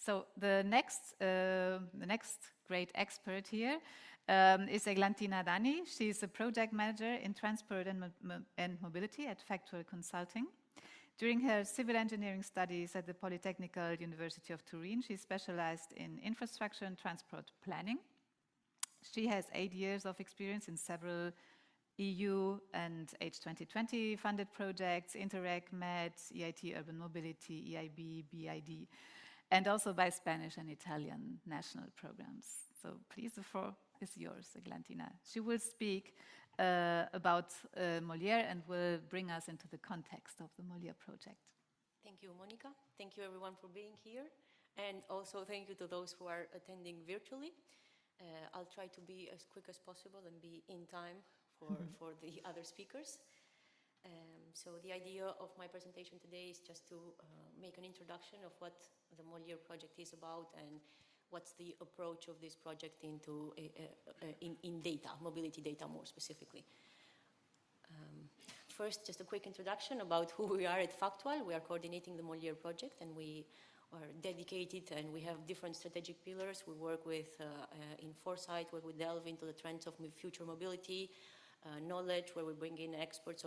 So the next great expert here is Eglantina Dani. She's a project manager in transport and mobility at Factual Consulting. During her civil engineering studies at the Polytechnical University of Turin, she specialized in infrastructure and transport planning. She has 8 years of experience in several EU and H2020 funded projects, Interreg, MED, EIT Urban Mobility, EIB, BID, and also by Spanish and Italian national programs. So please, the floor is yours, Eglantina. She will speak about Molière and will bring us into the context of the Molière project. Thank you, Monica. Thank you, everyone, for being here. And also thank you to those who are attending virtually. I'll try to be as quick as possible and be in time for the other speakers. So the idea of my presentation today is just to make an introduction of what the Molière project is about and what's the approach of this project into in data, mobility data more specifically. First, just a quick introduction about who we are at Factual. We are coordinating the Molière project, and we are dedicated, and we have different strategic pillars. We work with in foresight, where we delve into the trends of future mobility, knowledge, where we bring in experts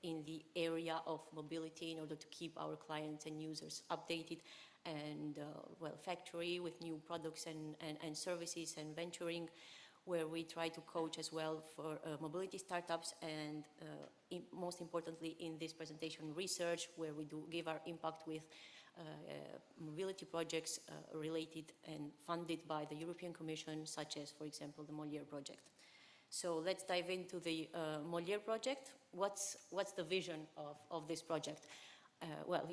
in the area of mobility in order to keep our clients and users updated, and well, factory with new products and services, and venturing, where we try to coach as well for mobility startups, and most importantly in this presentation, research, where we do give our impact with mobility projects related and funded by the European Commission, such as, for example, the Molière project. So let's dive into the Molière project. What's the vision of this project? Well,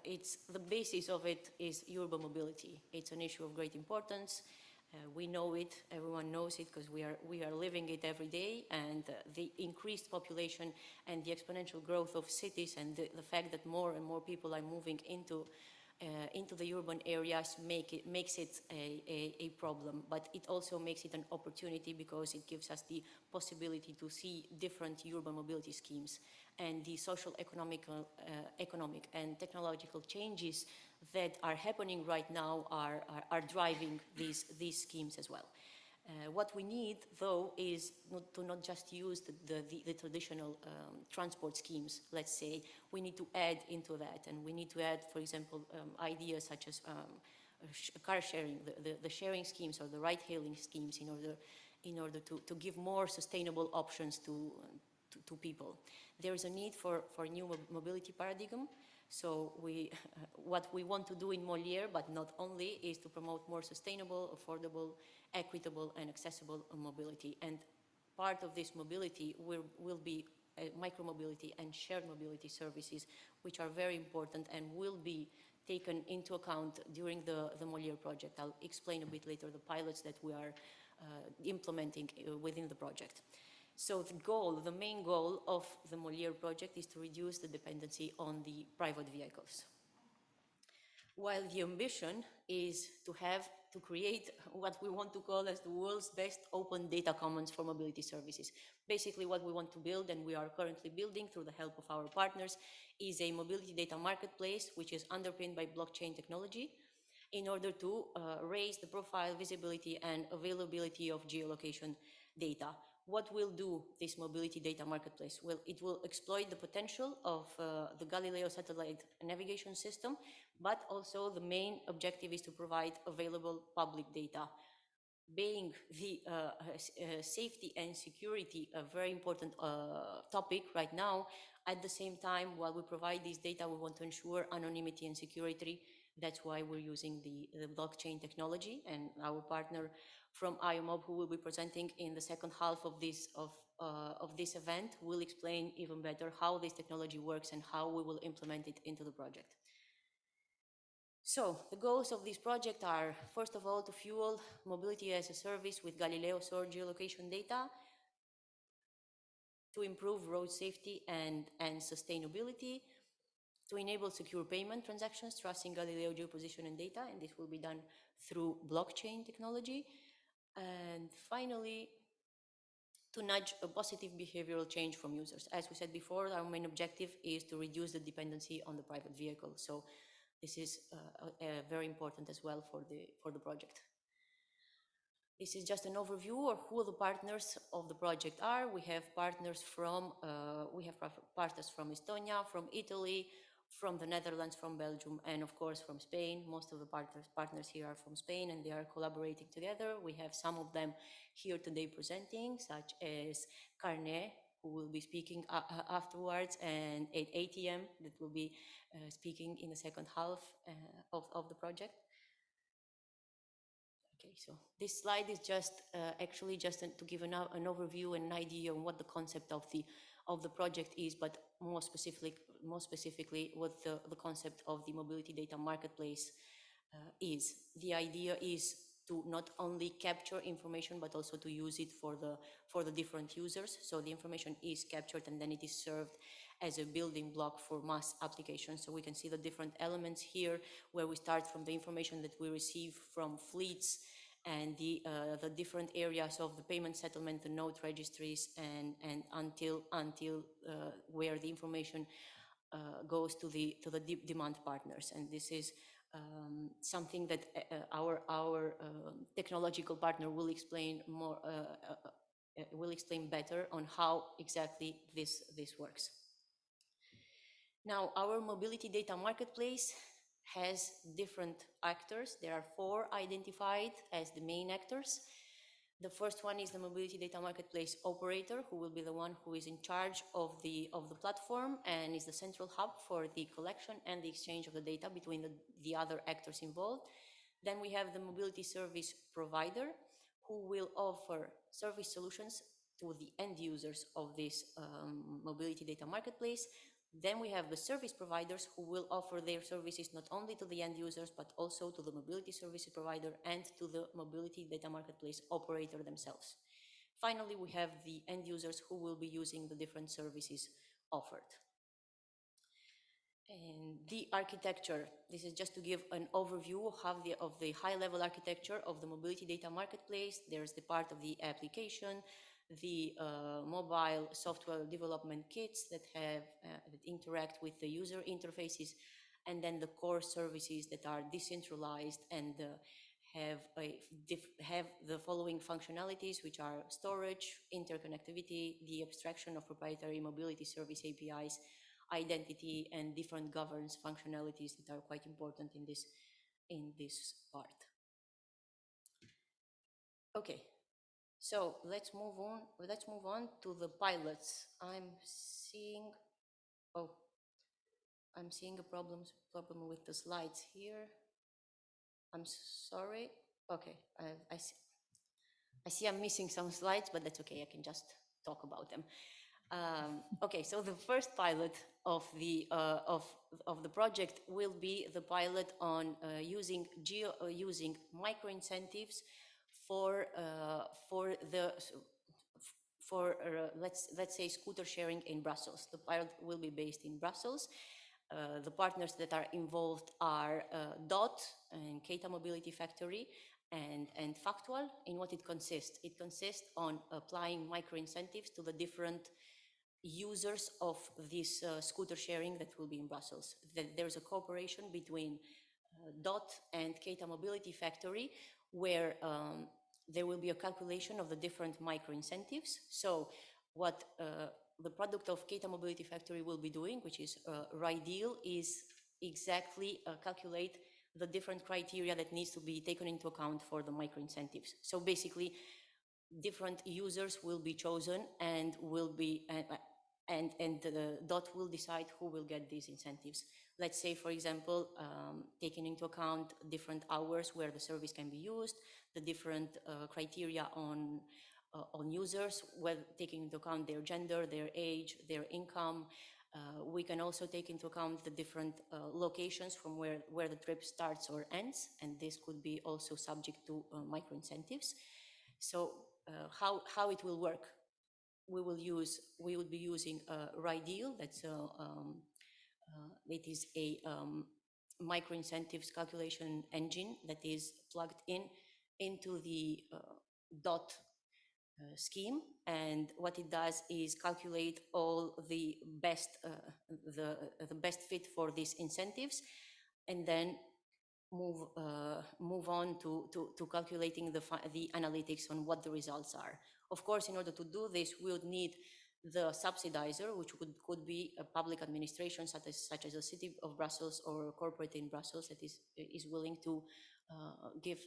it's the basis of it is urban mobility. It's an issue of great importance. We know it, everyone knows it, because we are living it every day, and the increased population and the exponential growth of cities, and the fact that more and more people are moving into the urban areas makes it a problem, but it also makes it an opportunity, because it gives us the possibility to see different urban mobility schemes, and the social, economic and technological changes that are happening right now are driving these schemes as well. What we need, though, is not just use the traditional transport schemes, let's say. We need to add into that, and we need to add, for example, ideas such as car sharing, the sharing schemes or the ride-hailing schemes, in order to give more sustainable options to people. There is a need for a new mobility paradigm. So what we want to do in Molière, but not only, is to promote more sustainable, affordable, equitable, and accessible mobility. And part of this mobility will be micromobility and shared mobility services, which are very important and will be taken into account during the Molière project. I'll explain a bit later the pilots that we are implementing within the project. So the main goal of the Molière project is to reduce the dependency on the private vehicles. While the ambition is to create what we want to call as the world's best open data commons for mobility services. Basically what we want to build, and we are currently building through the help of our partners, is a mobility data marketplace which is underpinned by blockchain technology, in order to raise the profile, visibility, and availability of geolocation data. What will do this mobility data marketplace? Well, it will exploit the potential of the Galileo satellite navigation system, but also the main objective is to provide available public data. Being the safety and security a very important topic right now, at the same time, while we provide this data, we want to ensure anonymity and security. That's why we're using the blockchain technology, and our partner from IOMOB, who will be presenting in the second half of this event, will explain even better how this technology works and how we will implement it into the project. So the goals of this project are, first of all, to fuel mobility as a service with Galileo stored geolocation data, to improve road safety and sustainability, to enable secure payment transactions trusting Galileo geoposition and data, and this will be done through blockchain technology. And finally, to nudge a positive behavioral change from users. As we said before, our main objective is to reduce the dependency on the private vehicle. So This is very important as well for the project. This is just an overview of who the partners of the project are. We have partners from Estonia, from Italy, from the Netherlands, from Belgium, and of course from Spain. Most of the partners here are from Spain, and they are collaborating together. We have some of them here today presenting, such as Carnet, who will be speaking afterwards, and ATM, that will be speaking in the second half of the project. Okay, so this slide is just actually just to give an overview and an idea on what the concept of the project is, but more specifically what the concept of the mobility data marketplace is. The idea is to not only capture information but also to use it for the different users. So the information is captured and then it is served as a building block for mass applications. So we can see the different elements here, where we start from the information that we receive from fleets and the different areas of the payment settlement, the node registries, and until where the information goes to the demand partners. And this is something that our technological partner will explain more, will explain better on how exactly this works. Now, our mobility data marketplace has different actors. There are 4 identified as the main actors. The first one is the mobility data marketplace operator, who will be the one who is in charge of the platform and is the central hub for the collection and the exchange of the data between the other actors involved. Then we have the mobility service provider, who will offer service solutions to the end users of this mobility data marketplace. Then we have the service providers, who will offer their services not only to the end users, but also to the mobility service provider and to the mobility data marketplace operator themselves. Finally, we have the end users who will be using the different services offered. And the architecture, this is just to give an overview of the high-level architecture of the mobility data marketplace. There's the part of the application, the mobile software development kits that interact with the user interfaces, and then the core services that are decentralized and have the following functionalities, which are storage, interconnectivity, the abstraction of proprietary mobility service APIs, identity, and different governance functionalities that are quite important in this part. Okay. So let's move on. Let's move on to the pilots. I'm seeing a problem with the slides here. I'm sorry. Okay, I see I'm missing some slides, but that's okay. I can just talk about them. Okay, so the first pilot of the project will be the pilot on using micro incentives for let's say scooter sharing in Brussels. The pilot will be based in Brussels. The partners that are involved are DOT and Keita Mobility Factory and Factual. In what it consists? It consists on applying micro incentives to the different users of this scooter sharing that will be in Brussels. There's a cooperation between DOT and Keita Mobility Factory, where there will be a calculation of the different micro incentives. So what the product of Keita Mobility Factory will be doing, which is RIDEAL, is exactly calculate the different criteria that needs to be taken into account for the micro incentives. So basically, different users will be chosen and will be and the DOT will decide who will get these incentives. Let's say, for example, taking into account different hours where the service can be used, the different criteria on users, well, taking into account their gender, their age, their income. We can also take into account the different locations from where the trip starts or ends, and this could be also subject to micro incentives. So how it will work? We would be using RIDEAL. It is a micro incentives calculation engine that is plugged into the DOT scheme, and what it does is calculate all the best fit for these incentives, and then move on to calculating the analytics on what the results are. Of course, in order to do this, we would need the subsidizer, which could be a public administration such as the city of Brussels or a corporate in Brussels that is willing to give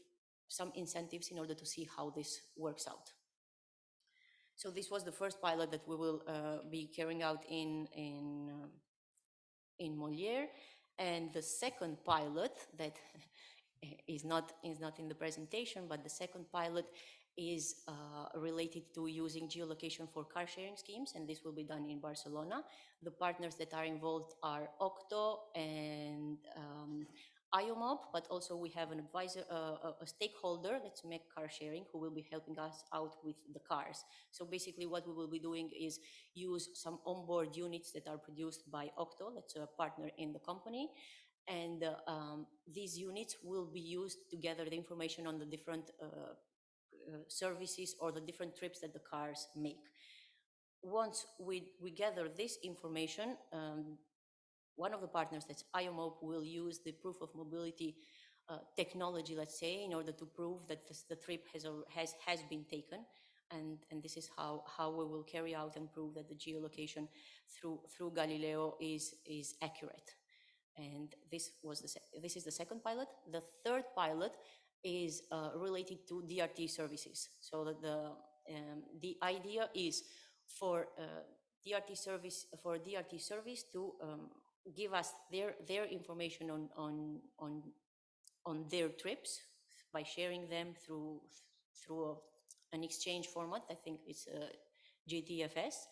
some incentives in order to see how this works out. So this was the first pilot that we will be carrying out in Molière, and the second pilot that is not in the presentation, but the second pilot is related to using geolocation for car sharing schemes, and this will be done in Barcelona. The partners that are involved are Octo and IOMOB, but also we have an advisor, a stakeholder that's make car sharing, who will be helping us out with the cars. So basically what we will be doing is use some onboard units that are produced by Octo, that's a partner in the company, and these units will be used to gather the information on the different services or the different trips that the cars make. Once we gather this information, one of the partners, that's IOMOB, will use the proof of mobility technology, let's say, in order to prove that the trip has been taken. And this is how we will carry out and prove that the geolocation through Galileo is accurate. And this is the second pilot. The third pilot is related to DRT services. So that the idea is for DRT service to give us their information on their trips by sharing them through an exchange format. I think it's GTFS,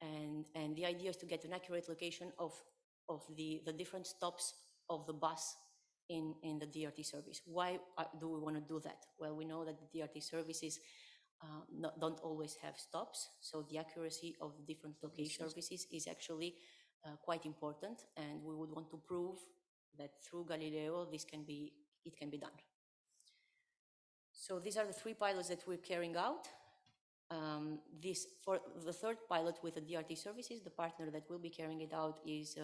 and the idea is to get an accurate location of the different stops of the bus in the DRT service. Why do we want to do that? Well, we know that the DRT services don't always have stops, so the accuracy of the different location services is actually quite important, and we would want to prove that through Galileo it can be done. So these are the three pilots that we're carrying out. For the third pilot with the DRT services, the partner that will be carrying it out is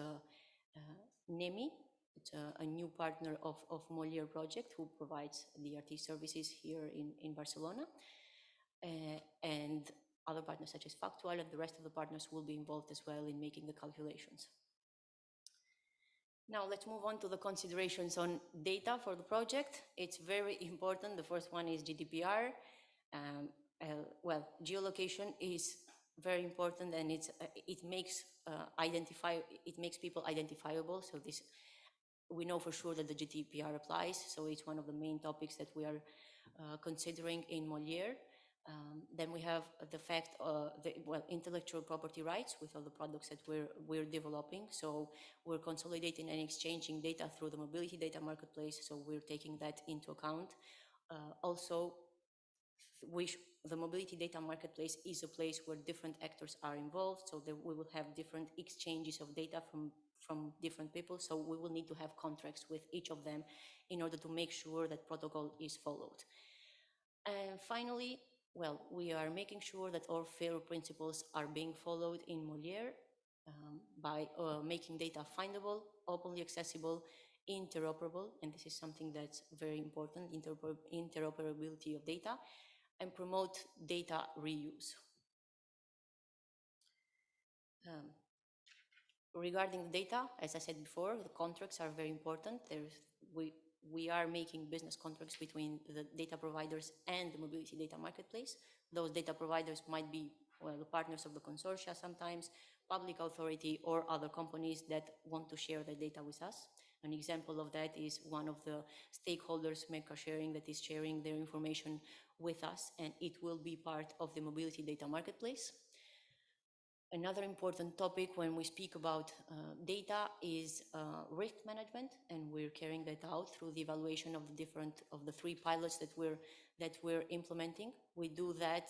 NEMI. It's a new partner of Molière project, who provides DRT services here in Barcelona. And other partners such as Factual and the rest of the partners will be involved as well in making the calculations. Now let's move on to the considerations on data for the project. It's very important. The first one is GDPR. Well, geolocation is very important, and it makes people identifiable. So this, we know for sure that the GDPR applies. So it's one of the main topics that we are considering in Molière. Then we have the fact, intellectual property rights with all the products that we're developing. So we're consolidating and exchanging data through the mobility data marketplace. So we're taking that into account. Also, the mobility data marketplace is a place where different actors are involved. So that we will have different exchanges of data from different people. So we will need to have contracts with each of them in order to make sure that protocol is followed. And finally, well, we are making sure that all FAIR principles are being followed in Molière by making data findable, openly accessible, interoperable, and this is something that's very important, interoperability of data, and promote data reuse. Regarding the data, as I said before, the contracts are very important. We are making business contracts between the data providers and the mobility data marketplace. Those data providers might be, well, the partners of the consortia sometimes, public authority, or other companies that want to share their data with us. An example of that is one of the stakeholders, Mecca Sharing, that is sharing their information with us, and it will be part of the mobility data marketplace. Another important topic when we speak about data is risk management, and we're carrying that out through the evaluation of the three pilots that we're implementing. We do that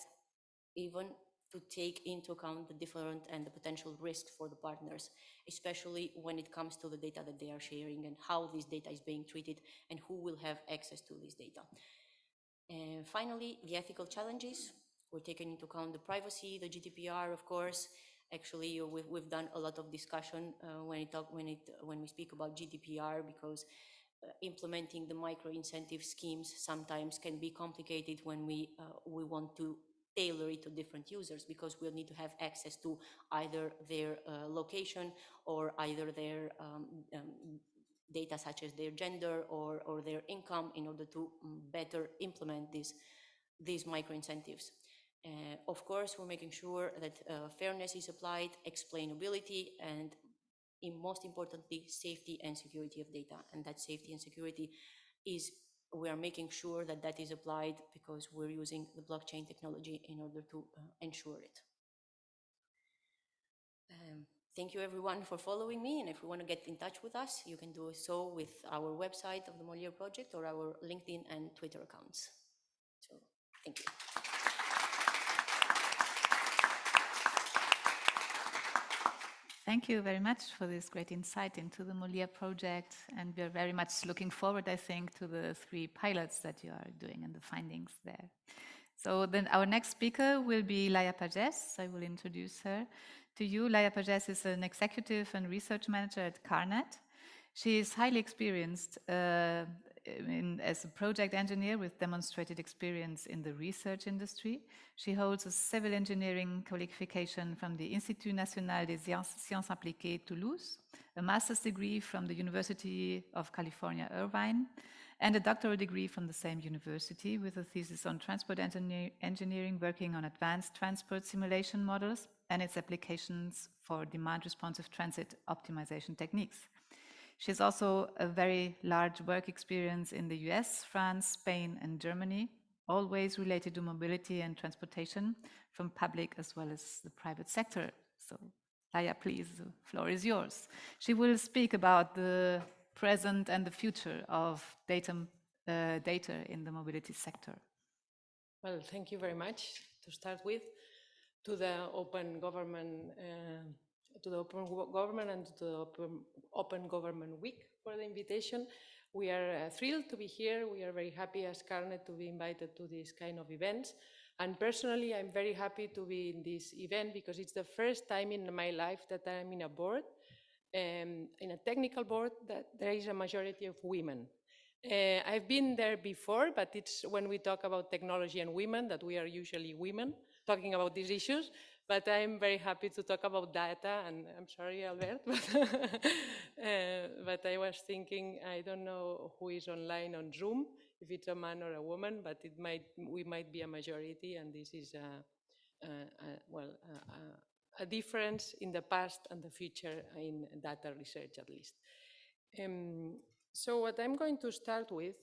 even to take into account the different and the potential risks for the partners, especially when it comes to the data that they are sharing and how this data is being treated and who will have access to this data. And finally, the ethical challenges. We're taking into account the privacy, the GDPR, of course, Actually, we've done a lot of discussion when we speak about GDPR, because implementing the micro incentive schemes sometimes can be complicated when we want to tailor it to different users, because we'll need to have access to either their location or either their data such as their gender or their income in order to better implement these micro incentives. Of course, we're making sure that fairness is applied, explainability, and most importantly, safety and security of data. And that safety and security is, we are making sure that that is applied because we're using the blockchain technology in order to ensure it. Thank you everyone for following me, and if you want to get in touch with us, you can do so with our website of the Molière project or our LinkedIn and Twitter accounts. So, thank you. Thank you very much for this great insight into the Molière project, and we're very much looking forward, I think, to the 3 pilots that you are doing and the findings there. So then our next speaker will be Laia Pagès. I will introduce her to you. Laia Pagès is an executive and research manager at CARNET. She is highly experienced as a project engineer with demonstrated experience in the research industry. She holds a civil engineering qualification from the Institut National des Sciences Appliquées Toulouse, a master's degree from the University of California, Irvine, and a doctoral degree from the same university with a thesis on transport engineering, working on advanced transport simulation models and its applications for demand-responsive transit optimization techniques. She has also a very large work experience in the US, France, Spain, and Germany, always related to mobility and transportation from public as well as the private sector. So, Laia, please, the floor is yours. She will speak about the present and the future of data in the mobility sector. Well, thank you very much. To start with, to the Open Government and to the Open Government Week for the invitation. We are thrilled to be here. We are very happy as CARNET to be invited to this kind of events. And personally, I'm very happy to be in this event because it's the first time in my life that I'm in a board, in a technical board, that there is a majority of women. I've been there before, but it's when we talk about technology and women that we are usually women talking about these issues. But I'm very happy to talk about data, and I'm sorry, Albert, but I was thinking, I don't know who is online on Zoom, if it's a man or a woman, but we might be a majority, and this is a difference in the past and the future in data research, at least. So what I'm going to start with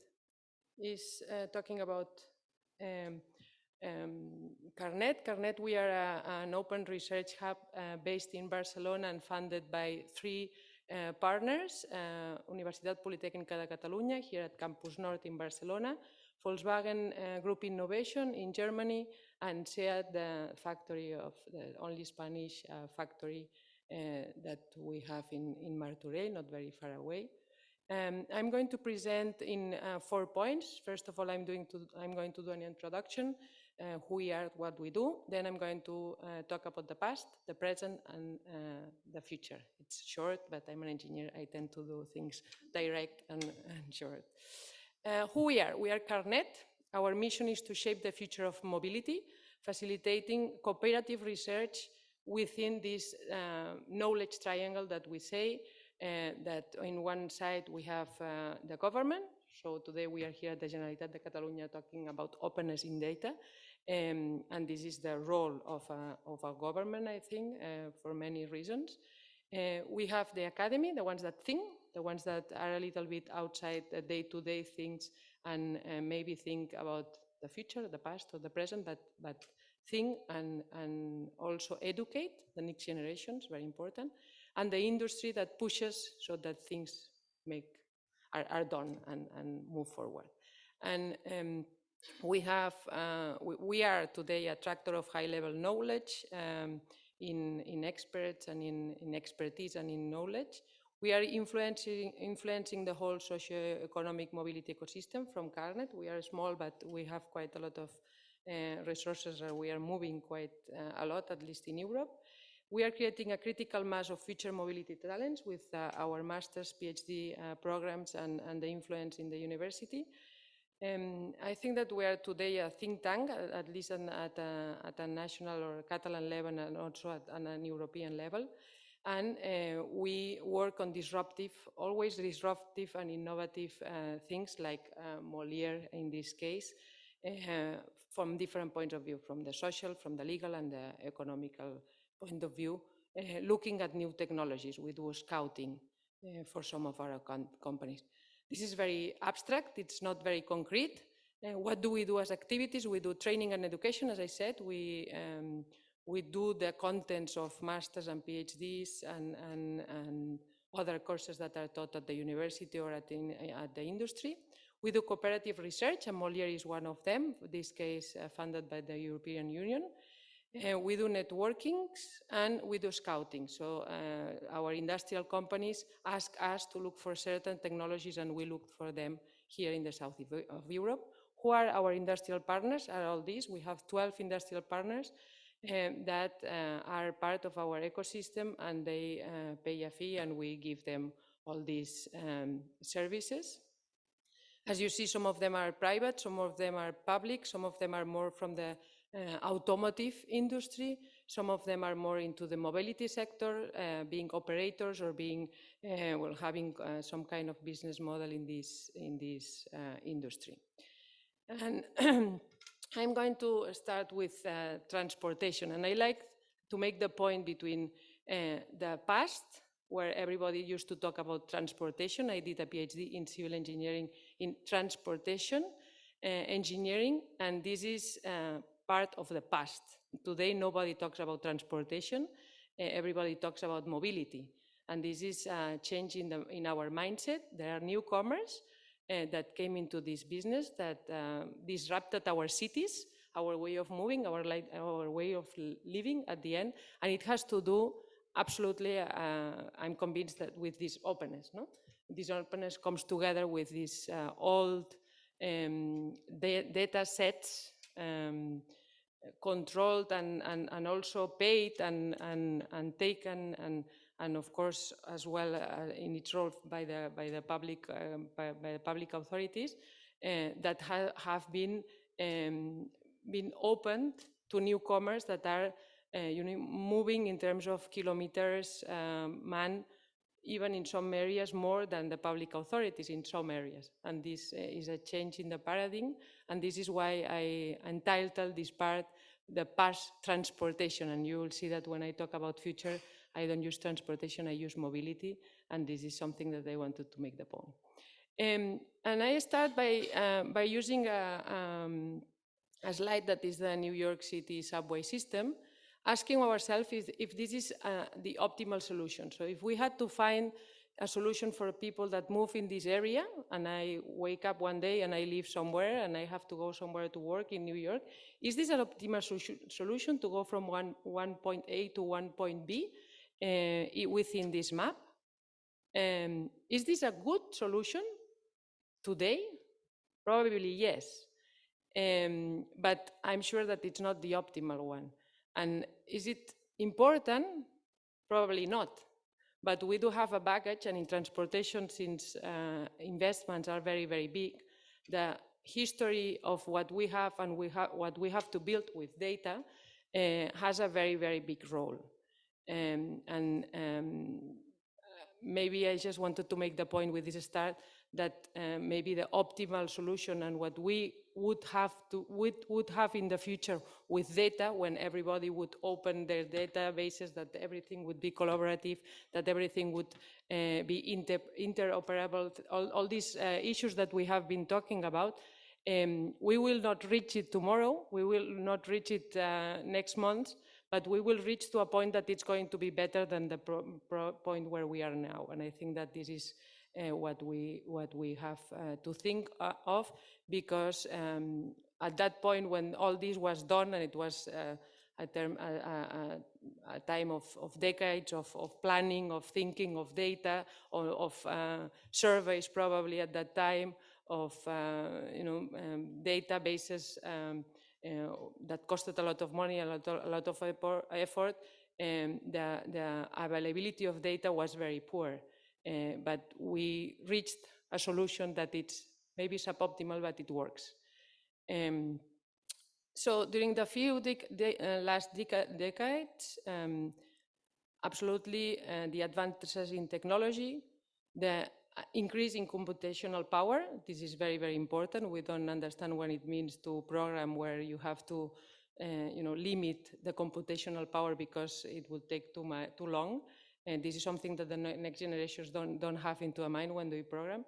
is talking about CARNET. CARNET, we are an open research hub based in Barcelona and funded by 3 partners, Universitat Politècnica de Catalunya here at Campus North in Barcelona, Volkswagen Group Innovation in Germany, and SEAT, the factory of the only Spanish factory that we have in Martorell, not very far away. I'm going to present in 4 points. First of all, I'm going to do an introduction, who we are, what we do. Then I'm going to talk about the past, the present, and the future. It's short, but I'm an engineer. I tend to do things direct and short. Who we are? We are CARNET. Our mission is to shape the future of mobility, facilitating cooperative research within this knowledge triangle that we say, that in one side we have the government. So today we are here at the Generalitat de Catalunya talking about openness in data. And this is the role of a government, I think, for many reasons. We have the academy, the ones that think, the ones that are a little bit outside the day-to-day things and maybe think about the future, the past or the present, but think and also educate the next generations, very important. And the industry that pushes so that things are done and move forward. And we are today a tractor of high-level knowledge in experts and in expertise and in knowledge. We are influencing the whole socio-economic mobility ecosystem from CARNET. We are small, but we have quite a lot of resources. We are moving quite a lot, at least in Europe. We are creating a critical mass of future mobility talents with our master's, PhD programs and the influence in the university. I think that we are today a think tank, at least at a national or Catalan level and also at an European level. And we work on always disruptive and innovative things like Molière in this case, from different points of view, from the social, from the legal and the economical point of view, looking at new technologies. We do scouting for some of our companies. This is very abstract, it's not very concrete. What do we do as activities? We do training and education, as I said. We do the contents of masters and PhDs and other courses that are taught at the university or at the industry. We do cooperative research, and Molière is one of them, in this case funded by the European Union. We do networkings and we do scouting. So our industrial companies ask us to look for certain technologies and we look for them here in the south of Europe. Who are our industrial partners? Are all these? We have 12 industrial partners that are part of our ecosystem, and they pay a fee and we give them all these services. As you see, some of them are private, some of them are public, some of them are more from the automotive industry, some of them are more into the mobility sector, being operators or being, having some kind of business model in this industry. And I'm going to start with transportation, and I like to make the point between the past, where everybody used to talk about transportation. I did a PhD in civil engineering in transportation engineering, and this is part of the past. Today, nobody talks about transportation. Everybody talks about mobility, and this is a change in our mindset. There are newcomers that came into this business that disrupted our cities, our way of moving, our way of living at the end, and it has to do absolutely, I'm convinced that with this openness, no? This openness comes together with these old data sets, controlled and also paid and taken and of course as well in its role by the public authorities that have been opened to newcomers that are moving in terms of kilometers manned, even in some areas more than the public authorities in some areas. And this is a change in the paradigm, and this is why I entitled this part the past transportation. And you will see that when I talk about future, I don't use transportation, I use mobility, and this is something that I wanted to make the point. And I start by using a slide that is the New York City subway system, asking ourselves if this is the optimal solution. So if we had to find a solution for people that move in this area, and I wake up one day and I live somewhere and I have to go somewhere to work in New York, is this an optimal solution to go from one point A to one point B within this map? Is this a good solution today? Probably yes. But I'm sure that it's not the optimal one. And is it important? Probably not. But we do have a baggage, and in transportation, since investments are very, very big, the history of what we have and what we have to build with data has a very, very big role. Maybe I just wanted to make the point with this start that maybe the optimal solution and what we would have in the future with data, when everybody would open their databases, that everything would be collaborative, that everything would be interoperable, all these issues that we have been talking about. We will not reach it tomorrow, we will not reach it next month, but we will reach to a point that it's going to be better than the point where we are now. And I think that this is what we have to think of, because at that point when all this was done, and it was a time of decades of planning, of thinking, of data, of surveys probably at that time, of databases that costed a lot of money, a lot of effort. the availability of data was very poor. But we reached a solution that it's maybe suboptimal, but it works. So during the few last decades, absolutely the advances in technology, the increase in computational power, this is very, very important. We don't understand what it means to program where you have to limit the computational power because it would take too long. And this is something that the next generations don't have into mind when they program.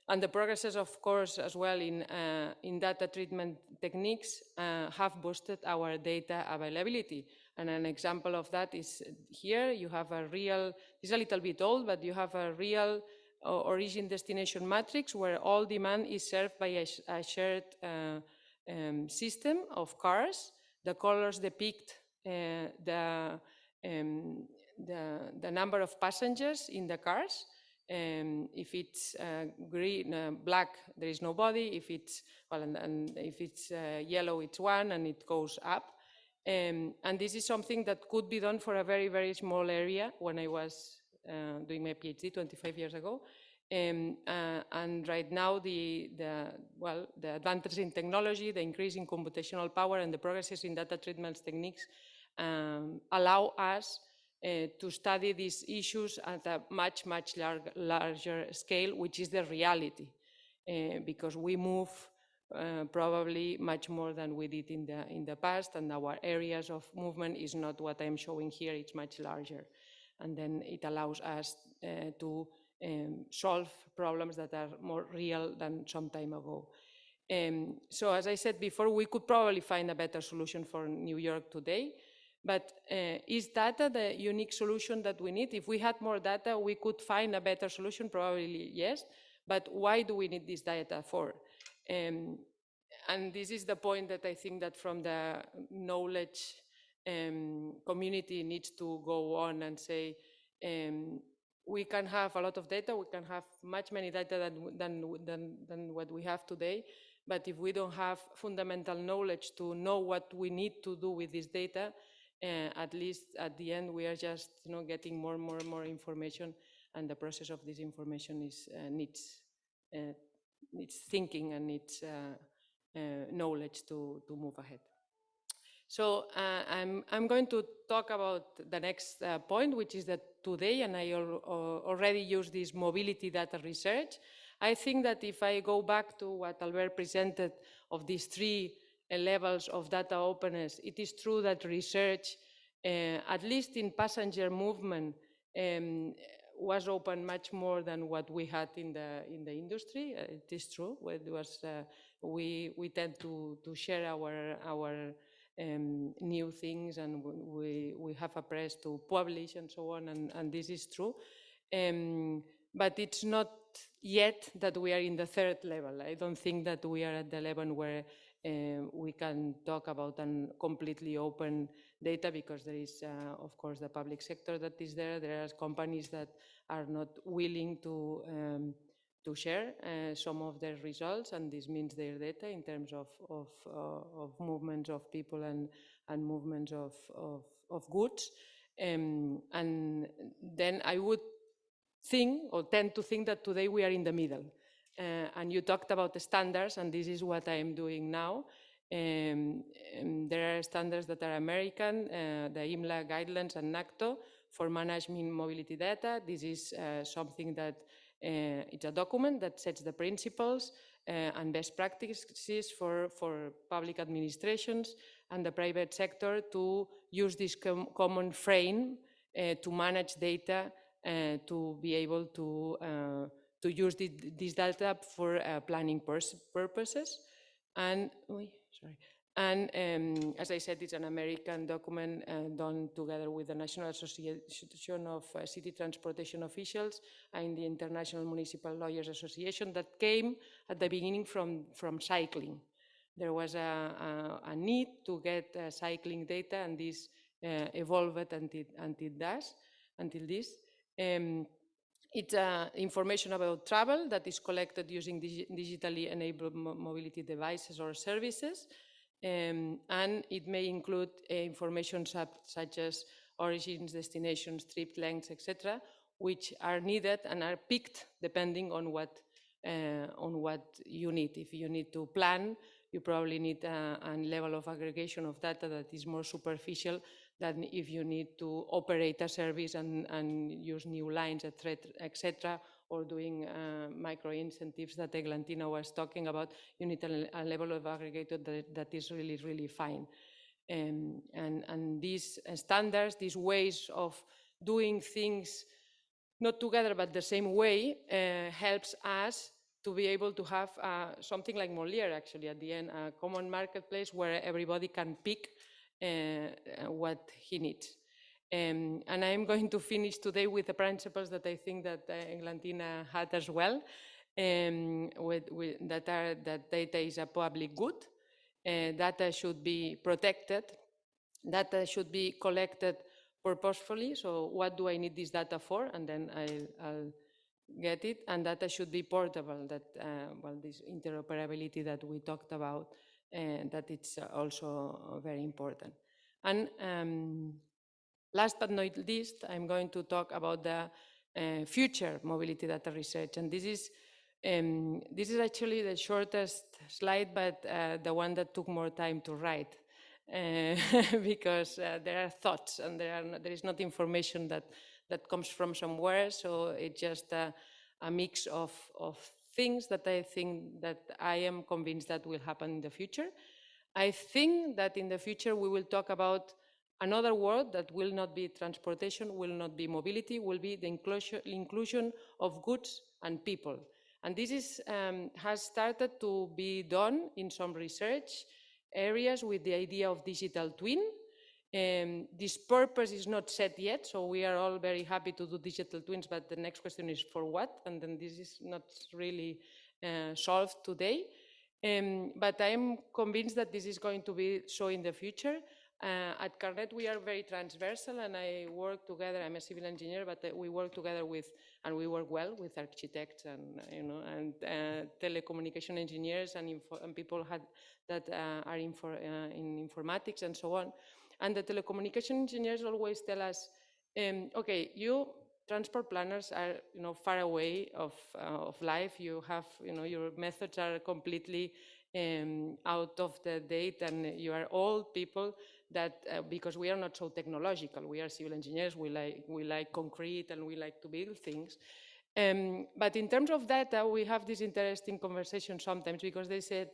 And the progresses, of course, as well in data treatment techniques have boosted our data availability. And an example of that is here. You have a real, it's a little bit old, but you have a real origin destination matrix where all demand is served by a shared system of cars. The colors depict the number of passengers in the cars. If it's green, black, there is nobody. If it's and if it's yellow, it's one, and it goes up. And this is something that could be done for a very, very small area when I was doing my PhD 25 years ago. And right now, the advances in technology, the increase in computational power, and the progresses in data treatment techniques allow us to study these issues at a much, much larger scale, which is the reality, because we move probably much more than we did in the past, and our areas of movement is not what I'm showing here, it's much larger. And then it allows us to solve problems that are more real than some time ago. So as I said before, we could probably find a better solution for New York today. But is data the unique solution that we need? If we had more data, we could find a better solution, probably yes. But why do we need this data for? And this is the point that I think that from the knowledge community needs to go on and say, we can have a lot of data, we can have many data than what we have today. But if we don't have fundamental knowledge to know what we need to do with this data, at least at the end, we are just getting more and more information, and the process of this information is needs thinking and needs knowledge to move ahead. So I'm going to talk about the next point, which is that today, and I already use this mobility data research. I think that if I go back to what Albert presented of these three levels of data openness, it is true that research, at least in passenger movement, was open much more than what we had in the industry. It is true. It was we tend to share our new things, and we have a press to publish and so on, and this is true. But it's not yet that we are in the third level. I don't think that we are at the level where we can talk about a completely open data, because there is, of course, the public sector that is there. There are companies that are not willing to share some of their results, and this means their data in terms of movements of people and movements of goods. And then I would think, or tend to think, that today we are in the middle. And you talked about the standards, and this is what I am doing now. There are standards that are American, the IMLA guidelines and NACTO for managing mobility data. This is something that it's a document that sets the principles and best practices for public administrations and the private sector to use this common frame to manage data, to be able to use this data for planning purposes. And as I said, it's an American document done together with the National Association of City Transportation Officials and the International Municipal Lawyers Association, that came at the beginning from cycling. There was a need to get cycling data, and this evolved until this. It's information about travel that is collected using digitally enabled mobility devices or services. and it may include information such as origins, destinations, trip lengths, etc., which are needed and are picked depending on what you need. If you need to plan, you probably need a level of aggregation of data that is more superficial than if you need to operate a service and use new lines, etc., or doing micro incentives that Eglantina was talking about. You need a level of aggregator that is really, really fine. And these standards, these ways of doing things not together but the same way helps us to be able to have something like Molière, actually, at the end, a common marketplace where everybody can pick what he needs. And I'm going to finish today with the principles that I think that Eglantina had as well, that data is a public good, data should be protected, data should be collected purposefully. So what do I need this data for? And then I'll get it. And data should be portable, that, well, this interoperability that we talked about, that it's also very important. And last but not least, I'm going to talk about the future mobility data research. And this is actually the shortest slide, but the one that took more time to write. Because there are thoughts and there is not information that comes from somewhere. So it's just a mix of things that I think that I am convinced that will happen in the future. I think that in the future we will talk about another word that will not be transportation, will not be mobility, will be the inclusion of goods and people. And this is, has started to be done in some research areas with the idea of digital twin. This purpose is not set yet, so we are all very happy to do digital twins, but the next question is for what? And then this is not really solved today. But I am convinced that this is going to be so in the future. At Carnet, we are very transversal, and I work together. I'm a civil engineer, but we work together with, and we work well with architects and telecommunication engineers and people that are in informatics and so on. And the telecommunication engineers always tell us, okay, you transport planners are far away of life. You have your methods are completely out of the date, and you are old people that because we are not so technological. We are civil engineers. We like concrete and we like to build things. But in terms of data, we have this interesting conversation sometimes, because they said,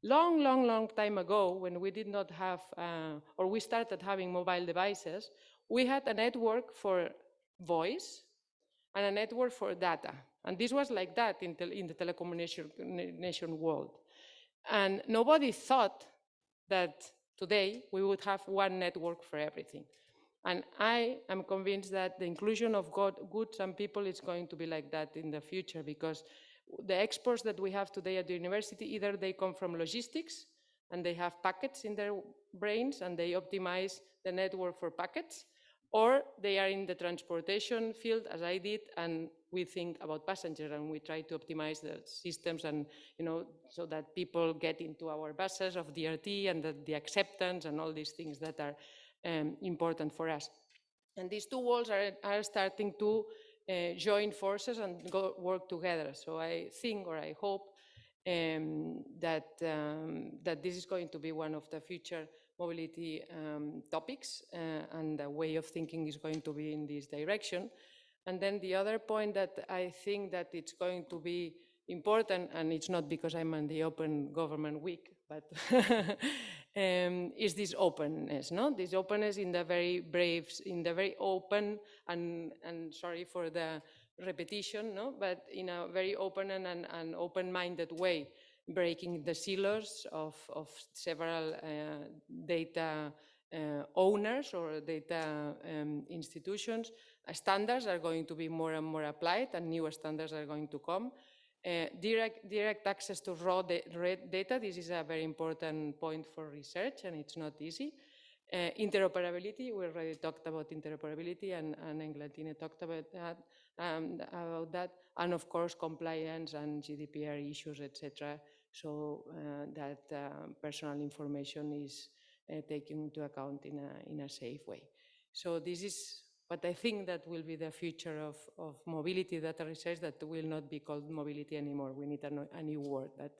long time ago, when we did not have, or we started having mobile devices, we had a network for voice and a network for data. And this was like that in the telecommunication world. And nobody thought that today we would have one network for everything. And I am convinced that the inclusion of goods and people is going to be like that in the future, because the experts that we have today at the university, either they come from logistics and they have packets in their brains and they optimize the network for packets, or they are in the transportation field, as I did, and we think about passengers and we try to optimize the systems and, so that people get into our buses of DRT and the acceptance and all these things that are important for us. And these two worlds are starting to join forces and work together. So I think, or I hope, that this is going to be one of the future mobility topics, and the way of thinking is going to be in this direction. And then the other point that I think that it's going to be important, and it's not because I'm on the Open Government Week, but is this openness, no? This openness in the very brave, in the very open, and sorry for the repetition, no? But in a very open and open-minded way, breaking the silos of several data owners or data institutions. Standards are going to be more and more applied, and newer standards are going to come. Direct access to raw data, this is a very important point for research, and it's not easy. Interoperability, we already talked about interoperability, and Eglantina talked about that, and of course compliance and Gdpr issues, etc., so that personal information is taken into account in a safe way. So this is what I think that will be the future of mobility data research, that will not be called mobility anymore. We need a new word, but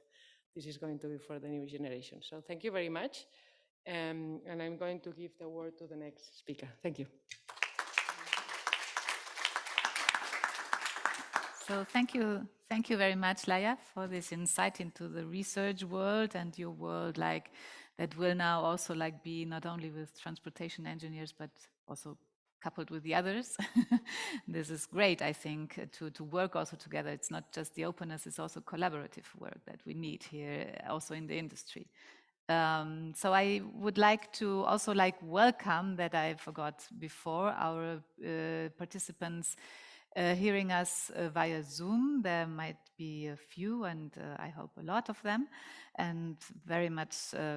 this is going to be for the new generation. So thank you very much. And I'm going to give the word to the next speaker. Thank you. So thank you very much, Laia, for this insight into the research world and your world, like that will now also like be not only with transportation engineers, but also coupled with the others. This is great, I think, to work also together. It's not just the openness, it's also collaborative work that we need here, also in the industry. So I would like to also like welcome, that I forgot before, our participants hearing us via Zoom. There might be a few, and I hope a lot of them, and very much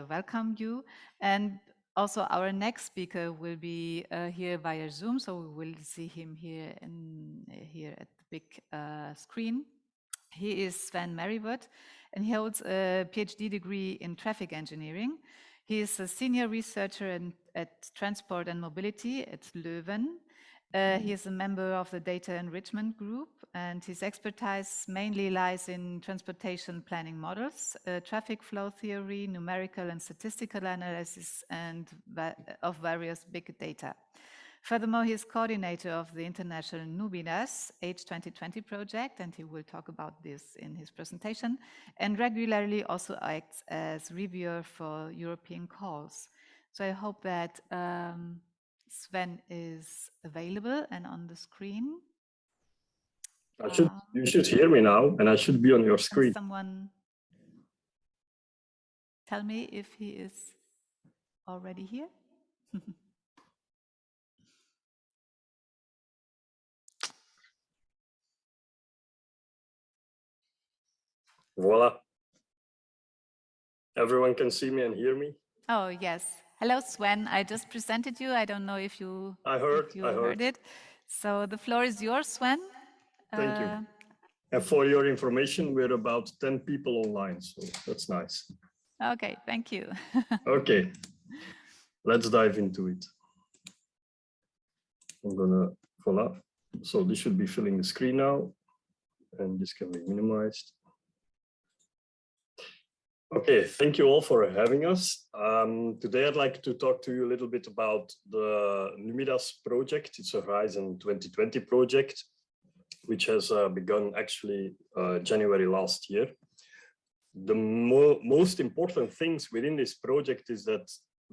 welcome you. And also our next speaker will be here via Zoom, so we will see him here at the big screen. He is Sven Merriwood, and he holds a PhD degree in traffic engineering. He is a senior researcher at Transport and Mobility at Leuven. He is a member of the Data Enrichment Group, and his expertise mainly lies in transportation planning models, traffic flow theory, numerical and statistical analysis, and of various big data. Furthermore, he is coordinator of the international Nubinas H2020 project, and he will talk about this in his presentation, and regularly also acts as reviewer for European calls. So I hope that Sven is available and on the screen. You should hear me now, and I should be on your screen. Can someone tell me if he is already here? Voila. Everyone can see me and hear me? Oh, yes. Hello, Sven. I just presented you. I don't know if you heard it. So the floor is yours, Sven. Thank you. And for your information, we're about 10 people online, so that's nice. Okay, thank you. Okay, let's dive into it. I'm gonna, voila. So this should be filling the screen now, and this can be minimized. Okay, thank you all for having us. Today I'd like to talk to you a little bit about the Numidas project. It's a Horizon 2020 project, which has begun actually January last year. The most important things within this project is that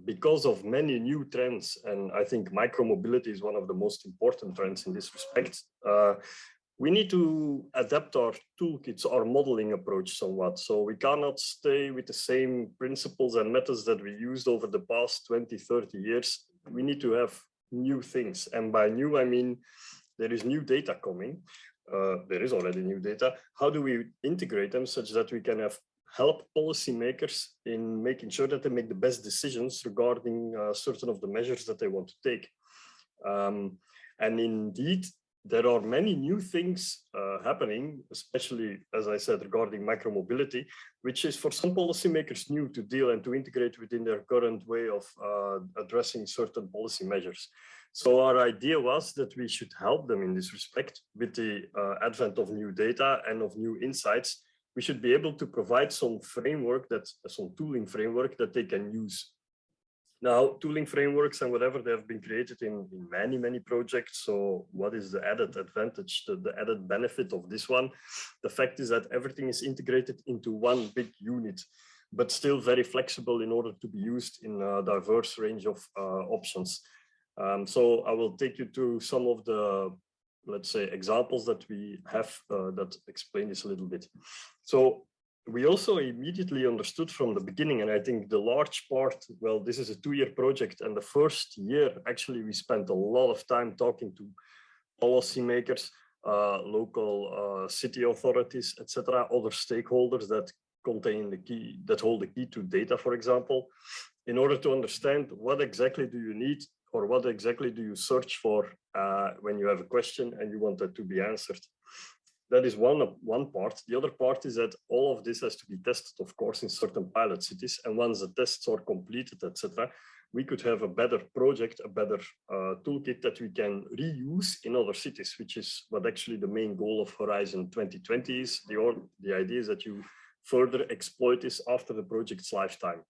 because of many new trends, and I think micromobility is one of the most important trends in this respect, we need to adapt our toolkits, our modeling approach somewhat. So we cannot stay with the same principles and methods that we used over the past 20, 30 years. We need to have new things. And by new, I mean, there is new data coming. There is already new data. How do we integrate them such that we can help policymakers in making sure that they make the best decisions regarding certain of the measures that they want to take? And indeed, there are many new things happening, especially, as I said, regarding micromobility, which is for some policymakers new to deal and to integrate within their current way of addressing certain policy measures. So our idea was that we should help them in this respect with the advent of new data and of new insights. We should be able to provide some framework, some tooling framework that they can use. Now, tooling frameworks and whatever, they have been created in many, many projects. So what is the added advantage, the added benefit of this one? The fact is that everything is integrated into one big unit, but still very flexible in order to be used in a diverse range of options. So I will take you to some of the, let's say, examples that we have that explain this a little bit. So we also immediately understood from the beginning, and I think the large part, well, this is a 2-year project, and the first year, actually, we spent a lot of time talking to policymakers, local city authorities, etc., other stakeholders that contain the key, that hold the key to data, for example, in order to understand what exactly do you need or what exactly do you search for when you have a question and you want that to be answered. That is one part. The other part is that all of this has to be tested, of course, in certain pilot cities. And once the tests are completed, etc., we could have a better project, a better toolkit that we can reuse in other cities, which is what actually the main goal of Horizon 2020 is. The idea is that you further exploit this after the project's lifetime.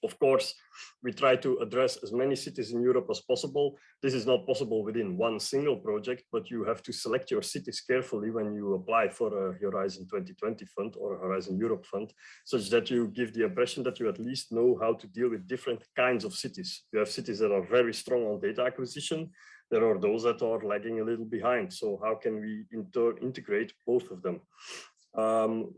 Of course, we try to address as many cities in Europe as possible. This is not possible within one single project, but you have to select your cities carefully when you apply for a Horizon 2020 fund or a Horizon Europe fund, such that you give the impression that you at least know how to deal with different kinds of cities. You have cities that are very strong on data acquisition. There are those that are lagging a little behind. So how can we integrate both of them?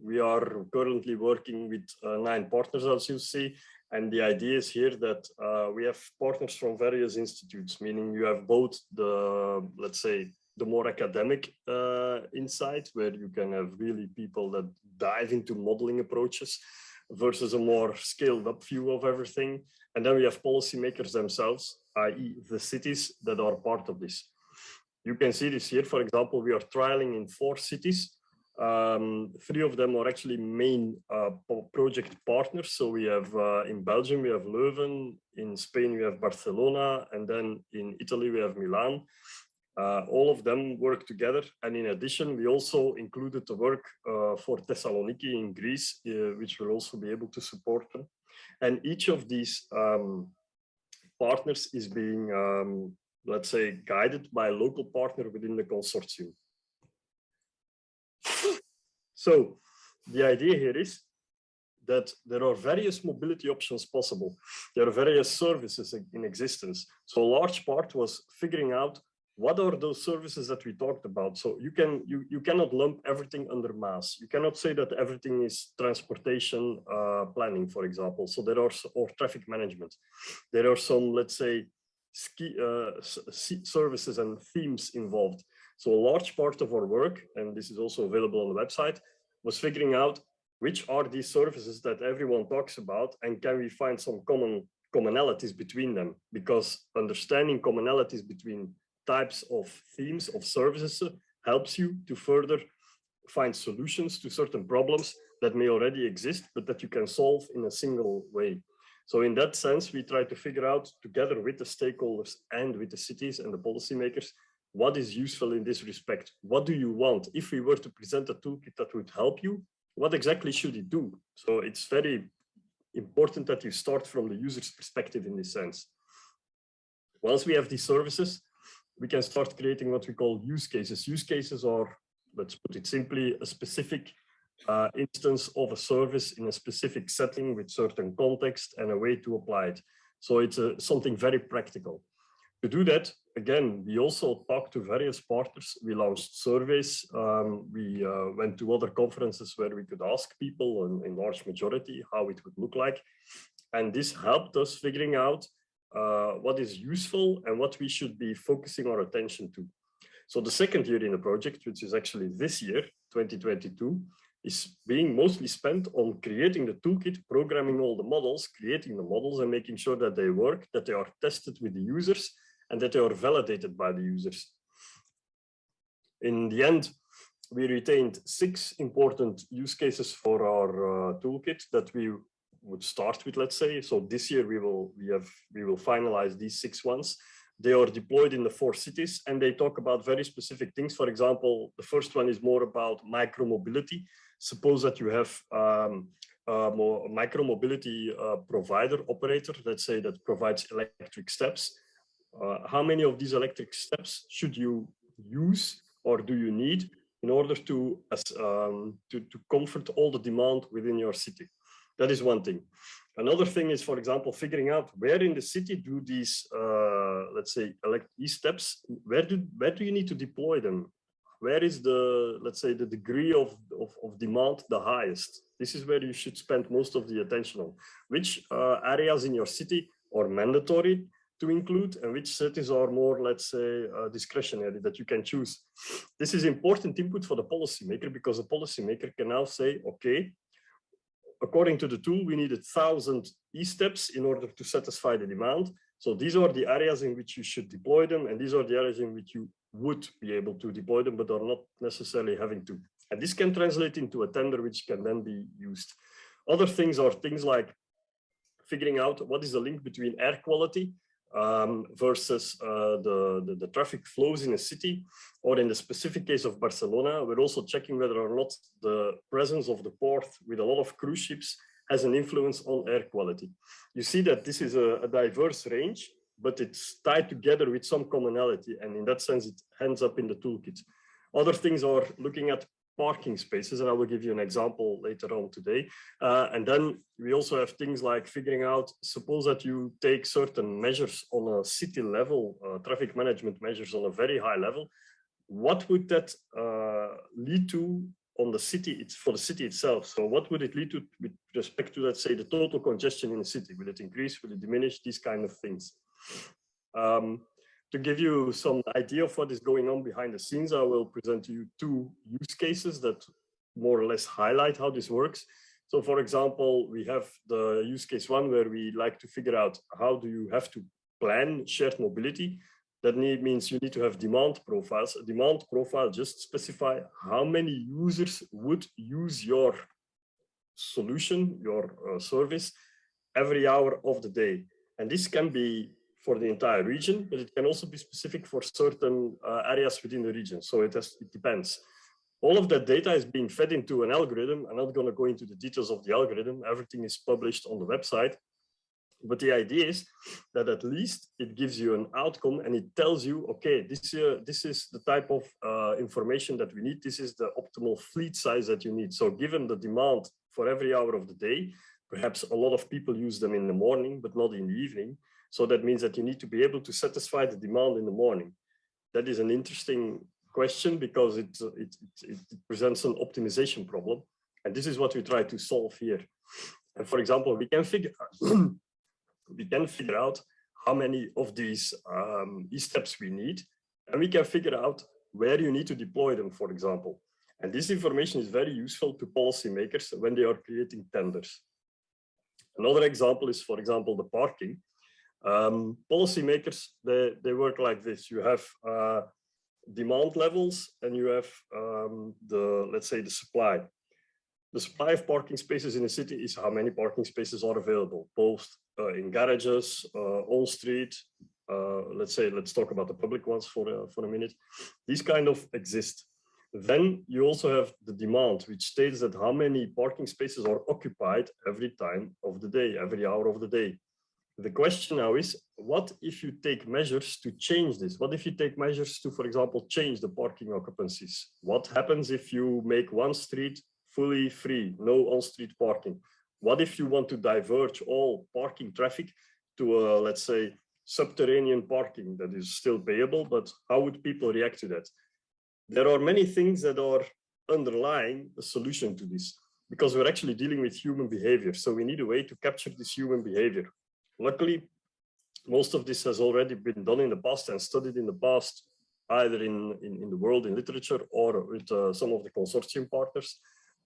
We are currently working with 9 partners, as you see. And the idea is here that we have partners from various institutes, meaning you have both the, let's say, the more academic insight, where you can have really people that dive into modeling approaches, versus a more scaled up view of everything. And then we have policymakers themselves, i.e. the cities that are part of this. You can see this here, for example, we are trialing in 4 cities. 3 of them are actually main project partners. So we have in Belgium, we have Leuven, in Spain, we have Barcelona, and then in Italy, we have Milan. All of them work together. And in addition, we also included the work for Thessaloniki in Greece, which will also be able to support them. And each of these partners is being, let's say, guided by a local partner within the consortium. So the idea here is that there are various mobility options possible. There are various services in existence. So a large part was figuring out what are those services that we talked about. So you cannot lump everything under mass. You cannot say that everything is transportation planning, for example. So there are, or traffic management. There are some, let's say, services and themes involved. So a large part of our work, and this is also available on the website, was figuring out which are these services that everyone talks about, and can we find some commonalities between them? Because understanding commonalities between types of themes of services helps you to further find solutions to certain problems that may already exist, but that you can solve in a single way. So in that sense, we try to figure out together with the stakeholders and with the cities and the policymakers, what is useful in this respect? What do you want? If we were to present a toolkit that would help you, what exactly should it do? So it's very important that you start from the user's perspective in this sense. Once we have these services, we can start creating what we call use cases. Use cases are, let's put it simply, a specific instance of a service in a specific setting with certain context and a way to apply it. So it's something very practical. To do that, again, we also talked to various partners. We launched surveys. We went to other conferences where we could ask people in large majority how it would look like. And this helped us figuring out what is useful and what we should be focusing our attention to. So the second year in the project, which is actually this year, 2022, is being mostly spent on creating the toolkit, programming all the models, creating the models and making sure that they work, that they are tested with the users, and that they are validated by the users. In the end, we retained 6 important use cases for our toolkit that we would start with, let's say. So this year we will finalize these 6 ones. They are deployed in the 4 cities and they talk about very specific things. For example, the first one is more about micromobility. Suppose that you have a micromobility provider, operator, let's say, that provides electric steps. How many of these electric steps should you use or do you need in order to comfort all the demand within your city? That is one thing. Another thing is, for example, figuring out where in the city do these, let's say, these steps, where do you need to deploy them? Where is the, let's say, the degree of demand the highest? This is where you should spend most of the attention on. Which areas in your city are mandatory to include and which cities are more, let's say, discretionary that you can choose. This is important input for the policymaker because the policymaker can now say, okay, according to the tool, we needed 1,000 e-steps in order to satisfy the demand. So these are the areas in which you should deploy them, and these are the areas in which you would be able to deploy them, but are not necessarily having to. And this can translate into a tender, which can then be used. Other things are things like figuring out what is the link between air quality versus the traffic flows in a city, or in the specific case of Barcelona, we're also checking whether or not the presence of the port with a lot of cruise ships has an influence on air quality. You see that this is a diverse range, but it's tied together with some commonality, and in that sense, it ends up in the toolkit. Other things are looking at parking spaces, and I will give you an example later on today. And then we also have things like figuring out, suppose that you take certain measures on a city level, traffic management measures on a very high level, what would that lead to on the city, it's for the city itself? So what would it lead to with respect to, let's say, the total congestion in the city? Will it increase, will it diminish, these kind of things? To give you some idea of what is going on behind the scenes, I will present to you two use cases that more or less highlight how this works. So for example, we have the use case one where we like to figure out how do you have to plan shared mobility. That means you need to have demand profiles. A demand profile just specify how many users would use your solution, your service, every hour of the day. And this can be for the entire region, but it can also be specific for certain areas within the region. So it depends. All of that data is being fed into an algorithm. I'm not going to go into the details of the algorithm. Everything is published on the website. But the idea is that at least it gives you an outcome and it tells you, okay, this is the type of information that we need. This is the optimal fleet size that you need. So given the demand for every hour of the day, perhaps a lot of people use them in the morning, but not in the evening. So that means that you need to be able to satisfy the demand in the morning. That is an interesting question because it presents an optimization problem. And this is what we try to solve here. And for example, we can figure out how many of these steps we need, and we can figure out where you need to deploy them, for example. And this information is very useful to policymakers when they are creating tenders. Another example is, for example, the parking. Policymakers, they work like this. You have demand levels and you have let's say the supply. The supply of parking spaces in a city is how many parking spaces are available, both in garages, on street. Let's talk about the public ones for a minute. These kind of exist. Then you also have the demand, which states that how many parking spaces are occupied every time of the day, every hour of the day. The question now is, what if you take measures to change this? What if you take measures to, for example, change the parking occupancies? What happens if you make one street fully free, no on-street parking? What if you want to diverge all parking traffic to, let's say, subterranean parking that is still payable, but how would people react to that? There are many things that are underlying the solution to this, because we're actually dealing with human behavior. So we need a way to capture this human behavior. Luckily, most of this has already been done in the past and studied in the past, either in the world in literature or with some of the consortium partners.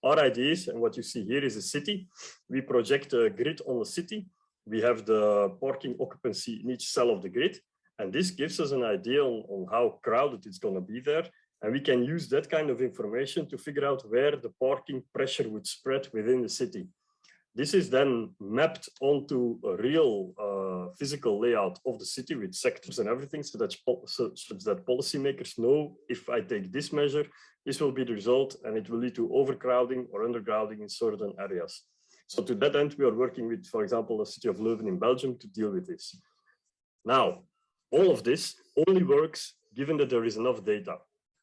Our ideas, and what you see here is a city. We project a grid on the city. We have the parking occupancy in each cell of the grid. And this gives us an idea on how crowded it's going to be there. And we can use that kind of information to figure out where the parking pressure would spread within the city. This is then mapped onto a real physical layout of the city with sectors and everything, so that policymakers know, if I take this measure, this will be the result, and it will lead to overcrowding or undercrowding in certain areas. So to that end, we are working with, for example, the city of Leuven in Belgium to deal with this. Now, all of this only works given that there is enough data.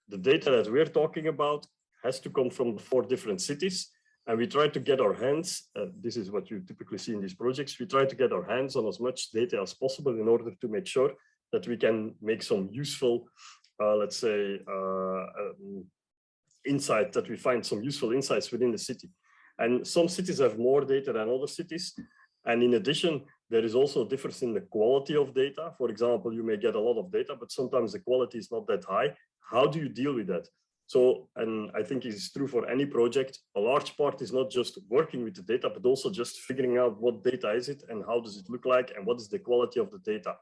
The data that we're talking about has to come from 4 different cities. And we try to get our hands, this is what you typically see in these projects, we try to get our hands on as much data as possible in order to make sure that we can make some useful, let's say, insight, that we find some useful insights within the city. And some cities have more data than other cities. And in addition, there is also a difference in the quality of data. For example, you may get a lot of data, but sometimes the quality is not that high. How do you deal with that? So, and I think it's true for any project, a large part is not just working with the data, but also just figuring out what data is it and how does it look like and what is the quality of the data.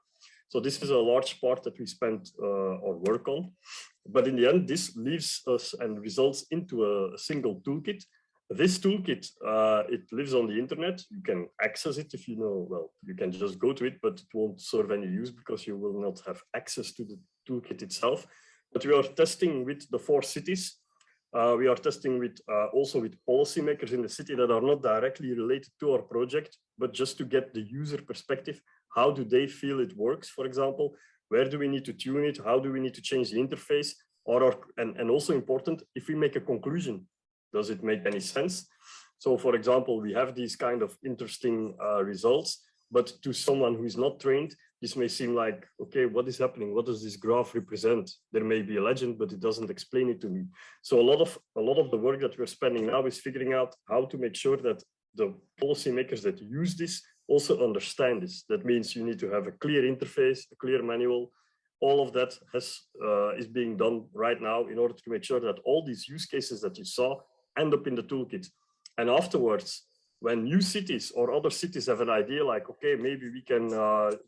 So this is a large part that we spend our work on. But in the end, this leaves us and results into a single toolkit. This toolkit, it lives on the internet. You can access it if you know, well, you can just go to it, but it won't serve any use because you will not have access to the toolkit itself. But we are testing with the 4 cities. We are testing with also with policymakers in the city that are not directly related to our project, but just to get the user perspective. How do they feel it works, for example? Where do we need to tune it? How do we need to change the interface? And also important, if we make a conclusion, does it make any sense? So for example, we have these kind of interesting results, but to someone who is not trained, this may seem like, okay, what is happening? What does this graph represent? There may be a legend, but it doesn't explain it to me. So a lot of the work that we're spending now is figuring out how to make sure that the policymakers that use this also understand this. That means you need to have a clear interface, a clear manual. All of that is being done right now in order to make sure that all these use cases that you saw end up in the toolkit. And afterwards, when new cities or other cities have an idea like, okay, maybe we can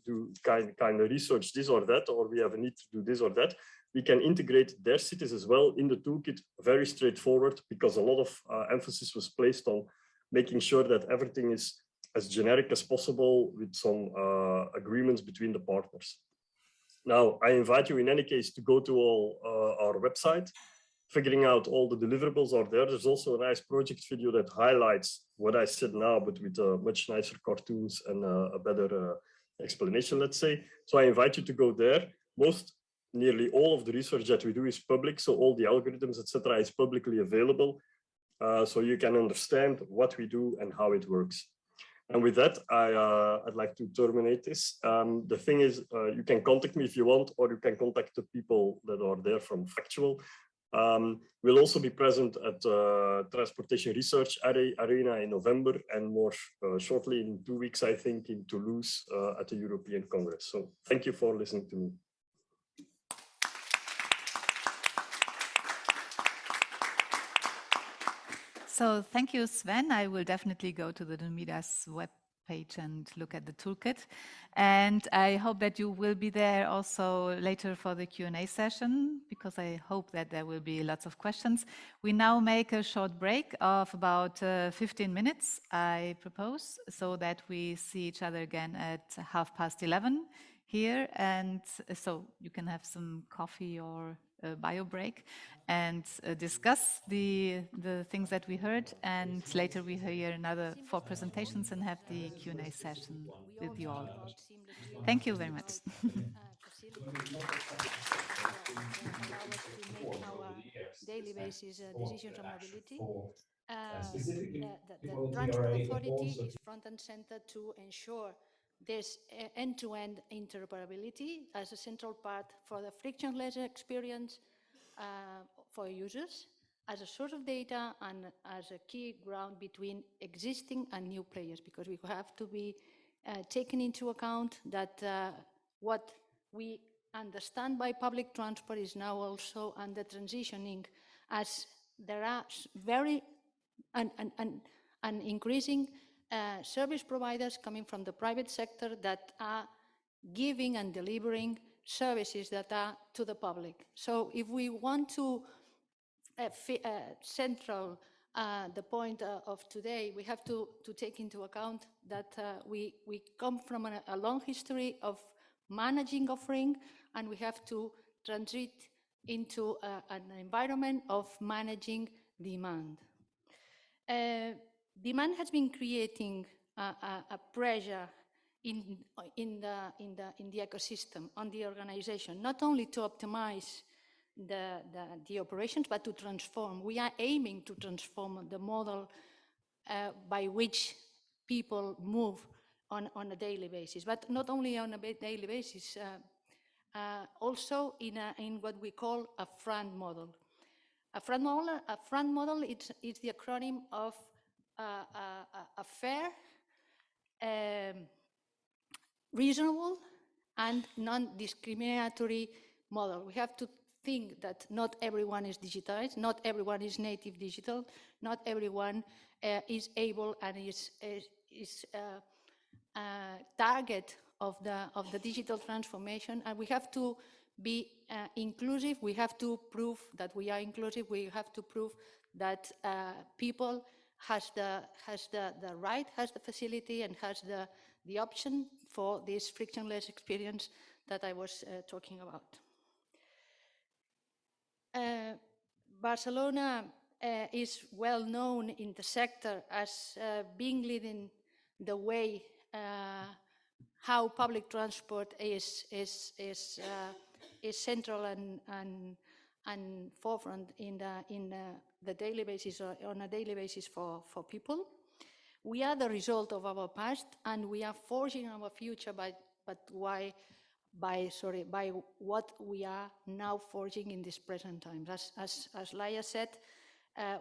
do kind of research this or that, or we have a need to do this or that, we can integrate their cities as well in the toolkit, very straightforward, because a lot of emphasis was placed on making sure that everything is as generic as possible with some agreements between the partners. Now, I invite you in any case to go to our website. Figuring out all the deliverables are there. There's also a nice project video that highlights what I said now, but with much nicer cartoons and a better explanation, let's say. So I invite you to go there. Nearly all of the research that we do is public, so all the algorithms, etc., is publicly available, so you can understand what we do and how it works. And with that, I'd like to terminate this. The thing is, you can contact me if you want, or you can contact the people that are there from Factual. We'll also be present at Transportation Research Arena in November, and more shortly in 2 weeks, I think, in Toulouse at the European Congress. So thank you for listening to me. So thank you, Sven. I will definitely go to the Numidas web page and look at the toolkit. And I hope that you will be there also later for the Q&A session, because I hope that there will be lots of questions. We now make a short break of about 15 minutes, I propose, so that we see each other again at 11:30 here. And so you can have some coffee or a bio break and discuss the things that we heard, and later we hear another 4 presentations and have the Q&A session with you all. Thank you very much. Allow us to make our daily basis decisions on mobility. The Transport Authority is front and center to ensure this end-to-end interoperability as a central part for the frictionless experience for users, as a source of data and as a key ground between existing and new players, because we have to be taken into account that what we understand by public transport is now also under transitioning, as there are very increasing service providers coming from the private sector that are giving and delivering services that are to the public. So if we want to central the point of today, we have to take into account that we come from a long history of managing offering, and we have to transit into an environment of managing demand. Demand has been creating a pressure in the ecosystem, on the organization, not only to optimize the operations, but to transform. We are aiming to transform the model by which people move on a daily basis, but not only on a daily basis, also in what we call a front model. A front model is the acronym of a fair, reasonable, and non-discriminatory model. We have to think that not everyone is digitized, not everyone is native digital, not everyone is able and is target the digital transformation, and we have to be inclusive. We have to prove that we are inclusive. We have to prove that people has the right, has the facility, and has the option for this frictionless experience that I was talking about. Barcelona is well known in the sector as being leading the way how public transport is central and forefront in the daily basis, or on a daily basis for people. We are the result of our past, and we are forging our future by what we are now forging in this present time. As Laia said,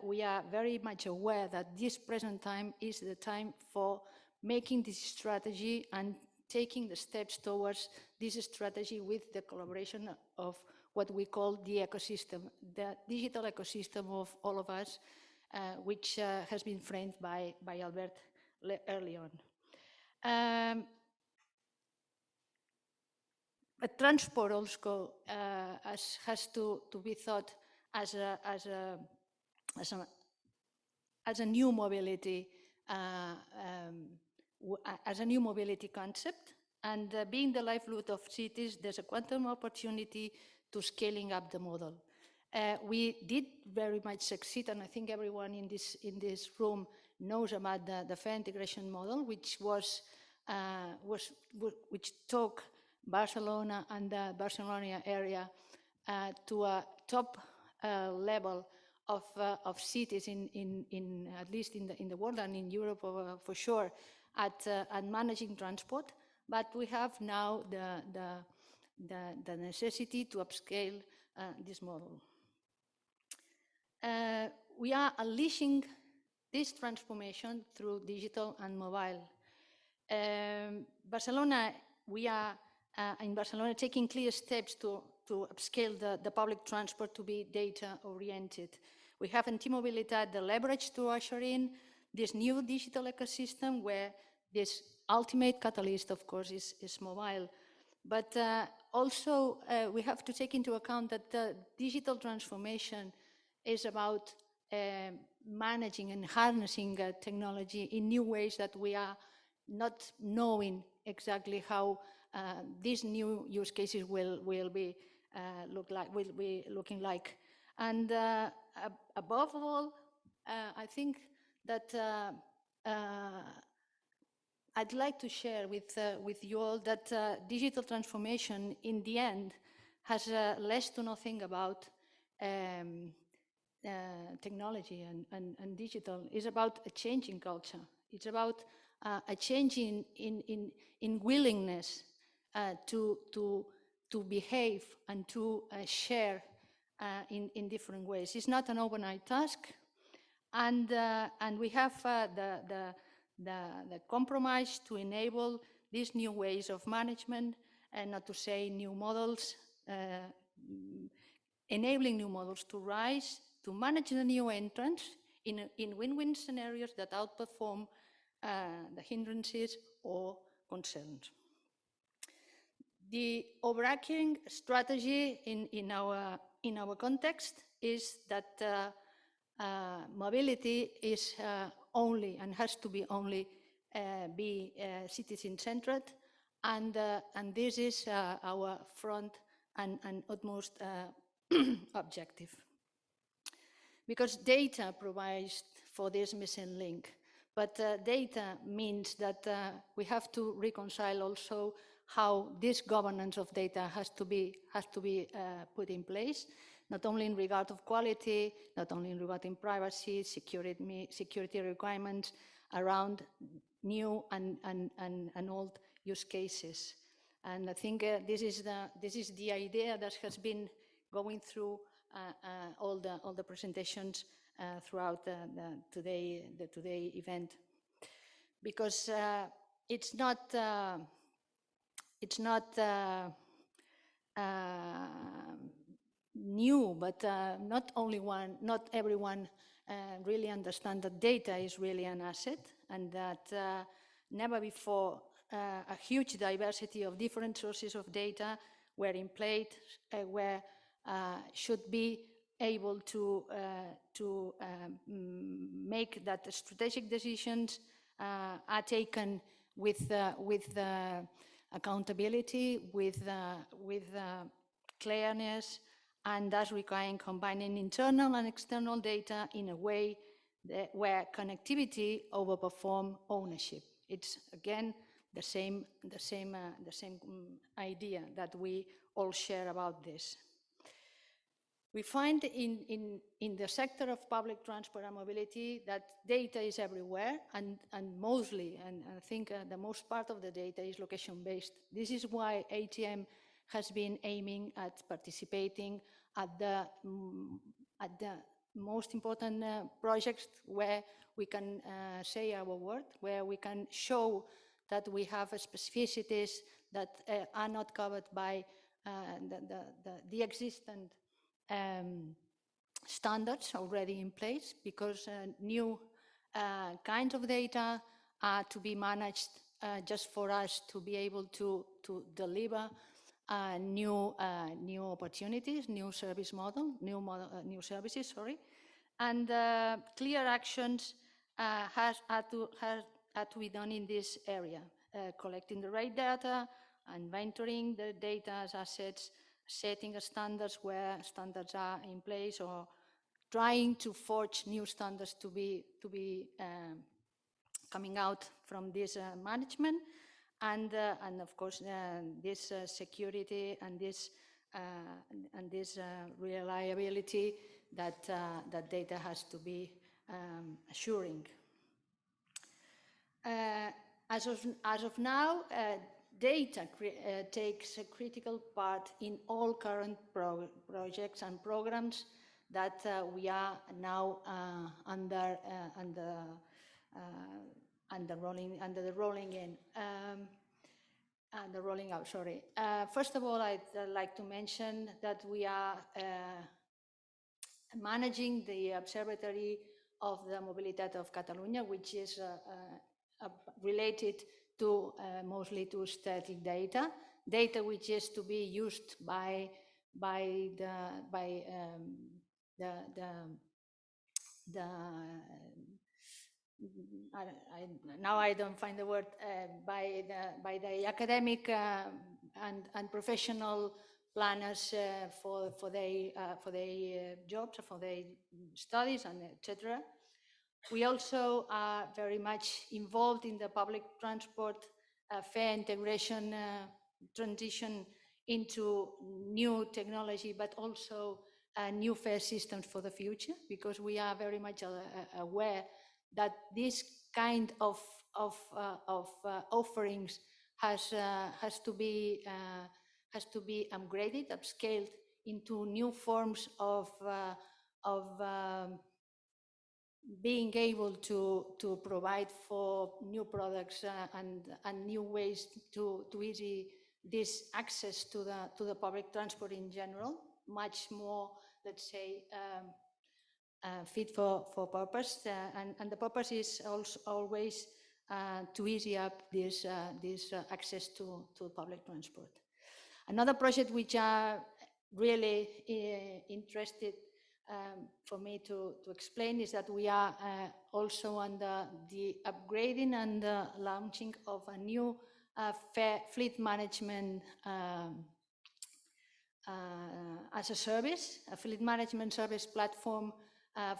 we are very much aware that this present time is the time for making this strategy and taking the steps towards this strategy with the collaboration of what we call the ecosystem, the digital ecosystem of all of us, which has been framed by Albert early on. But transport also has to be thought as a new mobility concept, and being the livelihood of cities, there's a quantum opportunity to scaling up the model. We did very much succeed, and I think everyone in this room knows about the fair integration model, which took Barcelona and the Barcelona area to a top level of cities in at least in the world and in Europe for sure at managing transport. But we have now the necessity to upscale this model. We are unleashing this transformation through digital and mobile. Barcelona, we are in Barcelona taking clear steps to upscale the public transport to be data-oriented. We have in T-Mobilitat the leverage to usher in this new digital ecosystem where this ultimate catalyst, of course, is mobile. But also we have to take into account that the digital transformation is about managing and harnessing technology in new ways that we are not knowing exactly how these new use cases will be looking like. And above all, I think that I'd like to share with you all that digital transformation in the end has less to nothing about technology and digital. It's about a change in culture. It's about a change in willingness to behave and to share in different ways. It's not an overnight task, and we have the compromise to enable these new ways of management, and not to say new models, enabling new models to rise, to manage the new entrants in win-win scenarios that outperform the hindrances or concerns. The overarching strategy in our context is that mobility is only and has to be only citizen-centered, and this is our front and utmost objective. Because data provides for this missing link, but data means that we have to reconcile also how this governance of data has to be put in place, not only in regard of quality, not only in regard in privacy, security requirements around new and old use cases. And I think this is the idea that has been going through all the presentations throughout the today event, because it's not new, but not everyone really understands that data is really an asset, and that never before a huge diversity of different sources of data were in place, where should be able to make that strategic decisions are taken with accountability, with clearness, and thus requiring combining internal and external data in a way where connectivity overperform ownership. It's again the same idea that we all share about this. We find in the sector of public transport and mobility that data is everywhere, and mostly, and I think the most part of the data is location-based. This is why ATM has been aiming at participating at the most important projects where we can say our word, where we can show that we have specificities that are not covered by the existing standards already in place, because new kinds of data are to be managed just for us to be able to deliver new opportunities, new service model, new services, sorry, and clear actions had to be done in this area, collecting the right data, inventorying the data as assets, setting standards where standards are in place, or trying to forge new standards to be coming out from this management, and of course this security and this reliability that data has to be assuring. As of now, data takes a critical part in all current projects and programs that we are now under the rolling out. Sorry. First of all, I'd like to mention that we are managing the Observatory of the Mobilitat of Catalunya, which is related to mostly to static data which is to be used now I don't find the word, by the academic and professional planners for their jobs, for their studies, and etc. We also are very much involved in the public transport fair integration transition into new technology, but also new fare systems for the future, because we are very much aware that this kind of offerings has to be upgraded, upscaled into new forms of being able to provide for new products and new ways to easy this access to the public transport in general, much more, let's say, fit for purpose, and the purpose is also always to easy up this access to public transport. Another project which are really interested for me to explain is that we are also under the upgrading and the launching of a new fleet management as a service, a fleet management service platform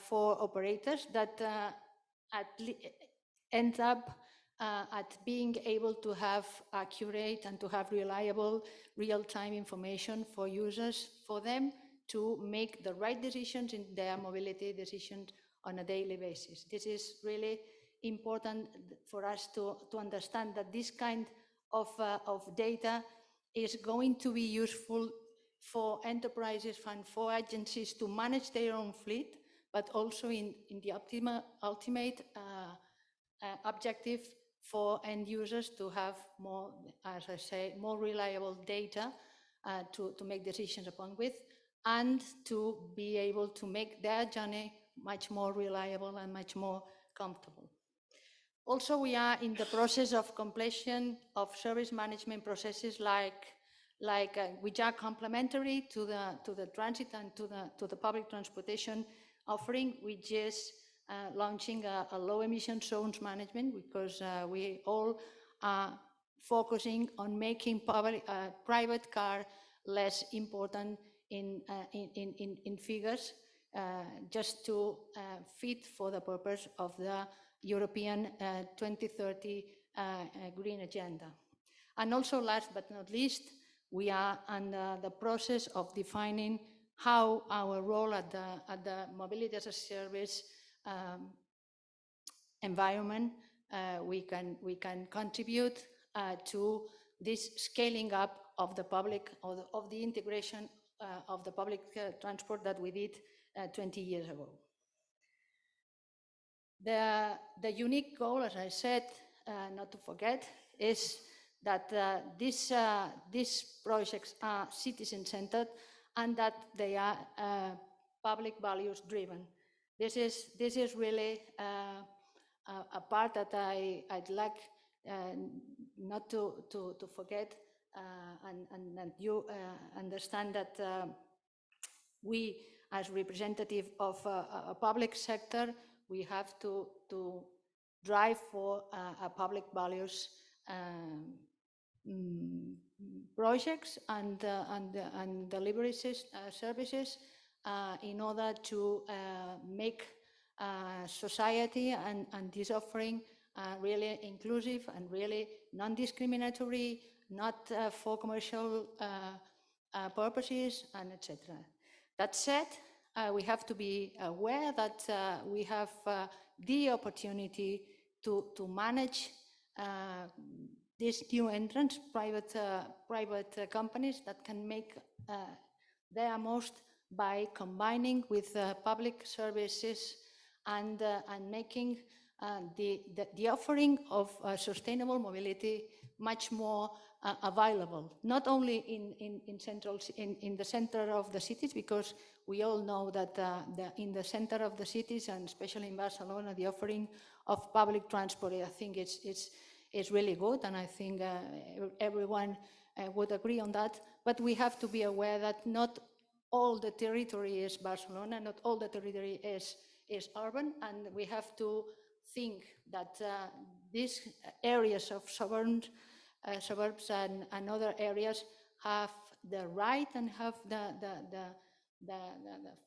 for operators that ends up at being able to have accurate and to have reliable real-time information for users, for them to make the right decisions in their mobility decisions on a daily basis. This is really important for us to understand that this kind of data is going to be useful for enterprises and for agencies to manage their own fleet, but also in the ultimate objective for end users to have more, as I say, more reliable data to make decisions upon with, and to be able to make their journey much more reliable and much more comfortable. Also, we are in the process of completion of service management processes which are complementary to the transit and to the public transportation offering, which is launching a low emission zones management, because we all are focusing on making private car less important in figures, just to fit for the purpose of the European 2030 green agenda. And also, last but not least, we are under the process of defining how our role at the mobility as a service environment we can contribute to this scaling up of the public, of the integration of the public transport that we did 20 years ago. The unique goal, as I said, not to forget, is that these projects are citizen-centered and that they are public values driven. This is really a part that I'd like not to forget, and that you understand that we, as representative of a public sector, we have to drive for public values projects and delivery services in order to make society and this offering really inclusive and really non-discriminatory, not for commercial purposes, and etc. That said, we have to be aware that we have the opportunity to manage these new entrants, private companies that can make their most by combining with public services and making the offering of sustainable mobility much more available, not only in the center of the cities, because we all know that in the center of the cities, and especially in Barcelona, the offering of public transport, I think it's really good, and I think everyone would agree on that. But we have to be aware that not all the territory is Barcelona, not all the territory is urban, and we have to think that these areas of suburbs and other areas have the right and have the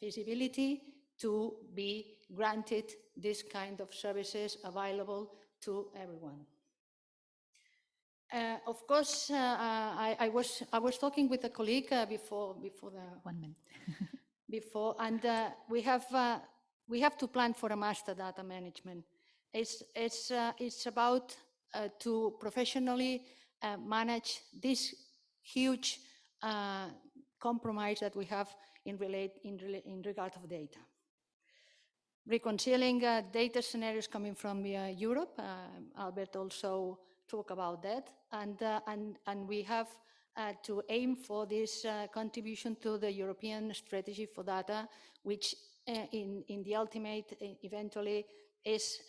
feasibility to be granted this kind of services available to everyone. Of course, I was talking with a colleague before the 1 minute. before, and we have to plan for a master data management. It's about to professionally manage this huge compromise that we have in regard of data. Reconciling data scenarios coming from Europe, Albert also talked about that, and we have to aim for this contribution to the European strategy for data, which in the ultimate, eventually, is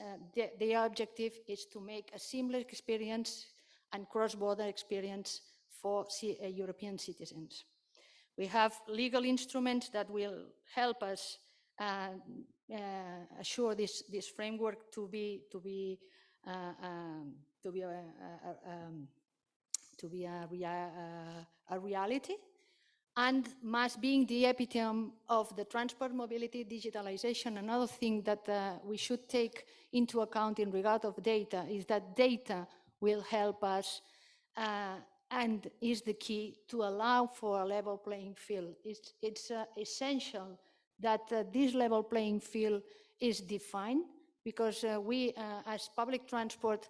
the objective is to make a seamless experience and cross-border experience for European citizens. We have legal instruments that will help us assure this framework to be a reality, and mass being the epitome of the transport mobility digitalization. Another thing that we should take into account in regard of data is that data will help us and is the key to allow for a level playing field. It's essential that this level playing field is defined, because we, as public transport,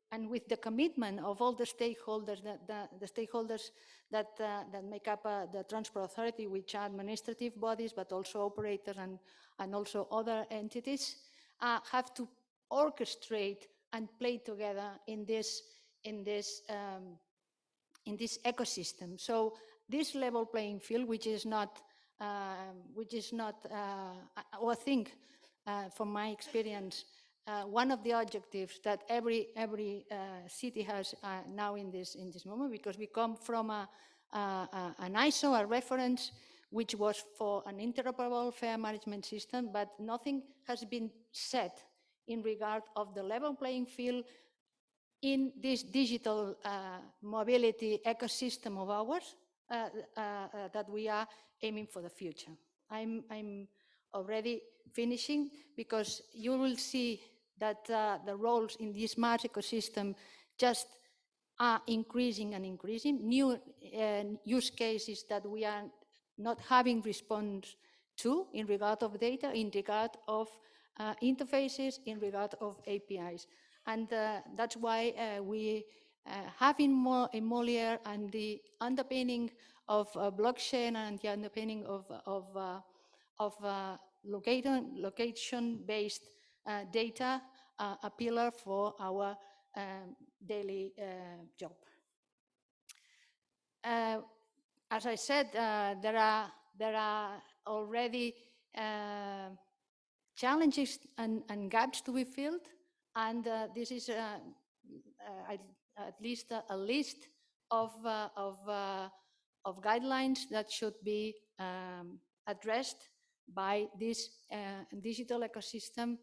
and with the commitment of all the stakeholders, the stakeholders that make up the Transport Authority, which are administrative bodies, but also operators and also other entities, have to orchestrate and play together in this ecosystem. So this level playing field, which is not, I think, from my experience, one of the objectives that every city has now in this moment, because we come from an ISO, a reference, which was for an interoperable fair management system, but nothing has been set in regard of the level playing field in this digital mobility ecosystem of ours that we are aiming for the future. I'm already finishing, because you will see that the roles in this smart ecosystem just are increasing and increasing. New use cases that we are not having response to in regard of data, in regard of interfaces, in regard of APIs. And that's why we have in Molière and the underpinning of blockchain and the underpinning of location-based data a pillar for our daily job. As I said, there are already challenges and gaps to be filled, and this is at least a list of guidelines that should be addressed by this digital ecosystem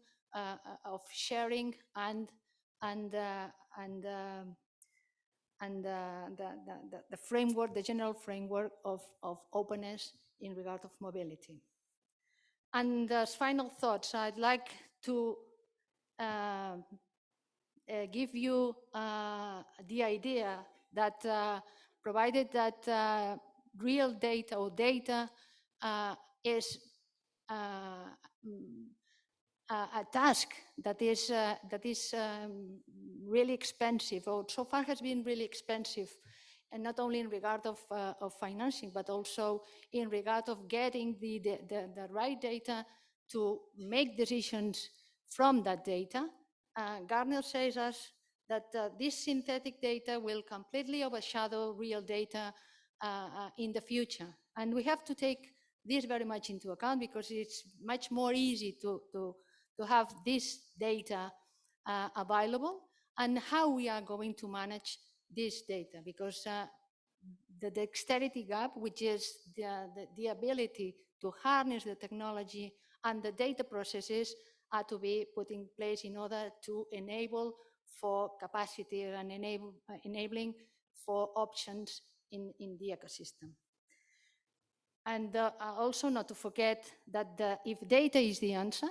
of sharing and the framework, the general framework of openness in regard of mobility. And as final thoughts, I'd like to give you the idea that provided that real data or data is a task that is really expensive, or so far has been really expensive, and not only in regard of financing, but also in regard of getting the right data to make decisions from that data. Gardner says us that this synthetic data will completely overshadow real data in the future. And we have to take this very much into account, because it's much more easy to have this data available, and how we are going to manage this data, because the dexterity gap, which is the ability to harness the technology and the data processes, are to be put in place in order to enable for capacity and enabling for options in the ecosystem. And also not to forget that if data is the answer,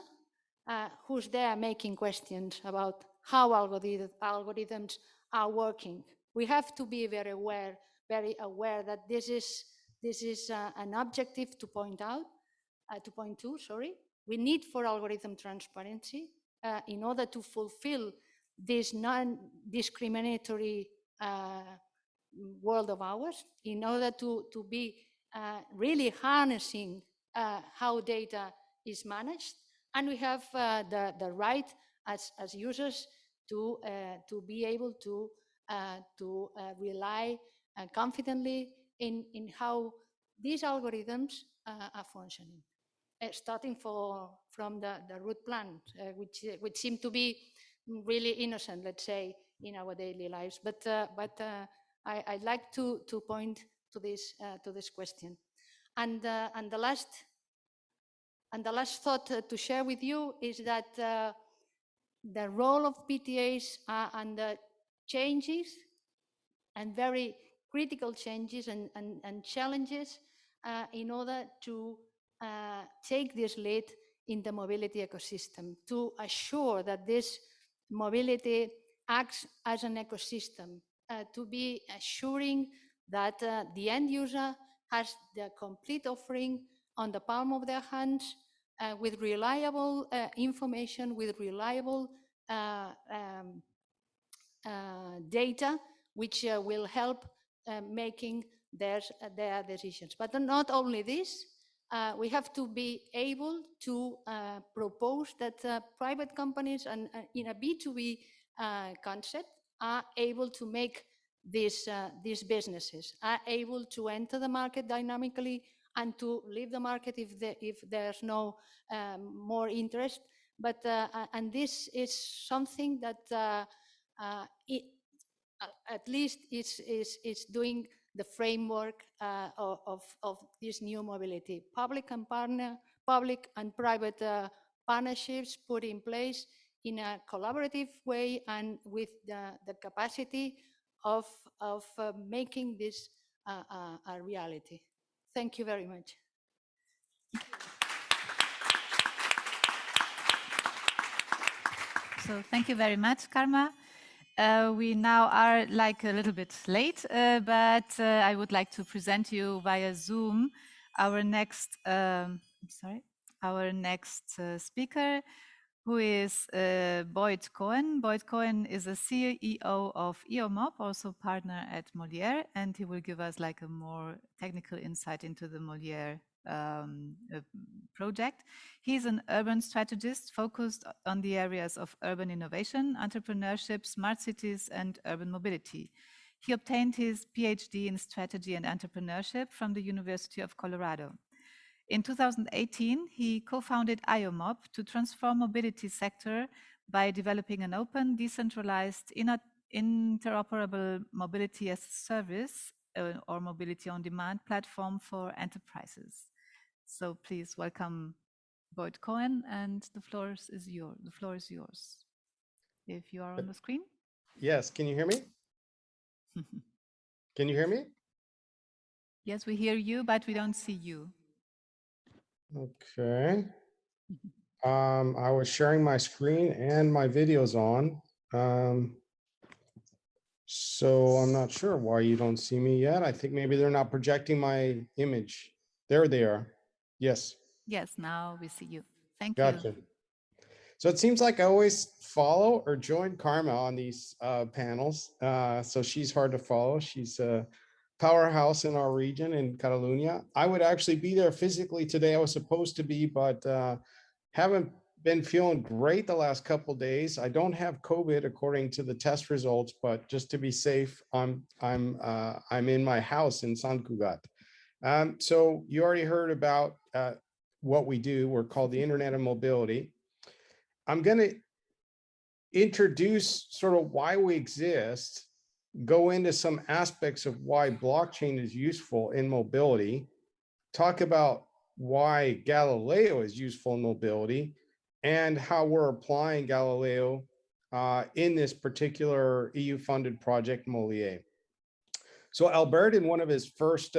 who's there making questions about how algorithms are working? We have to be very aware that this is an objective to point to. We need for algorithm transparency in order to fulfill this non-discriminatory world of ours, in order to be really harnessing how data is managed. And we have the right as users to be able to rely confidently in how these algorithms are functioning. Starting from the root plan, which seem to be really innocent, let's say, in our daily lives. But I'd like to point to this question. And the last thought to share with you is that the role of PTAs are under changes, and very critical changes and challenges in order to take this lead in the mobility ecosystem, to assure that this mobility acts as an ecosystem, to be assuring that the end user has the complete offering on the palm of their hands, with reliable information, with reliable data, which will help making their decisions. But not only this, we have to be able to propose that private companies and in a B2B concept are able to make these businesses, are able to enter the market dynamically and to leave the market if there's no more interest, but and this is something that at least it's doing the framework of this new mobility. Public and private partnerships put in place in a collaborative way and with the capacity of making this a reality. Thank you very much. So thank you very much, Karma. We now are like a little bit late, but I would like to present you via Zoom our next, our next speaker, who is Boyd Cohen. Boyd Cohen is a CEO of EOMOP, also partner at Molière, and he will give us like a more technical insight into the Molière project. He's an urban strategist focused on the areas of urban innovation, entrepreneurship, smart cities, and urban mobility. He obtained his PhD in strategy and entrepreneurship from the University of Colorado. In 2018, he co-founded IOMOP to transform mobility sector by developing an open, decentralized, interoperable mobility as a service or mobility on demand platform for enterprises. So please welcome Boyd Cohen, and the floor is yours. If you are on the screen. Yes, can you hear me? Can you hear me? Yes, we hear you, but we don't see you. Okay. I was sharing my screen and my video's on. So I'm not sure why you don't see me yet. I think maybe they're not projecting my image. There they are. Yes. Yes, now we see you. Thank Gotcha. you. So it seems like I always follow or join Karma on these panels. So she's hard to follow. She's a powerhouse in our region in Catalonia. I would actually be there physically today. I was supposed to be, but haven't been feeling great the last couple of days. I don't have COVID according to the test results, but just to be safe, I'm in my house in Sant Cugat. So you already heard about what we do. We're called the Internet of Mobility. I'm going to introduce sort of why we exist, go into some aspects of why blockchain is useful in mobility, talk about why Galileo is useful in mobility, and how we're applying Galileo in this particular EU-funded project, Molière. So Albert, in one of his first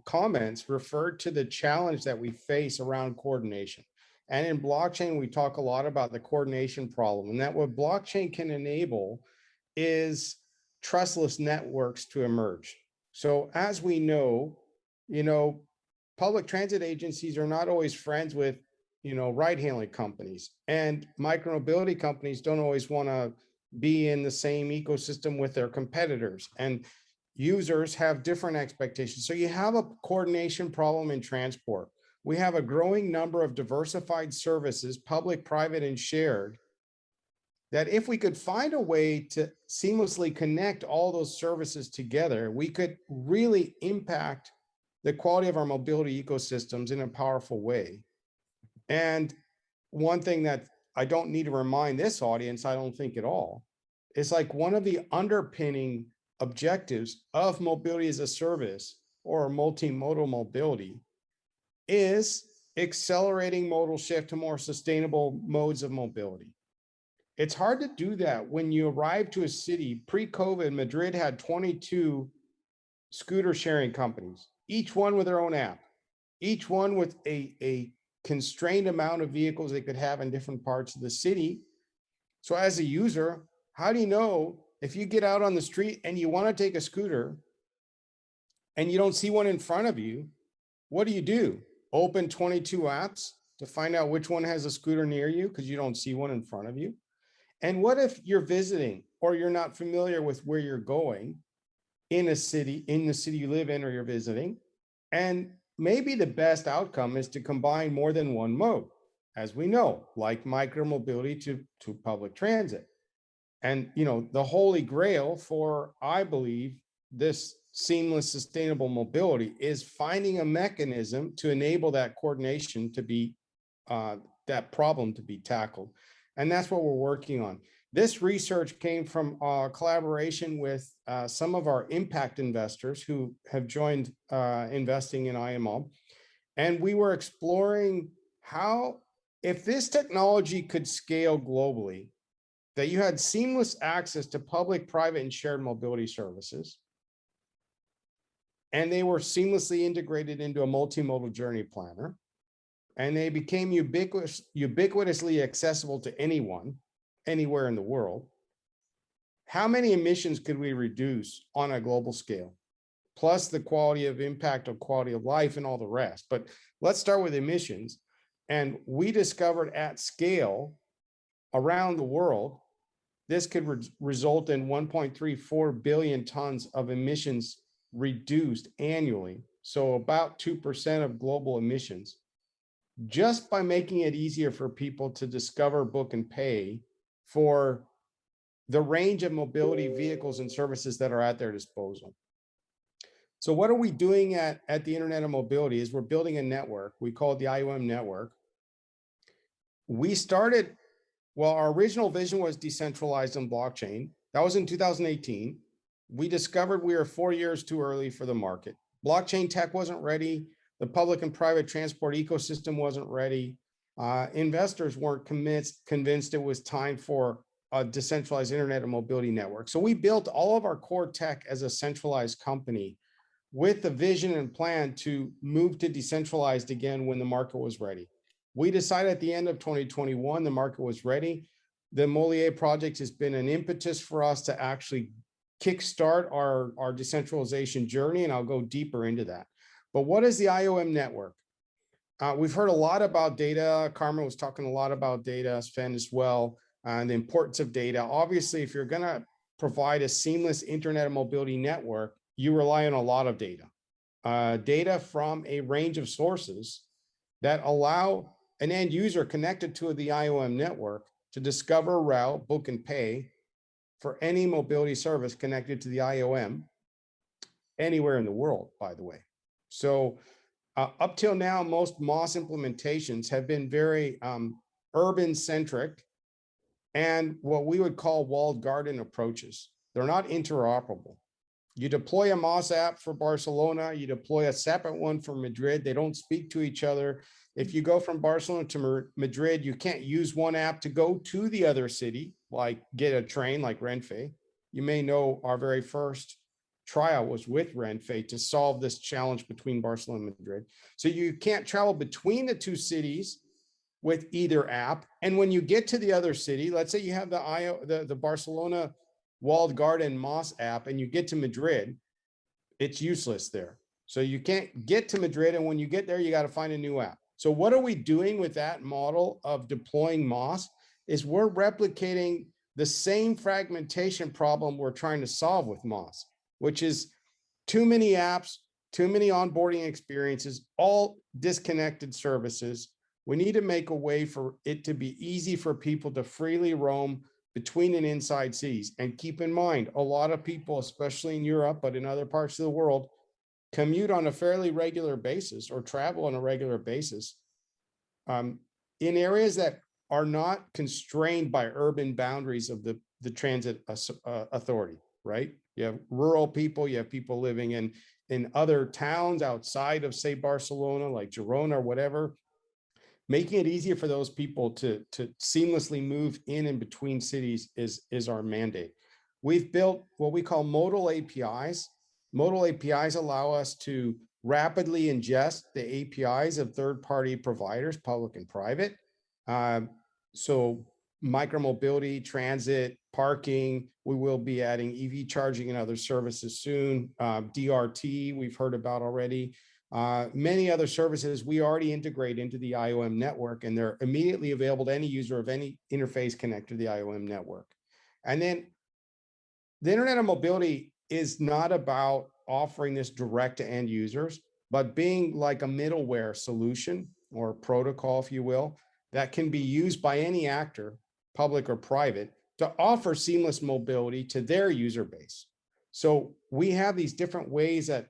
comments, referred to the challenge that we face around coordination. And in blockchain, we talk a lot about the coordination problem, and that what blockchain can enable is trustless networks to emerge. So as we know, public transit agencies are not always friends with, ride-hailing companies, and micromobility companies don't always want to be in the same ecosystem with their competitors, and users have different expectations. So you have a coordination problem in transport. We have a growing number of diversified services, public, private, and shared, that if we could find a way to seamlessly connect all those services together, we could really impact the quality of our mobility ecosystems in a powerful way. And one thing that I don't need to remind this audience, I don't think at all, is like one of the underpinning objectives of mobility as a service or multimodal mobility is accelerating modal shift to more sustainable modes of mobility. It's hard to do that when you arrive to a city. Pre-COVID, Madrid had 22 scooter sharing companies, each one with their own app, each one with a constrained amount of vehicles they could have in different parts of the city. So as a user, how do you know if you get out on the street and you want to take a scooter and you don't see one in front of you? What do? Open 22 apps to find out which one has a scooter near you because you don't see one in front of you? And what if you're visiting or you're not familiar with where you're going in the city you live in or you're visiting? And maybe the best outcome is to combine more than one mode, as we know, like micromobility to public transit. And, the holy grail for, I believe, this seamless, sustainable mobility is finding a mechanism to enable that coordination to be that problem to be tackled. And that's what we're working on. This research came from a collaboration with some of our impact investors who have joined investing in IMO. And we were exploring how, if this technology could scale globally, that you had seamless access to public, private, and shared mobility services, and they were seamlessly integrated into a multimodal journey planner, and they became ubiquitously accessible to anyone, anywhere in the world, how many emissions could we reduce on a global scale? Plus the quality of impact of quality of life and all the rest. But let's start with emissions. And we discovered at scale around the world, this could result in 1.34 billion tons of emissions reduced annually. So about 2% of global emissions, just by making it easier for people to discover, book, and pay for the range of mobility vehicles and services that are at their disposal. So what are we doing at the Internet of Mobility is we're building a network. We call it the IOM network. We started, well, our original vision was decentralized on blockchain. That was in 2018. We discovered we were 4 years too early for the market. Blockchain tech wasn't ready. The public and private transport ecosystem wasn't ready. Investors weren't convinced it was time for a decentralized Internet of Mobility network. So we built all of our core tech as a centralized company with the vision and plan to move to decentralized again when the market was ready. We decided at the end of 2021, the market was ready. The Molière project has been an impetus for us to actually kickstart our decentralization journey, and I'll go deeper into that. But what is the IOM network? We've heard a lot about data. Carmen was talking a lot about data, Sven as well, and the importance of data. Obviously, if you're going to provide a seamless Internet of Mobility network, you rely on a lot of data. Data from a range of sources that allow an end user connected to the IOM network to discover, route, book, and pay for any mobility service connected to the IOM anywhere in the world, by the way. So up till now, most MOS implementations have been very urban-centric and what we would call walled garden approaches. They're not interoperable. You deploy a MOS app for Barcelona, you deploy a separate one for Madrid. They don't speak to each other. If you go from Barcelona to Madrid, you can't use one app to go to the other city, like get a train like Renfe. You may know our very first trial was with Renfe to solve this challenge between Barcelona and Madrid. So you can't travel between the two cities with either app. And when you get to the other city, let's say you have the Barcelona walled garden MOS app and you get to Madrid, it's useless there. So you can't get to Madrid, and when you get there, you got to find a new app. So what are we doing with that model of deploying MOS is we're replicating the same fragmentation problem we're trying to solve with MOS, which is too many apps, too many onboarding experiences, all disconnected services. We need to make a way for it to be easy for people to freely roam between and inside cities. And keep in mind, a lot of people, especially in Europe, but in other parts of the world, commute on a fairly regular basis or travel on a regular basis in areas that are not constrained by urban boundaries of the transit authority, right? You have rural people, you have people living in other towns outside of, say, Barcelona, like Girona or whatever. Making it easier for those people to seamlessly move in and between cities is our mandate. We've built what we call modal APIs. Modal APIs allow us to rapidly ingest the APIs of third-party providers, public and private. So micromobility, transit, parking, we will be adding EV charging and other services soon. DRT, we've heard about already. Many other services we already integrate into the IOM network, and they're immediately available to any user of any interface connected to the IOM network. And then the Internet of Mobility is not about offering this direct to end users, but being like a middleware solution or protocol, if you will, that can be used by any actor, public or private, to offer seamless mobility to their user base. So we have these different ways that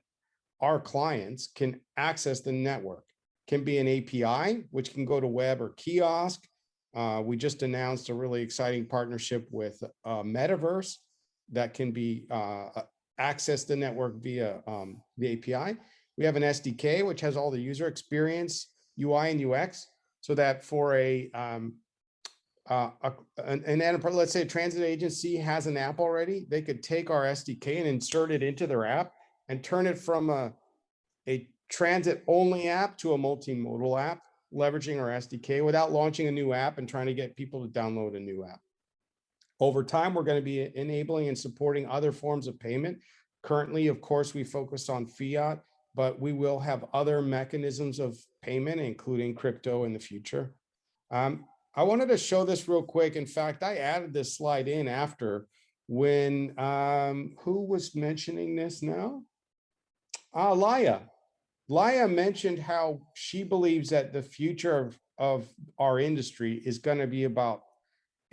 our clients can access the network. can be an API, which can go to web or kiosk. We just announced a really exciting partnership with Metaverse that can be access the network via the API. We have an SDK, which has all the user experience, UI and UX, so that for an enterprise, let's say a transit agency has an app already, they could take our SDK and insert it into their app and turn it from a transit only app to a multimodal app, leveraging our SDK without launching a new app and trying to get people to download a new app. Over time, we're going to be enabling and supporting other forms of payment. Currently, of course, we focus on fiat, but we will have other mechanisms of payment, including crypto in the future. I wanted to show this real quick. In fact, I added this slide in after when, who was mentioning this now? Laia. Laia mentioned how she believes that the future of our industry is going to be about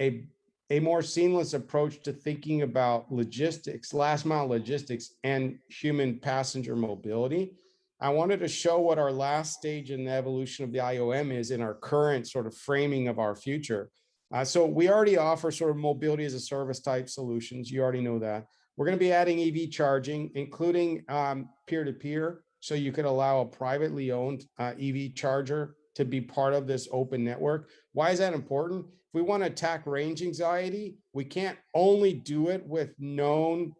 a more seamless approach to thinking about logistics, last mile logistics, and human passenger mobility. I wanted to show what our last stage in the evolution of the IOM is in our current sort of framing of our future. So we already offer sort of mobility as a service type solutions. You already know that. We're going to be adding EV charging, including peer-to-peer. So you could allow a privately owned EV charger to be part of this open network. Why is that important? If we want to attack range anxiety, we can't only do it with known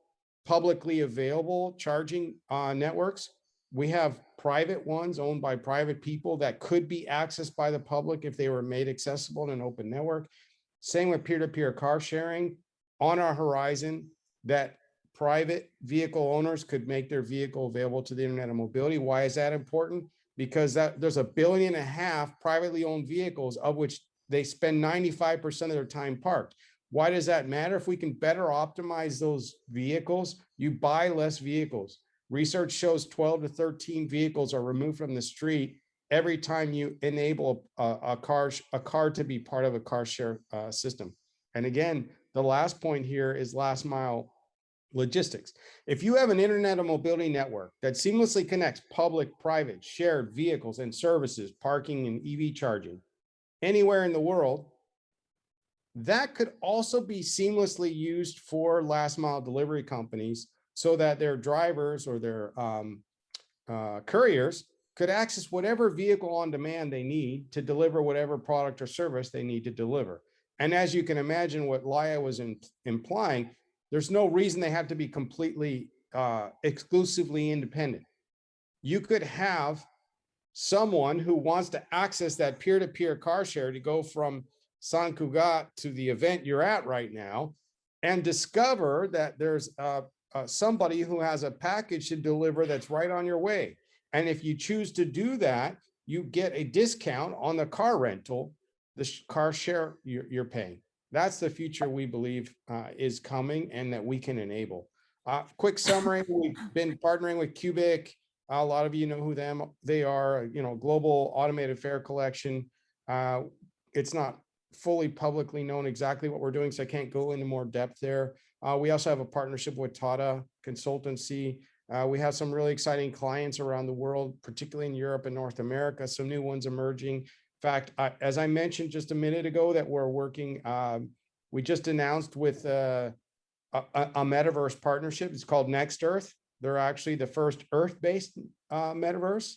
publicly available charging networks. We have private ones owned by private people that could be accessed by the public if they were made accessible in an open network. Same with peer-to-peer car sharing on our horizon, that private vehicle owners could make their vehicle available to the Internet of Mobility. Why is that important? Because there's 1.5 billion privately owned vehicles, of which they spend 95% of their time parked. Why does that matter? If we can better optimize those vehicles, you buy less vehicles. Research shows 12 to 13 vehicles are removed from the street every time you enable a car to be part of a car share system. And again, the last point here is last mile logistics. If you have an Internet of Mobility network that seamlessly connects public, private, shared vehicles and services, parking and EV charging anywhere in the world, that could also be seamlessly used for last mile delivery companies so that their drivers or their couriers could access whatever vehicle on demand they need to deliver whatever product or service they need to deliver. And as you can imagine, what Laia was implying, there's no reason they have to be completely exclusively independent. You could have someone who wants to access that peer-to-peer car share to go from Sant Cugat to the event you're at right now and discover that there's somebody who has a package to deliver that's right on your way. And if you choose to do that, you get a discount on the car rental, the car share you're paying. That's the future we believe is coming and that we can enable. Quick summary, we've been partnering with Cubic. A lot of you know who they are, global automated fare collection. It's not fully publicly known exactly what we're doing, so I can't go into more depth there. We also have a partnership with Tata Consultancy. We have some really exciting clients around the world, particularly in Europe and North America, some new ones emerging. In fact, as I mentioned just a minute ago, that we're working, we just announced with a metaverse partnership. It's called Next Earth. They're actually the first Earth-based metaverse.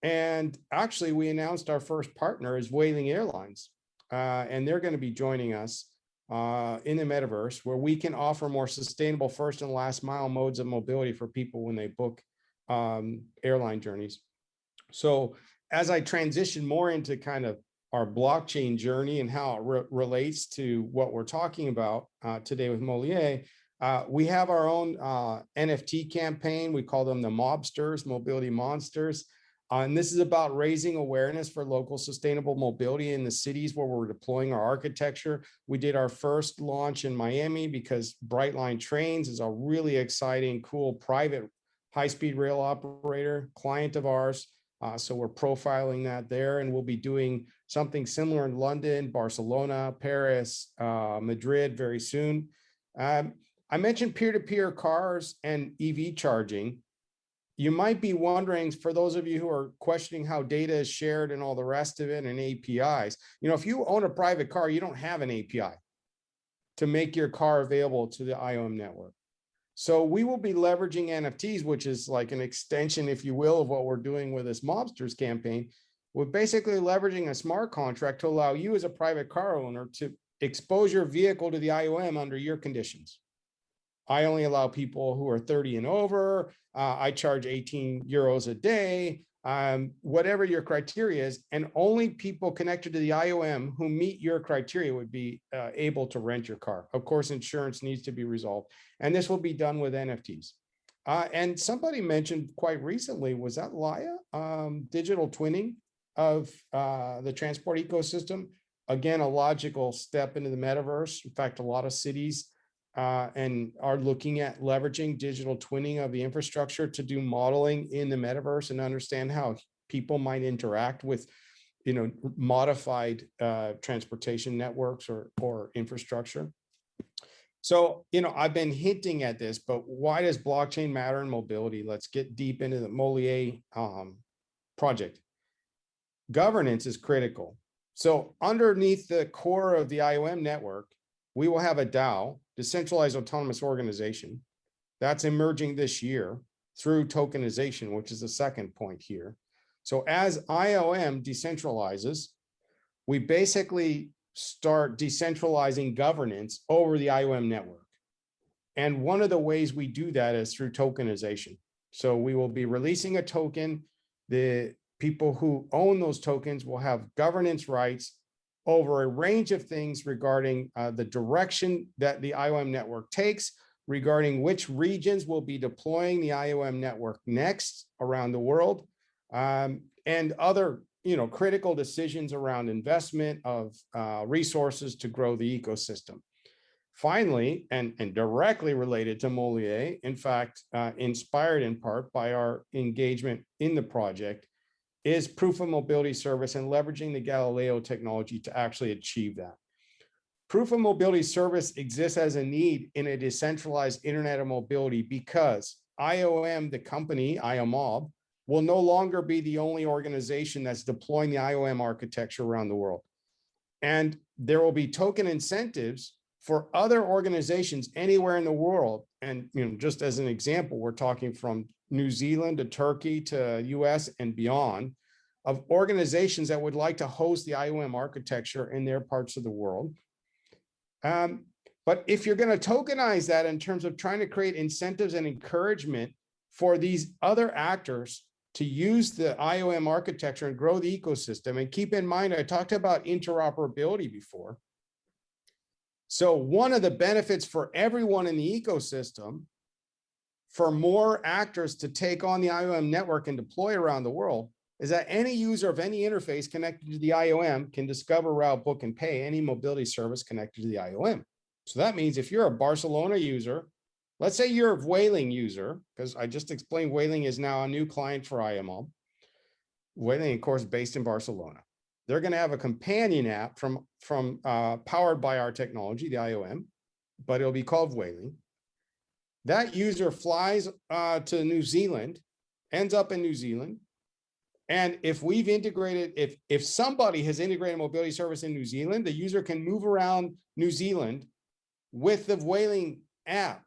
And actually, we announced our first partner is Vueling Airlines. And they're going to be joining us in the metaverse, where we can offer more sustainable first and last mile modes of mobility for people when they book airline journeys. So as I transition more into kind of our blockchain journey and how it relates to what we're talking about today with Molière, we have our own NFT campaign. We call them the Mobsters, Mobility Monsters. And this is about raising awareness for local sustainable mobility in the cities where we're deploying our architecture. We did our first launch in Miami because Brightline Trains is a really exciting, cool, private high-speed rail operator, client of ours. So we're profiling that there, and we'll be doing something similar in London, Barcelona, Paris, Madrid very soon. I mentioned peer-to-peer cars and EV charging. you might be wondering, for those of you who are questioning how data is shared and all the rest of it and APIs, if you own a private car, you don't have an API to make your car available to the IOM network. So we will be leveraging NFTs, which is like an extension, if you will, of what we're doing with this Mobsters campaign. We're basically leveraging a smart contract to allow you as a private car owner to expose your vehicle to the IOM under your conditions. I only allow people who are 30 and over. I charge 18 euros a day, whatever your criteria is, and only people connected to the IOM who meet your criteria would be able to rent your car. Of course, insurance needs to be resolved, and this will be done with NFTs. And somebody mentioned quite recently, was that Laia, digital twinning of the transport ecosystem? Again, a logical step into the metaverse. In fact, a lot of cities and are looking at leveraging digital twinning of the infrastructure to do modeling in the metaverse and understand how people might interact with, modified transportation networks or infrastructure. So, I've been hinting at this, but why does blockchain matter in mobility? Let's get deep into the Molière project. Governance is critical. So underneath the core of the IOM network, we will have a DAO, decentralized autonomous organization, that's emerging this year through tokenization, which is the second point here. So as IOM decentralizes, we basically start decentralizing governance over the IOM network. And one of the ways we do that is through tokenization. So we will be releasing a token. The people who own those tokens will have governance rights over a range of things regarding the direction that the IOM network takes, regarding which regions will be deploying the IOM network next around the world, and other critical decisions around investment of resources to grow the ecosystem. Finally, and directly related to Molière, in fact, inspired in part by our engagement in the project, is proof of mobility service and leveraging the Galileo technology to actually achieve that. Proof of mobility service exists as a need in a decentralized internet of mobility because IOM, the company, IOMOB, will no longer be the only organization that's deploying the IOM architecture around the world. And there will be token incentives for other organizations anywhere in the world. And just as an example, we're talking from New Zealand to Turkey to US and beyond, of organizations that would like to host the IOM architecture in their parts of the world. But if you're going to tokenize that in terms of trying to create incentives and encouragement for these other actors to use the IOM architecture and grow the ecosystem, and keep in mind, I talked about interoperability before. So one of the benefits for everyone in the ecosystem, for more actors to take on the IOM network and deploy around the world, is that any user of any interface connected to the IOM can discover, route, book, and pay any mobility service connected to the IOM. So that means if you're a Barcelona user, let's say you're a Vueling user, because I just explained Vueling is now a new client for IOM. Vueling, of course, based in Barcelona. They're going to have a companion app from powered by our technology, the IOM, but it'll be called Vueling. That user flies to New Zealand, ends up in New Zealand. And if we've integrated, if somebody has integrated mobility service in New Zealand, the user can move around New Zealand with the Vueling app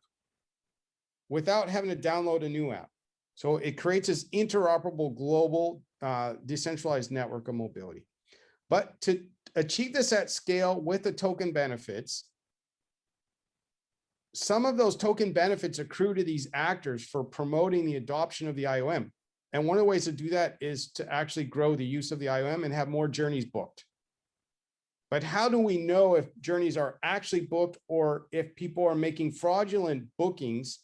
without having to download a new app. So it creates this interoperable global decentralized network of mobility. But to achieve this at scale with the token benefits, some of those token benefits accrue to these actors for promoting the adoption of the IOM. And one of the ways to do that is to actually grow the use of the IOM and have more journeys booked. But how do we know if journeys are actually booked or if people are making fraudulent bookings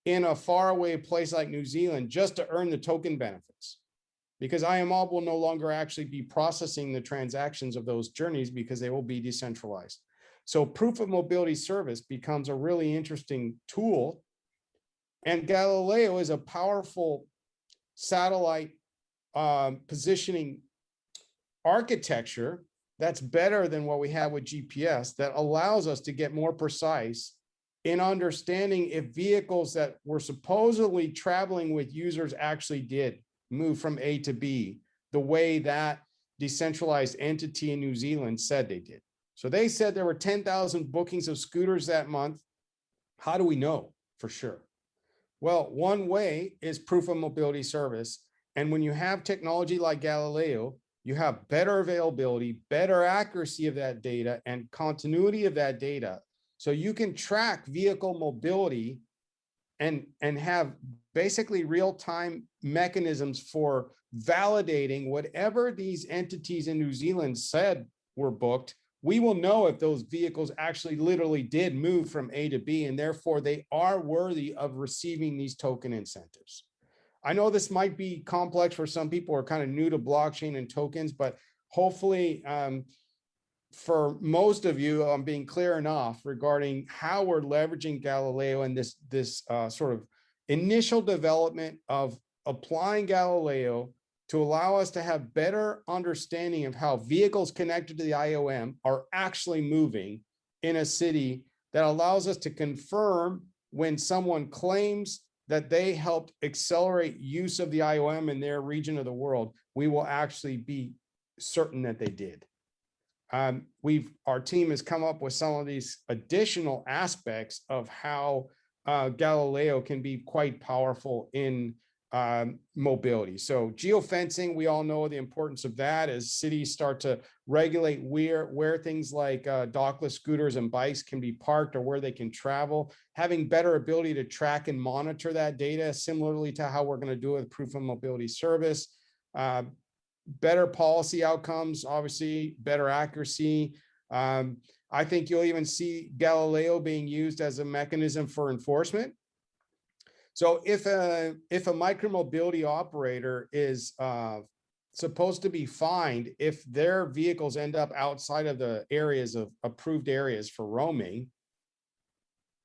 in a faraway place like New Zealand just to earn the token benefits? Because IOMOB will no longer actually be processing the transactions of those journeys because they will be decentralized. So proof of mobility service becomes a really interesting tool. And Galileo is a powerful satellite positioning architecture that's better than what we have with GPS, that allows us to get more precise in understanding if vehicles that were supposedly traveling with users actually did move from A to B the way that decentralized entity in New Zealand said they did. So they said there were 10,000 bookings of scooters that month. How do we know for sure? Well, one way is proof of mobility service. And when you have technology like Galileo, you have better availability, better accuracy of that data, and continuity of that data. So you can track vehicle mobility and have basically real-time mechanisms for validating whatever these entities in New Zealand said were booked. We will know if those vehicles actually literally did move from A to B, and therefore they are worthy of receiving these token incentives. I know this might be complex for some people who are kind of new to blockchain and tokens, but hopefully for most of you, I'm being clear enough regarding how we're leveraging Galileo and this sort of initial development of applying Galileo to allow us to have better understanding of how vehicles connected to the IOM are actually moving in a city, that allows us to confirm when someone claims that they helped accelerate use of the IOM in their region of the world, we will actually be certain that they did. Our team has come up with some of these additional aspects of how Galileo can be quite powerful in mobility. So geofencing, we all know the importance of that as cities start to regulate where things like dockless scooters and bikes can be parked or where they can travel. Having better ability to track and monitor that data, similarly to how we're going to do it with proof of mobility service. Better policy outcomes, obviously, better accuracy. I think you'll even see Galileo being used as a mechanism for enforcement. So if a micromobility operator is supposed to be fined if their vehicles end up outside of the areas of approved areas for roaming,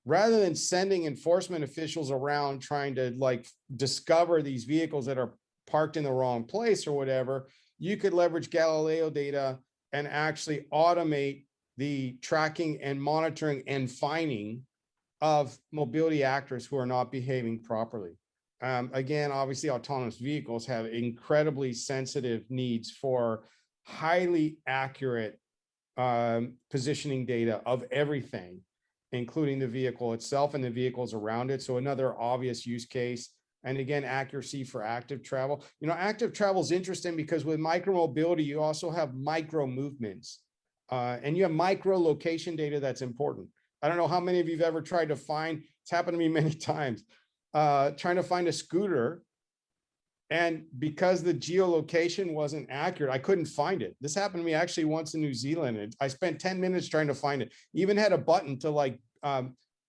rather than sending enforcement officials around trying to like discover these vehicles that are parked in the wrong place or whatever, you could leverage Galileo data and actually automate the tracking and monitoring and fining of mobility actors who are not behaving properly. Again, obviously, autonomous vehicles have incredibly sensitive needs for highly accurate positioning data of everything, including the vehicle itself and the vehicles around it. So another obvious use case. And again, accuracy for active travel. You know, active travel is interesting because with micromobility, you also have micro movements and you have micro location data that's important. I don't know how many of you have ever tried to find, it's happened to me many times, trying to find a scooter. And because the geolocation wasn't accurate, I couldn't find it. This happened to me actually once in New Zealand. I spent 10 minutes trying to find it. Even had a button to like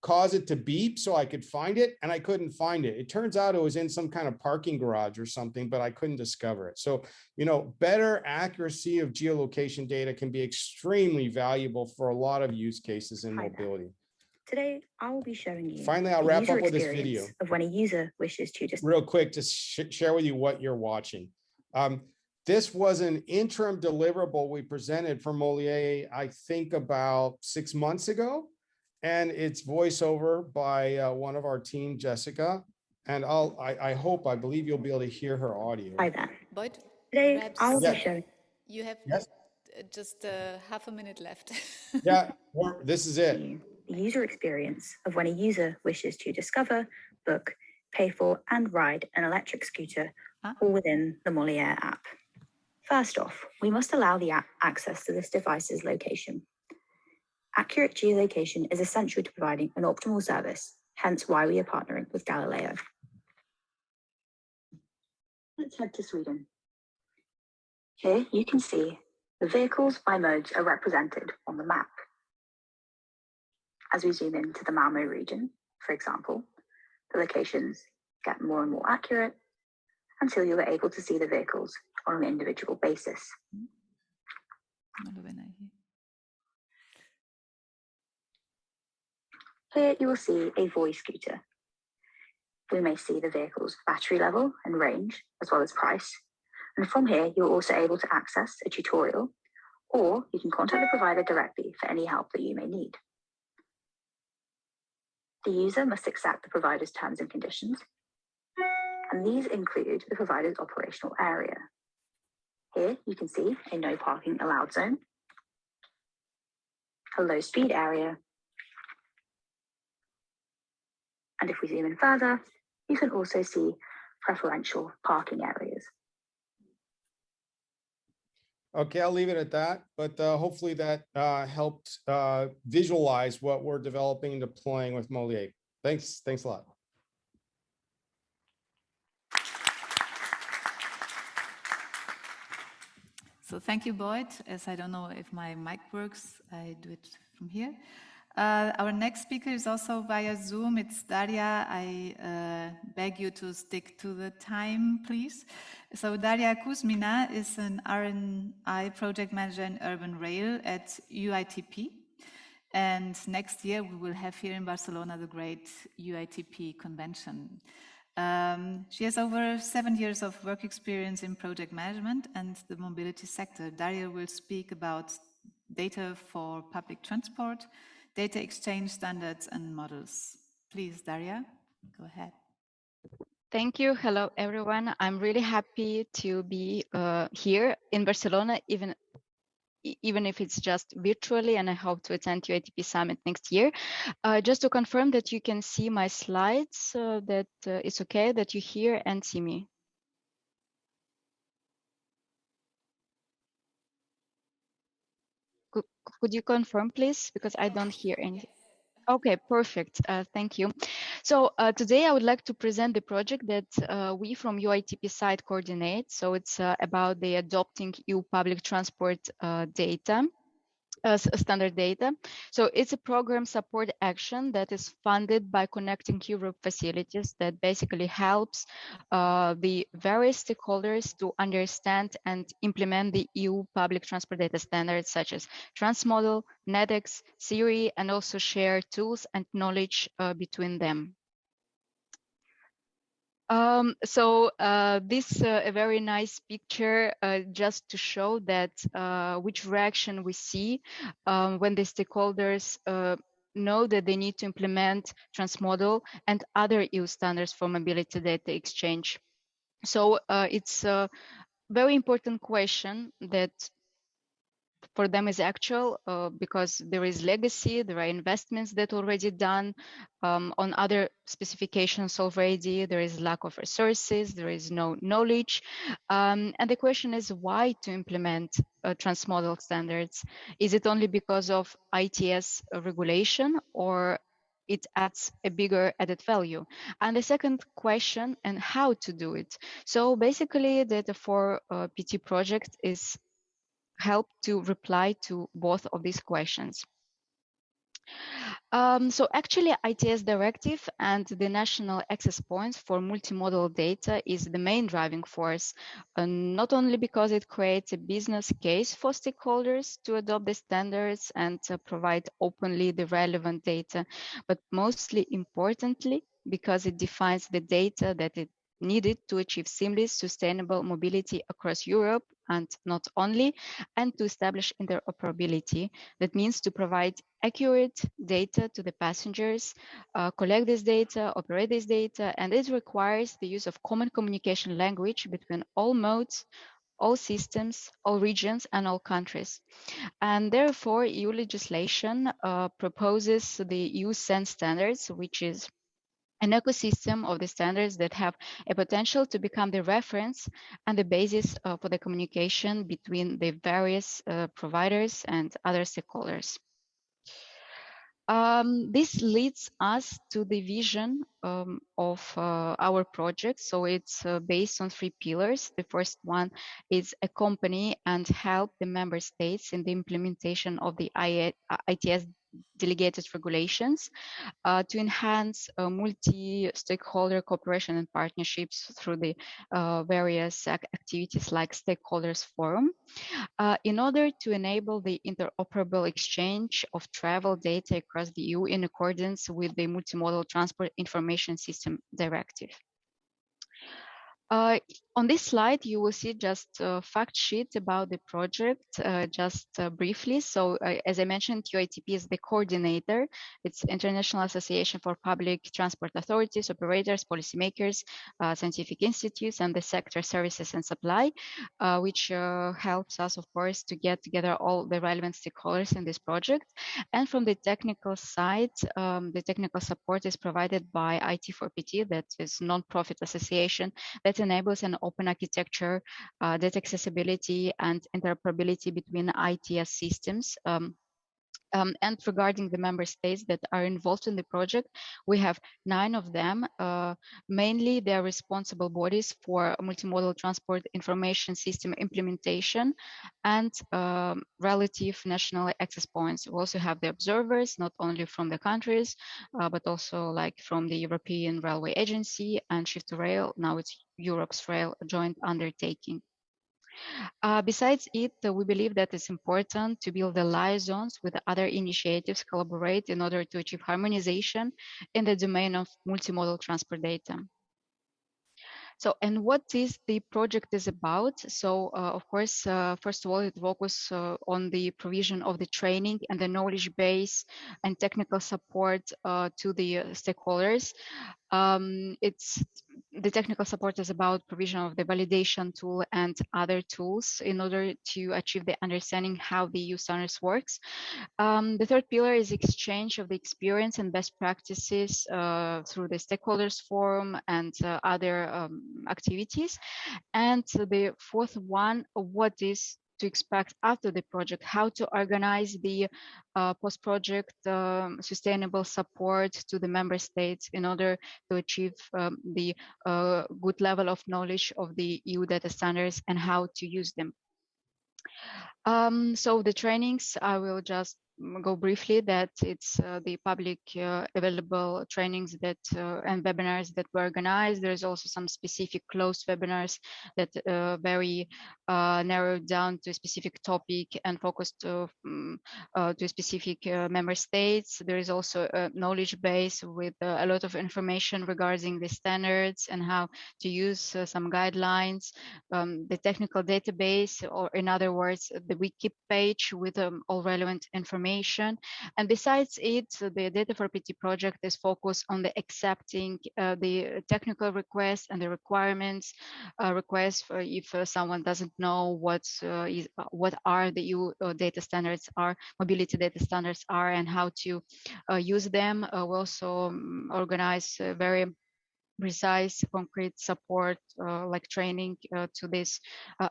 cause it to beep so I could find it, and I couldn't find it. It turns out it was in some kind of parking garage or something, but I couldn't discover it. So, you know, better accuracy of geolocation data can be extremely valuable for a lot of use cases in mobility. Today, I will be showing you Finally, I'll wrap up with this video of when a user wishes to just real quick to share with you what you're watching. This was an interim deliverable we presented for Molière, I think about 6 months ago. And it's voiceover by one of our team, Jessica. And I believe you'll be able to hear her audio. Hi there. But Today, I'll be showing. You have just half a minute left. Yeah, this is it. The user experience of when a user wishes to discover, book, pay for, and ride an electric scooter, all within the Molière app. First off, we must allow the app access to this device's location. Accurate geolocation is essential to providing an optimal service, hence why we are partnering with Galileo. Let's head to Sweden. Here you can see the vehicles by modes are represented on the map. As we zoom into the Malmö region, for example, the locations get more and more accurate until you are able to see the vehicles on an individual basis. Here you will see a Voi scooter. We may see the vehicle's battery level and range, as well as price. And from here, you're also able to access a tutorial, or you can contact the provider directly for any help that you may need. The user must accept the provider's terms and conditions, and these include the provider's operational area. Here you can see a no parking allowed zone, a low speed area, and if we zoom in further, you can also see preferential parking areas. Okay, I'll leave it at that, but hopefully that helped visualize what we're developing and deploying with Molière. Thanks a lot. So thank you, Boyd. As I don't know if my mic works, I do it from here. Our next speaker is also via Zoom. It's Daria. I beg you to stick to the time, please. So Daria Kuzmina is an R&I project manager in Urban Rail at UITP. And next year we will have here in Barcelona the great UITP convention. She has over 7 years of work experience in project management and the mobility sector. Daria will speak about data for public transport, data exchange standards and models. Please, Daria, go ahead. Thank you. Hello, everyone. I'm really happy to be here in Barcelona, even if it's just virtually, and I hope to attend UITP Summit next year. Just to confirm that you can see my slides, that it's okay that you hear and see me. Could you confirm, please? Because I don't hear anything. Okay, perfect. Thank you. So today I would like to present the project that we from UITP side coordinate. So it's about the adopting EU public transport data. Standard data. So it's a program support action that is funded by Connecting Europe facilities that basically helps the various stakeholders to understand and implement the EU public transport data standards such as Transmodal, NetX, Siri, and also share tools and knowledge between them. This a very nice picture just to show that which reaction we see when the stakeholders know that they need to implement Transmodal and other EU standards for mobility data exchange. So it's a very important question that for them is actual because there is legacy, there are investments that already done on other specifications already, there is lack of resources, there is no knowledge. And the question is why to implement Transmodal standards? Is it only because of ITS regulation or it adds a bigger added value? And the second question, and how to do it. So basically data for PT project is help to reply to both of these questions. So actually ITS directive and the national access points for multimodal data is the main driving force, not only because it creates a business case for stakeholders to adopt the standards and provide openly the relevant data, but mostly importantly, because it defines the data that it needed to achieve seamless, sustainable mobility across Europe and not only, and to establish interoperability. That means to provide accurate data to the passengers, collect this data, operate this data, and it requires the use of common communication language between all modes, all systems, all regions, and all countries. And therefore, EU legislation proposes the EU SEN standards, which is an ecosystem of the standards that have a potential to become the reference and the basis for the communication between the various providers and other stakeholders. This leads us to the vision of our project. So it's based on 3 pillars. The first one is accompany and help the member states in the implementation of the ITS delegated regulations to enhance multi-stakeholder cooperation and partnerships through the various activities like Stakeholders Forum, in order to enable the interoperable exchange of travel data across the EU in accordance with the Multimodal Transport Information System Directive. On this slide, you will see just a fact sheet about the project, just briefly. So as I mentioned, UITP is the coordinator. It's International Association for Public Transport Authorities, Operators, Policymakers, Scientific Institutes, and the sector services and supply, which helps us, of course, to get together all the relevant stakeholders in this project. And from the technical side, the technical support is provided by IT4PT, that is non-profit association that enables an open architecture, data accessibility, and interoperability between ITS systems. And regarding the member states that are involved in the project, we have 9 of them. Mainly, they are responsible bodies for multimodal transport information system implementation and relative national access points. We also have the observers, not only from the countries, but also like from the European Railway Agency and Shift to Rail. Now it's Europe's Rail joint undertaking. Besides it, we believe that it's important to build the liaisons with other initiatives, collaborate in order to achieve harmonization in the domain of multimodal transport data. So, and what is the project is about? So, of course, first of all, it focuses on the provision of the training and the knowledge base and technical support to the stakeholders. It's the technical support is about provision of the validation tool and other tools in order to achieve the understanding how the EU standards works. The third pillar is exchange of the experience and best practices through the stakeholders forum and other activities. And the fourth one, what is to expect after the project, how to organize the post-project sustainable support to the member states in order to achieve the good level of knowledge of the EU data standards and how to use them. So the trainings, I will just go briefly that it's the public available trainings that and webinars that were organized. There's also some specific closed webinars that very narrowed down to a specific topic and focused to specific member states. There is also a knowledge base with a lot of information regarding the standards and how to use some guidelines, the technical database, or in other words, the wiki page with all relevant information. And besides it, the Data4PT project is focused on the accepting the technical requests and the requirements, requests for if someone doesn't know what are the EU data standards are, mobility data standards are, and how to use them. We also organize very precise, concrete support like training to these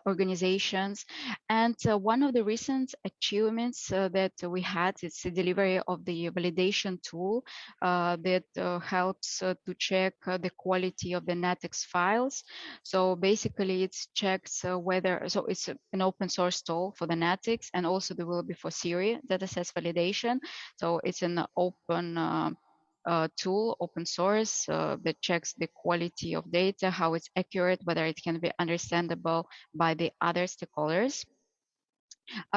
organizations. And one of the recent achievements that we had is the delivery of the validation tool that helps to check the quality of the NATEX files. So basically it checks whether, so it's an open source tool for the NATEX, and also there will be for Siri datasets validation. So it's an open tool, open source, that checks the quality of data, how it's accurate, whether it can be understandable by the other stakeholders.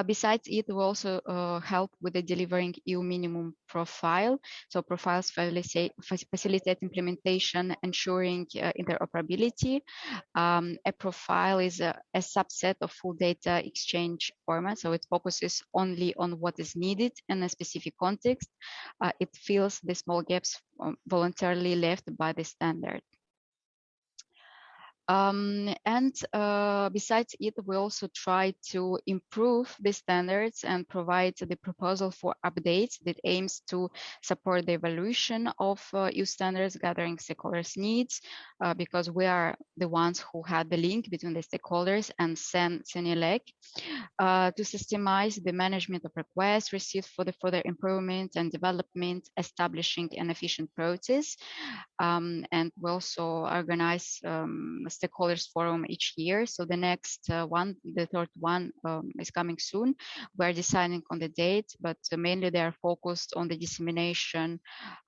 Besides it, we also help with the delivering EU minimum profile. So profiles facilitate implementation, ensuring interoperability. A profile is a subset of full data exchange format. So it focuses only on what is needed in a specific context. It fills the small gaps voluntarily left by the standard. Besides it, we also try to improve the standards and provide the proposal for updates that aims to support the evolution of EU standards, gathering stakeholders' needs, because we are the ones who had the link between the stakeholders and CENILEC, to systemize the management of requests received for the further improvement and development, establishing an efficient process. And we also organize stakeholders forum each year. So the next one, the third one, is coming soon. We're deciding on the date, but mainly they are focused on the dissemination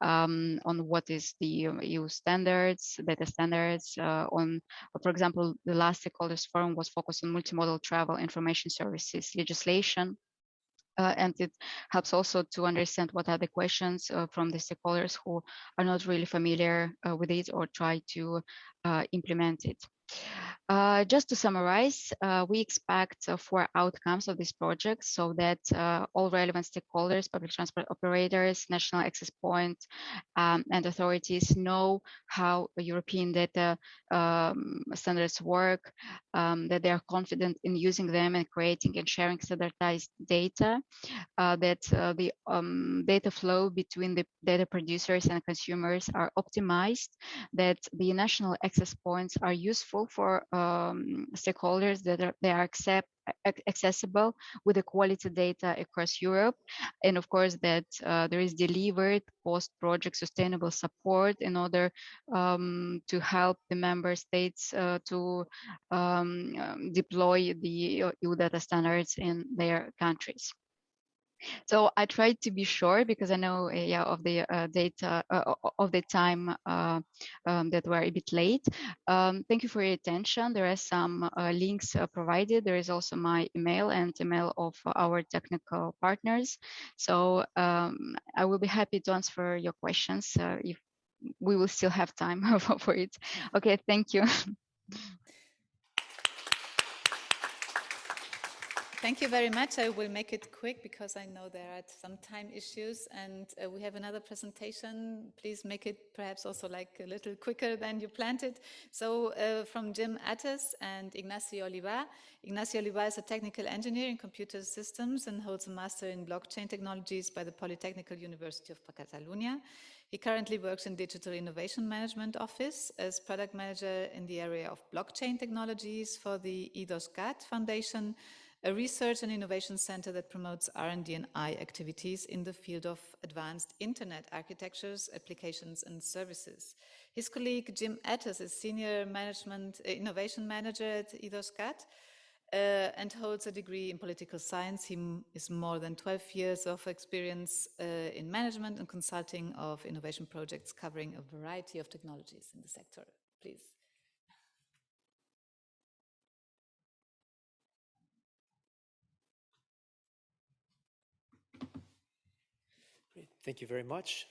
on what is the EU standards, data standards. For example, the last stakeholders forum was focused on multimodal travel information services legislation. And it helps also to understand what are the questions from the stakeholders who are not really familiar with it or try to implement it. Just to summarize, we expect 4 outcomes of this project so that all relevant stakeholders, public transport operators, national access points, and authorities know how European data standards work, that they are confident in using them and creating and sharing standardized data, that the data flow between the data producers and consumers are optimized, that the national access points are useful for stakeholders, that they are accessible with the quality data across Europe, and of course that there is delivered post-project sustainable support in order to help the member states to deploy the EU data standards in their countries. So I tried to be short because I know of the data of the time that were a bit late. Thank you for your attention. There are some links provided. There is also my email and email of our technical partners. So I will be happy to answer your questions if we will still have time for it. Okay, thank you. Thank you very much. I will make it quick because I know there are some time issues, and we have another presentation. Please make it perhaps also like a little quicker than you planned it. So from Jim Attes and Ignacio Oliva. Ignacio Oliva is a technical engineer in computer systems and holds a master in blockchain technologies by the Polytechnical University of Catalonia. He currently works in Digital Innovation Management Office as product manager in the area of blockchain technologies for the EUSPA Foundation, a research and innovation center that promotes R&D and I activities in the field of advanced internet architectures, applications, and services. His colleague Jim Attes is Senior Innovation Manager at EUSPA and holds a degree in political science. He is more than 12 years of experience in management and consulting of innovation projects covering a variety of technologies in the sector. Please. Great. Thank you very much.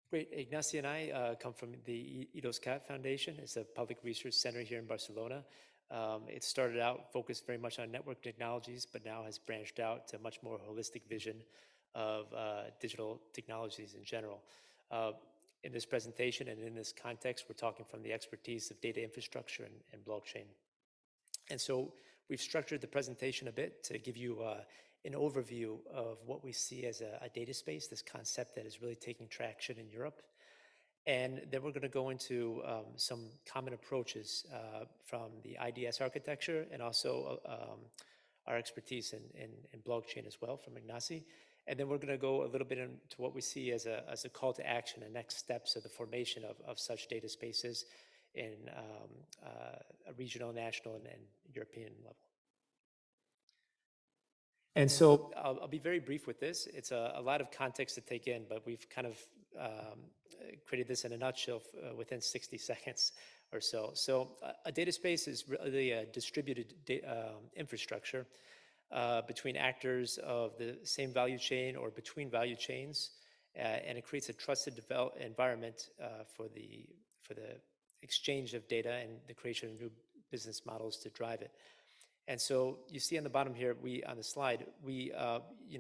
Great. Ignacio and I come from the EUSPA Foundation. It's a public research center here in Barcelona. It started out focused very much on network technologies, but now has branched out to a much more holistic vision of digital technologies in general. In this presentation and in this context, we're talking from the expertise of data infrastructure and blockchain. And so we've structured the presentation a bit to give you an overview of what we see as a data space, this concept that is really taking traction in Europe. And then we're going to go into some common approaches from the IDS architecture and also our expertise in blockchain as well from Ignacio. And then we're going to go a little bit into what we see as a call to action and next steps of the formation of such data spaces in a regional, national, and European level. And so I'll be very brief with this. It's a lot of context to take in, but we've kind of created this in a nutshell within 60 seconds or so. So a data space is really a distributed infrastructure between actors of the same value chain or between value chains, and it creates a trusted environment for the exchange of data and the creation of new business models to drive it. And so you see on the bottom here, on the slide, we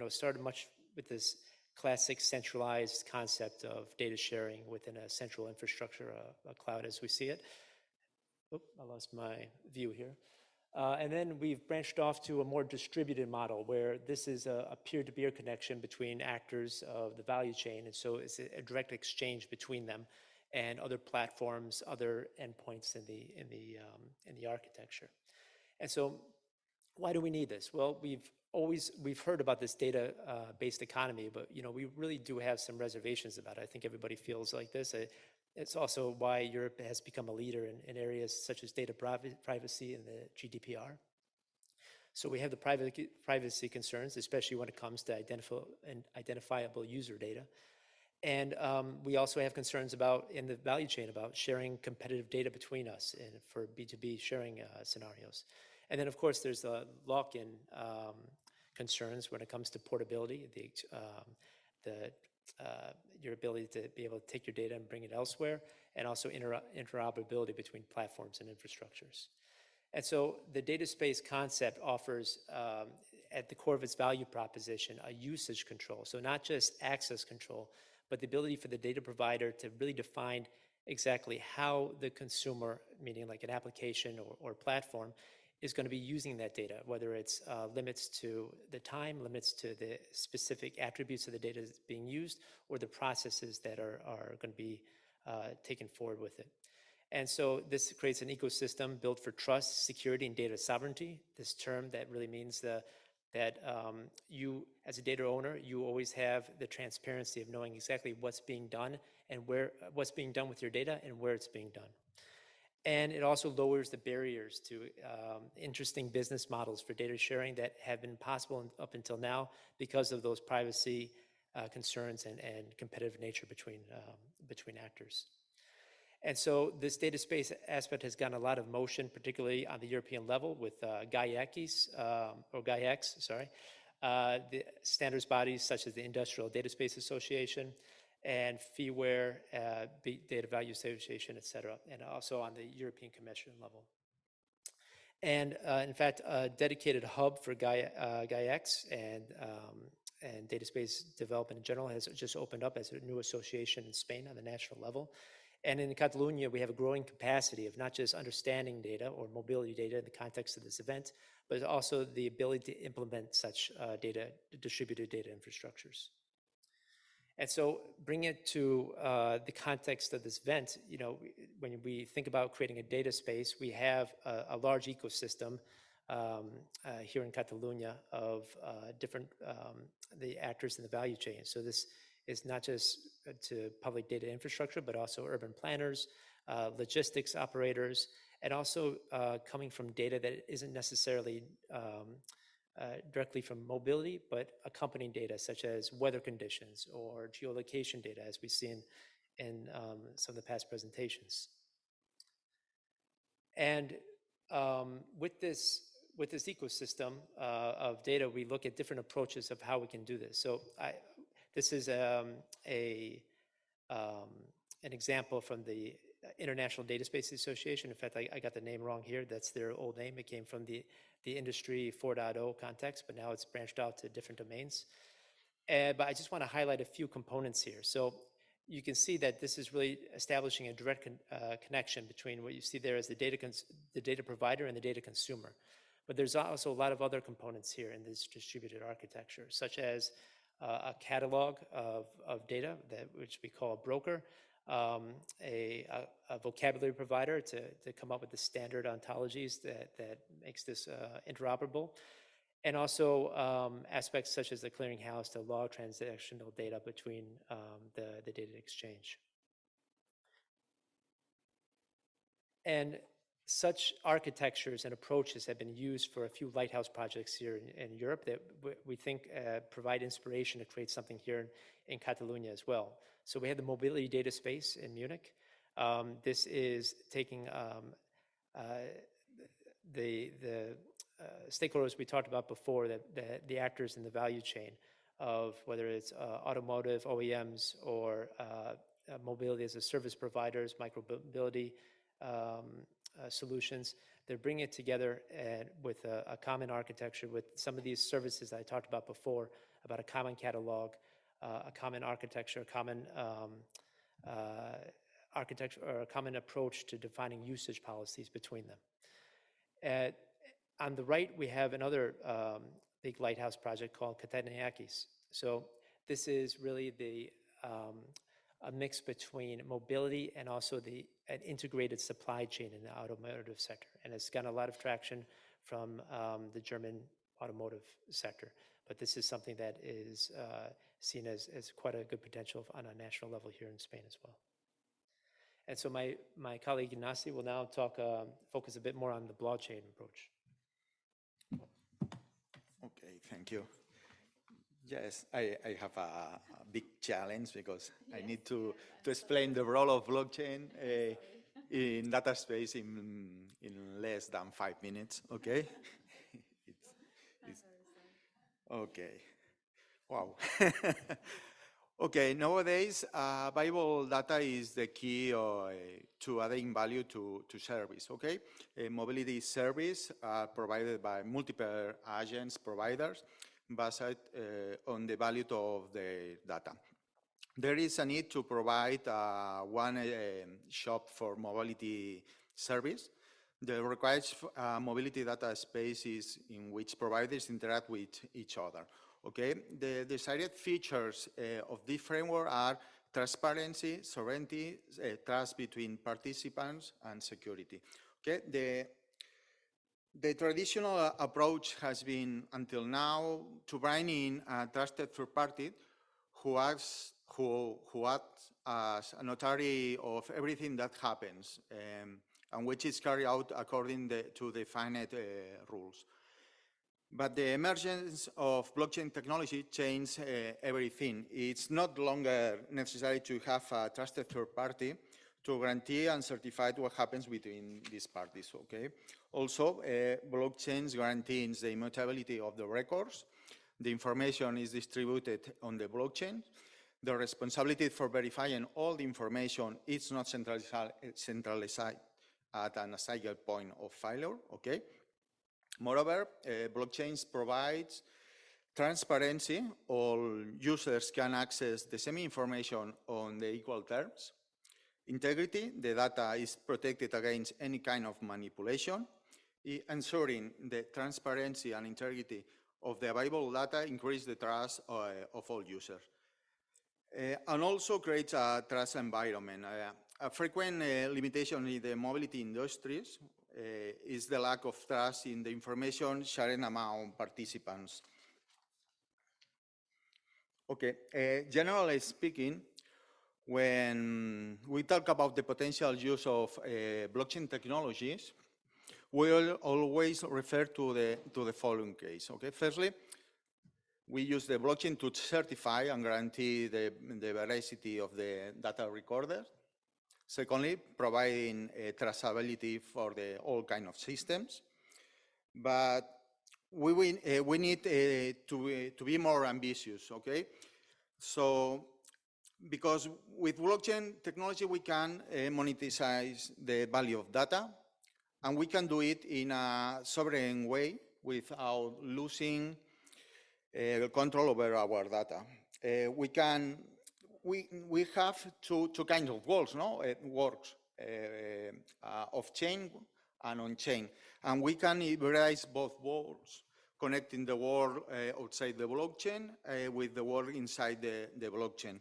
started much with this classic centralized concept of data sharing within a central infrastructure, a cloud as we see it. Oh, I lost my view here. And then we've branched off to a more distributed model where this is a peer-to-peer connection between actors of the value chain. And so it's a direct exchange between them and other platforms, other endpoints in the architecture. And so why do we need this? Well, we've heard about this data-based economy, but we really do have some reservations about it. I think everybody feels like this. It's also why Europe has become a leader in areas such as data privacy and the GDPR. So we have the privacy concerns, especially when it comes to identifiable user data. And we also have concerns in the value chain about sharing competitive data between us and for B2B sharing scenarios. And then, of course, there's the lock-in concerns when it comes to portability, the your ability to be able to take your data and bring it elsewhere, and also interoperability between platforms and infrastructures. And so the data space concept offers, at the core of its value proposition, a usage control. So not just access control, but the ability for the data provider to really define exactly how the consumer, meaning like an application or platform, is going to be using that data, whether it's limits to the time, limits to the specific attributes of the data that's being used, or the processes that are going to be taken forward with it. And so this creates an ecosystem built for trust, security, and data sovereignty. This term that really means that you, as a data owner, you always have the transparency of knowing exactly what's being done and what's being done with your data and where it's being done. And it also lowers the barriers to interesting business models for data sharing that have been possible up until now because of those privacy concerns and competitive nature between actors. And so this data space aspect has gotten a lot of motion, particularly on the European level with GAIX, the standards bodies such as the Industrial Data Space Association and FIWARE, Big Data Value Association, et cetera, and also on the European Commission level. And in fact, a dedicated hub for GAIX and data space development in general has just opened up as a new association in Spain on the national level. And in Catalonia, we have a growing capacity of not just understanding data or mobility data in the context of this event, but also the ability to implement such distributed data infrastructures. And so bring it to the context of this event, when we think about creating a data space, we have a large ecosystem here in Catalonia of different the actors in the value chain. So this is not just to public data infrastructure, but also urban planners, logistics operators, and also coming from data that isn't necessarily directly from mobility, but accompanying data such as weather conditions or geolocation data, as we've seen in some of the past presentations. And with this ecosystem of data, we look at different approaches of how we can do this. So this is an example from the International Data Space Association. In fact, I got the name wrong here. That's their old name. It came from the Industry 4.0 context, but now it's branched out to different domains. But I just want to highlight a few components here. So you can see that this is really establishing a direct connection between what you see there as the data provider and the data consumer. But there's also a lot of other components here in this distributed architecture, such as a catalog of data, which we call a broker, a vocabulary provider to come up with the standard ontologies that makes this interoperable, and also aspects such as the clearinghouse to log transactional data between the data exchange. And such architectures and approaches have been used for a few lighthouse projects here in Europe that we think provide inspiration to create something here in Catalonia as well. So we have the mobility data space in Munich. This is taking the stakeholders we talked about before, the actors in the value chain of whether it's automotive, OEMs, or mobility as a service providers, micromobility solutions. They're bringing it together with a common architecture with some of these services I talked about before, about a common catalog, a common architecture, a common architecture, or a common approach to defining usage policies between them. On the right, we have another big lighthouse project called Catalan Givernemnt. So this is really a mix between mobility and also an integrated supply chain in the automotive sector. And it's gotten a lot of traction from the German automotive sector. But this is something that is seen as quite a good potential on a national level here in Spain as well. And so my colleague Ignacy will now focus a bit more on the blockchain approach. Okay, thank you. Yes, I have a big challenge because I need to explain the role of blockchain in data space in less than 5 minutes, okay? Okay. Wow. Okay, nowadays, valuable data is the key to adding value to service, okay? Mobility service provided by multiple agents, providers, based on the value of the data. There is a need to provide one shop for mobility service. The required mobility data spaces in which providers interact with each other. Okay, the desired features of this framework are transparency, sovereignty, trust between participants, and security. Okay, the traditional approach has been until now to bring in a trusted third party who acts as a notary of everything that happens, and which is carried out according to defined rules. But the emergence of blockchain technology changed everything. It's not longer necessary to have a trusted third party to guarantee and certify what happens between these parties, okay? Also, blockchains guarantees the immutability of the records. The information is distributed on the blockchain. The responsibility for verifying all the information is not centralized at a single point of failure, okay? Moreover, blockchains provides transparency. All users can access the same information on the equal terms. Integrity, the data is protected against any kind of manipulation. Ensuring the transparency and integrity of the available data increase the trust of all users. And also creates a trust environment. A frequent limitation in the mobility industries is the lack of trust in the information sharing among participants. Okay, generally speaking, when we talk about the potential use of blockchain technologies, we will always refer to the following case. Okay, firstly, we use the blockchain to certify and guarantee the veracity of the data recorded. Secondly, providing traceability for all kind of systems. But we need to be more ambitious, okay? So, because with blockchain technology, we can monetize the value of data, and we can do it in a sovereign way without losing control over our data. We have two kinds of worlds, no? Works off-chain and on-chain. And we can hybrid both worlds, connecting the world outside the blockchain with the world inside the blockchain.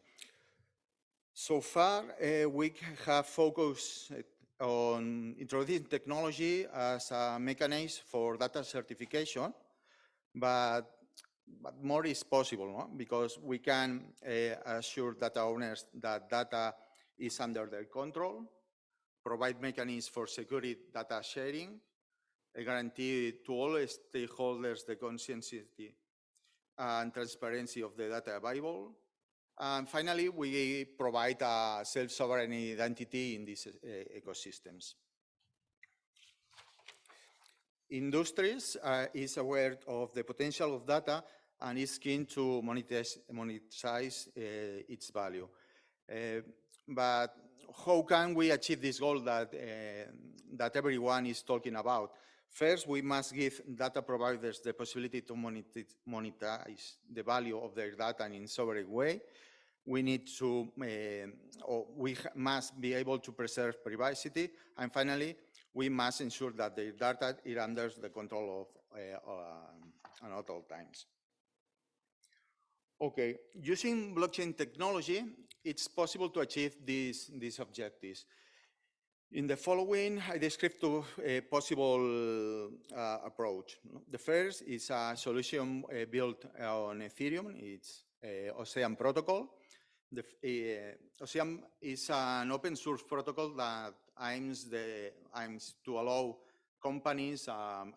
So far, we have focused on introducing technology as a mechanism for data certification, but more is possible, no? Because we can assure data owners that data is under their control, provide mechanisms for security data sharing, guarantee to all stakeholders the consistency and transparency of the data available. And finally, we provide a self-sovereign identity in these ecosystems. Industries is aware of the potential of data and is keen to monetize its value. But how can we achieve this goal that everyone is talking about? First, we must give data providers the possibility to monetize the value of their data in a sovereign way. We need to, we must be able to preserve privacy. And finally, we must ensure that the data is under the control of at all times. Okay, using blockchain technology, it's possible to achieve these objectives. In the following, I describe two possible approach. The first is a solution built on Ethereum. It's Ocean protocol. Ocean is an open source protocol that aims to allow companies and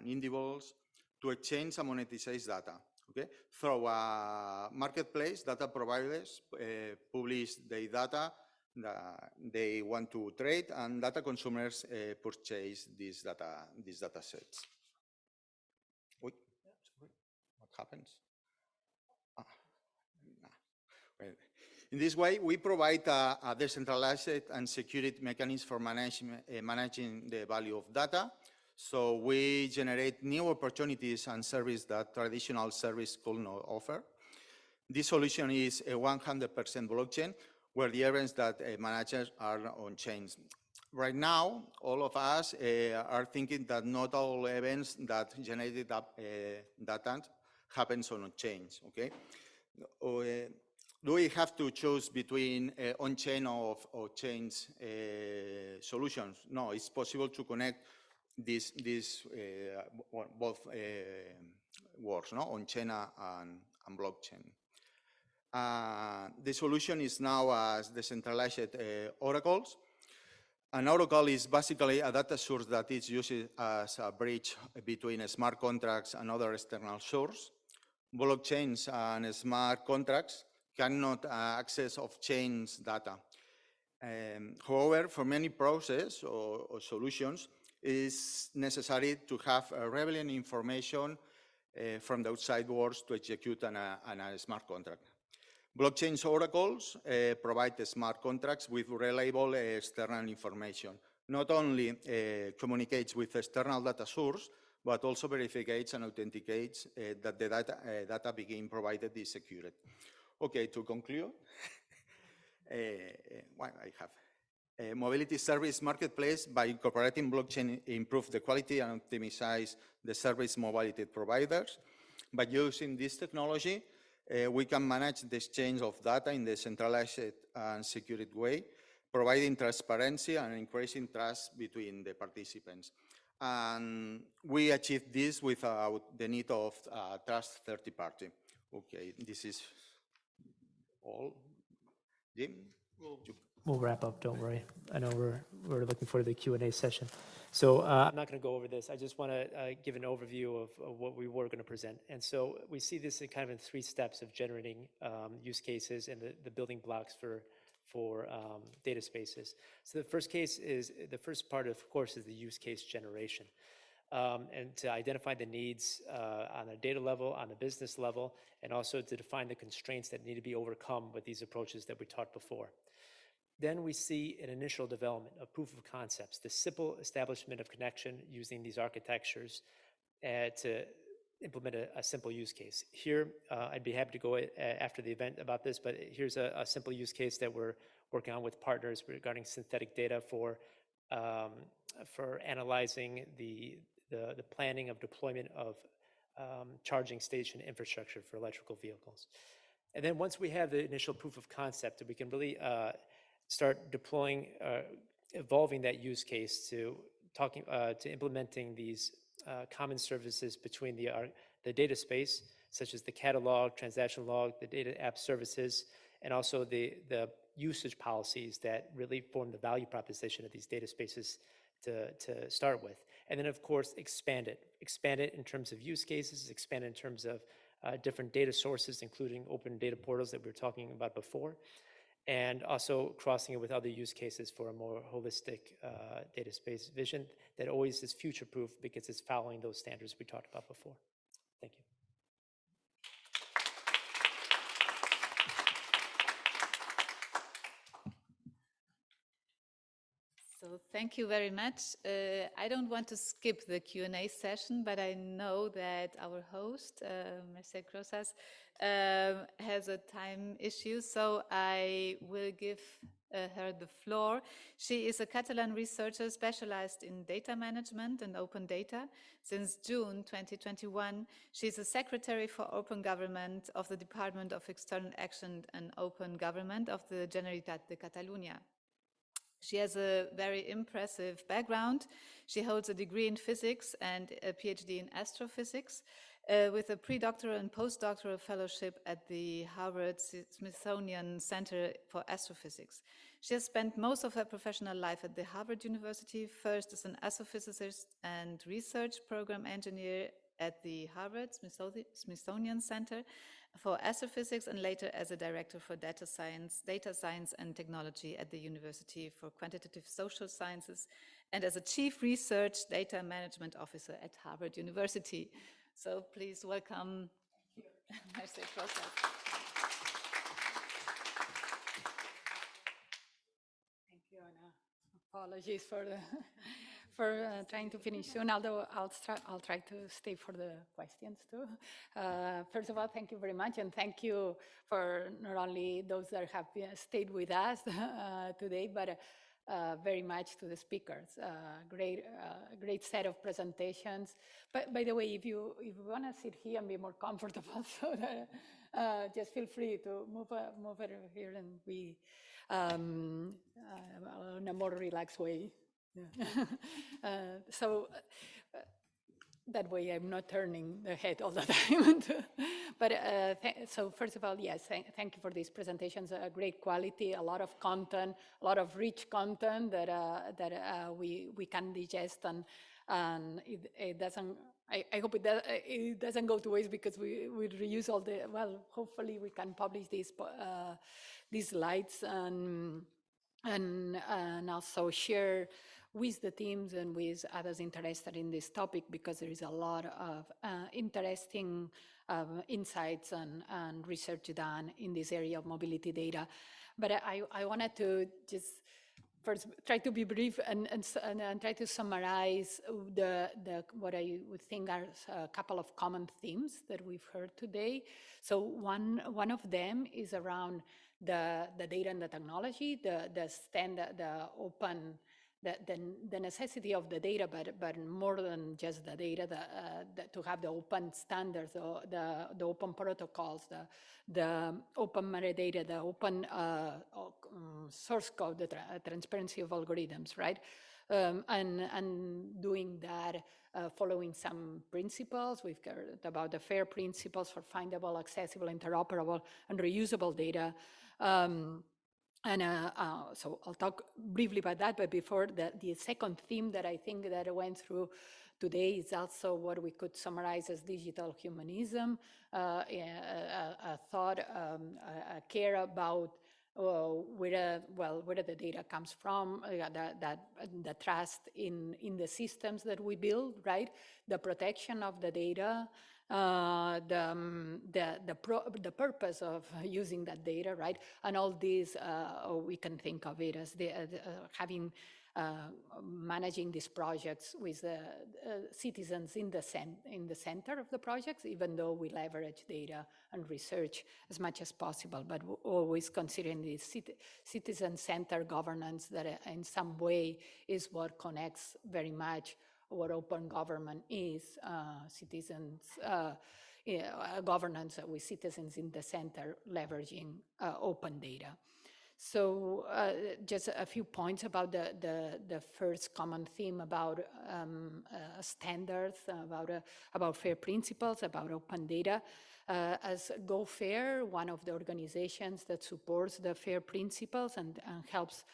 individuals to exchange and monetize data. Okay, through a marketplace, data providers publish their data that they want to trade, and data consumers purchase these data sets. Wait, what happens? In this way, we provide a decentralized and security mechanism for managing the value of data. So we generate new opportunities and services that traditional service could not offer. This solution is a 100% blockchain, where the events that managers are on chains. Right now, all of us are thinking that not all events that generated data happens on chains, okay? Do we have to choose between on-chain or chains solutions? No, it's possible to connect these both words, no? On-chain and blockchain. The solution is now as decentralized oracles. An oracle is basically a data source that is used as a bridge between smart contracts and other external sources. Blockchains and smart contracts cannot access off-chains data. However, for many processes or solutions, it is necessary to have relevant information from the outside world to execute a smart contract. Blockchain oracles provide the smart contracts with reliable external information. Not only communicates with external data source, but also verifies and authenticates that the data being provided is secured. Okay, to conclude, well, I have a mobility service marketplace. By incorporating blockchain, improve the quality and optimize the service mobility providers. By using this technology, we can manage the exchange of data in a centralized and secured way, providing transparency and increasing trust between the participants. And we achieve this without the need of trust third party. Okay, this is all. Jim? We'll wrap up, don't worry. I know we're looking forward to the Q&A session. So I'm not going to go over this. I just want to give an overview of what we were going to present. And so we see this in kind of in 3 steps of generating use cases and the building blocks for data spaces. So the first case is, the first part of course is the use case generation. And to identify the needs on a data level, on a business level, and also to define the constraints that need to be overcome with these approaches that we taught before. Then we see an initial development of proof of concepts, the simple establishment of connection using these architectures to implement a simple use case. Here, I'd be happy to go after the event about this, but here's a simple use case that we're working on with partners regarding synthetic data for analyzing the planning of deployment of charging station infrastructure for electrical vehicles. And then once we have the initial proof of concept, we can really start deploying, evolving that use case to implementing these common services between the data space, such as the catalog, transaction log, the data app services, and also the usage policies that really form the value proposition of these data spaces to start with. And then, of course, expand it in terms of use cases, expand it in terms of different data sources, including open data portals that we were talking about before, and also crossing it with other use cases for a more holistic data space vision that always is future-proof because it's following those standards we talked about before. Thank you. So thank you very much. I don't want to skip the Q&A session, but I know that our host, Mercè Crosas, has a time issue, so I will give her the floor. She is a Catalan researcher specialized in data management and open data. Since June 2021, she's a secretary for open government of the Department of External Action and Open Government of the Generalitat de Catalunya. She has a very impressive background. She holds a degree in physics and a PhD in astrophysics with a pre-doctoral and postdoctoral fellowship at the Harvard-Smithsonian Center for Astrophysics. She has spent most of her professional life at the Harvard University, first as an astrophysicist and research program engineer at the Harvard-Smithsonian Center for Astrophysics, and later as a director for data science and technology at the University for Quantitative Social Sciences, and as a chief research data management officer at Harvard University. So please welcome Mercè Crosas. apologies for the for trying to finish soon, although I'll try to stay for the questions too. First of all, thank you very much, and thank you for not only those that have stayed with us today, but very much to the speakers. Great set of presentations. But by the way, if you want to sit here and be more comfortable, so that, just feel free to move over here and we in a more relaxed way. Yeah. That way I'm not turning the head all the time. But so first of all, yes, thank you for these presentations. Great quality, a lot of content, a lot of rich content that we can digest, and it doesn't. I hope it doesn't go to waste because we reuse all the. Well, hopefully we can publish these slides and also share with the teams and with others interested in this topic, because there is a lot of interesting insights and research done in this area of mobility data. But I wanted to just first try to be brief and try to summarize what I would think are a couple of common themes that we've heard today. So one of them is around the data and the technology, the standard, the open, the necessity of the data, but more than just the data, to have the open standards, the open protocols, the open metadata, the open source code, the transparency of algorithms, right? And doing that following some principles. We've heard about the FAIR principles for findable, accessible, interoperable, and reusable data. So I'll talk briefly about that, but before the second theme that I think that I went through today is also what we could summarize as digital humanism, a thought, a care about where the data comes from, the trust in the systems that we build, right? The protection of the data, the purpose of using that data, right? And all these, we can think of it as having managing these projects with the citizens in the center of the projects, even though we leverage data and research as much as possible, but always considering the citizen-centered governance that in some way is what connects very much what open government is, governance with citizens in the center, leveraging open data. So just a few points about the first common theme about standards, about FAIR principles, about open data. As GoFair, one of the organizations that supports the FAIR principles and helps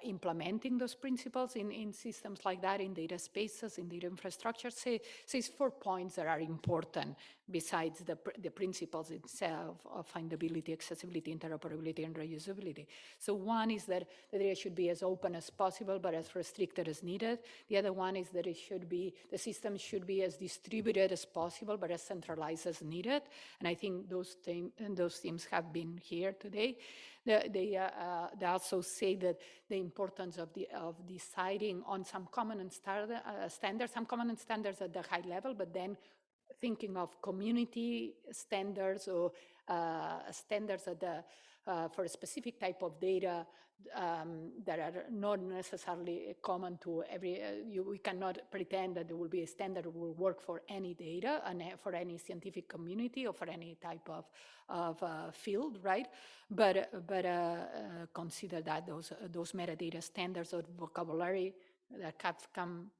implementing those principles in systems like that, in data spaces, in data infrastructure, says 4 points that are important besides the principles itself of findability, accessibility, interoperability, and reusability. So one is that the data should be as open as possible, but as restricted as needed. The other one is that the system should be as distributed as possible, but as centralized as needed. And I think those themes have been here today. They also say that the importance of deciding on some common standards, some common standards at the high level, but then thinking of community standards or standards for a specific type of data that are not necessarily common to every, we cannot pretend that there will be a standard that will work for any data and for any scientific community or for any type of field, right? But consider that those metadata standards or vocabulary that have come,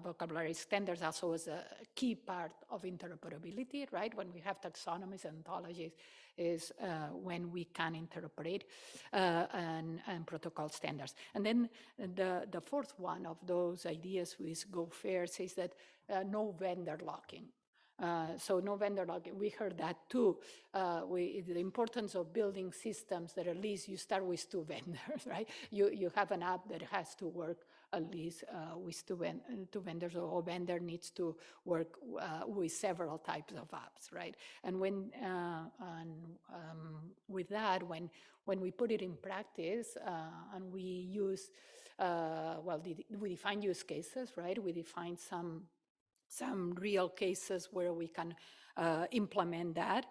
vocabulary standards also as a key part of interoperability, right? When we have taxonomies and ontologies is when we can interoperate and protocol standards. And then the fourth one of those ideas with GoFair says that no vendor locking. So no vendor lock-in, we heard that too. The importance of building systems that at least you start with 2 vendors, right? You have an app that has to work at least with 2 vendors, or a vendor needs to work with several types of apps, right? And with that, when we put it in practice and we use, we define use cases, right? We define some real cases where we can implement that.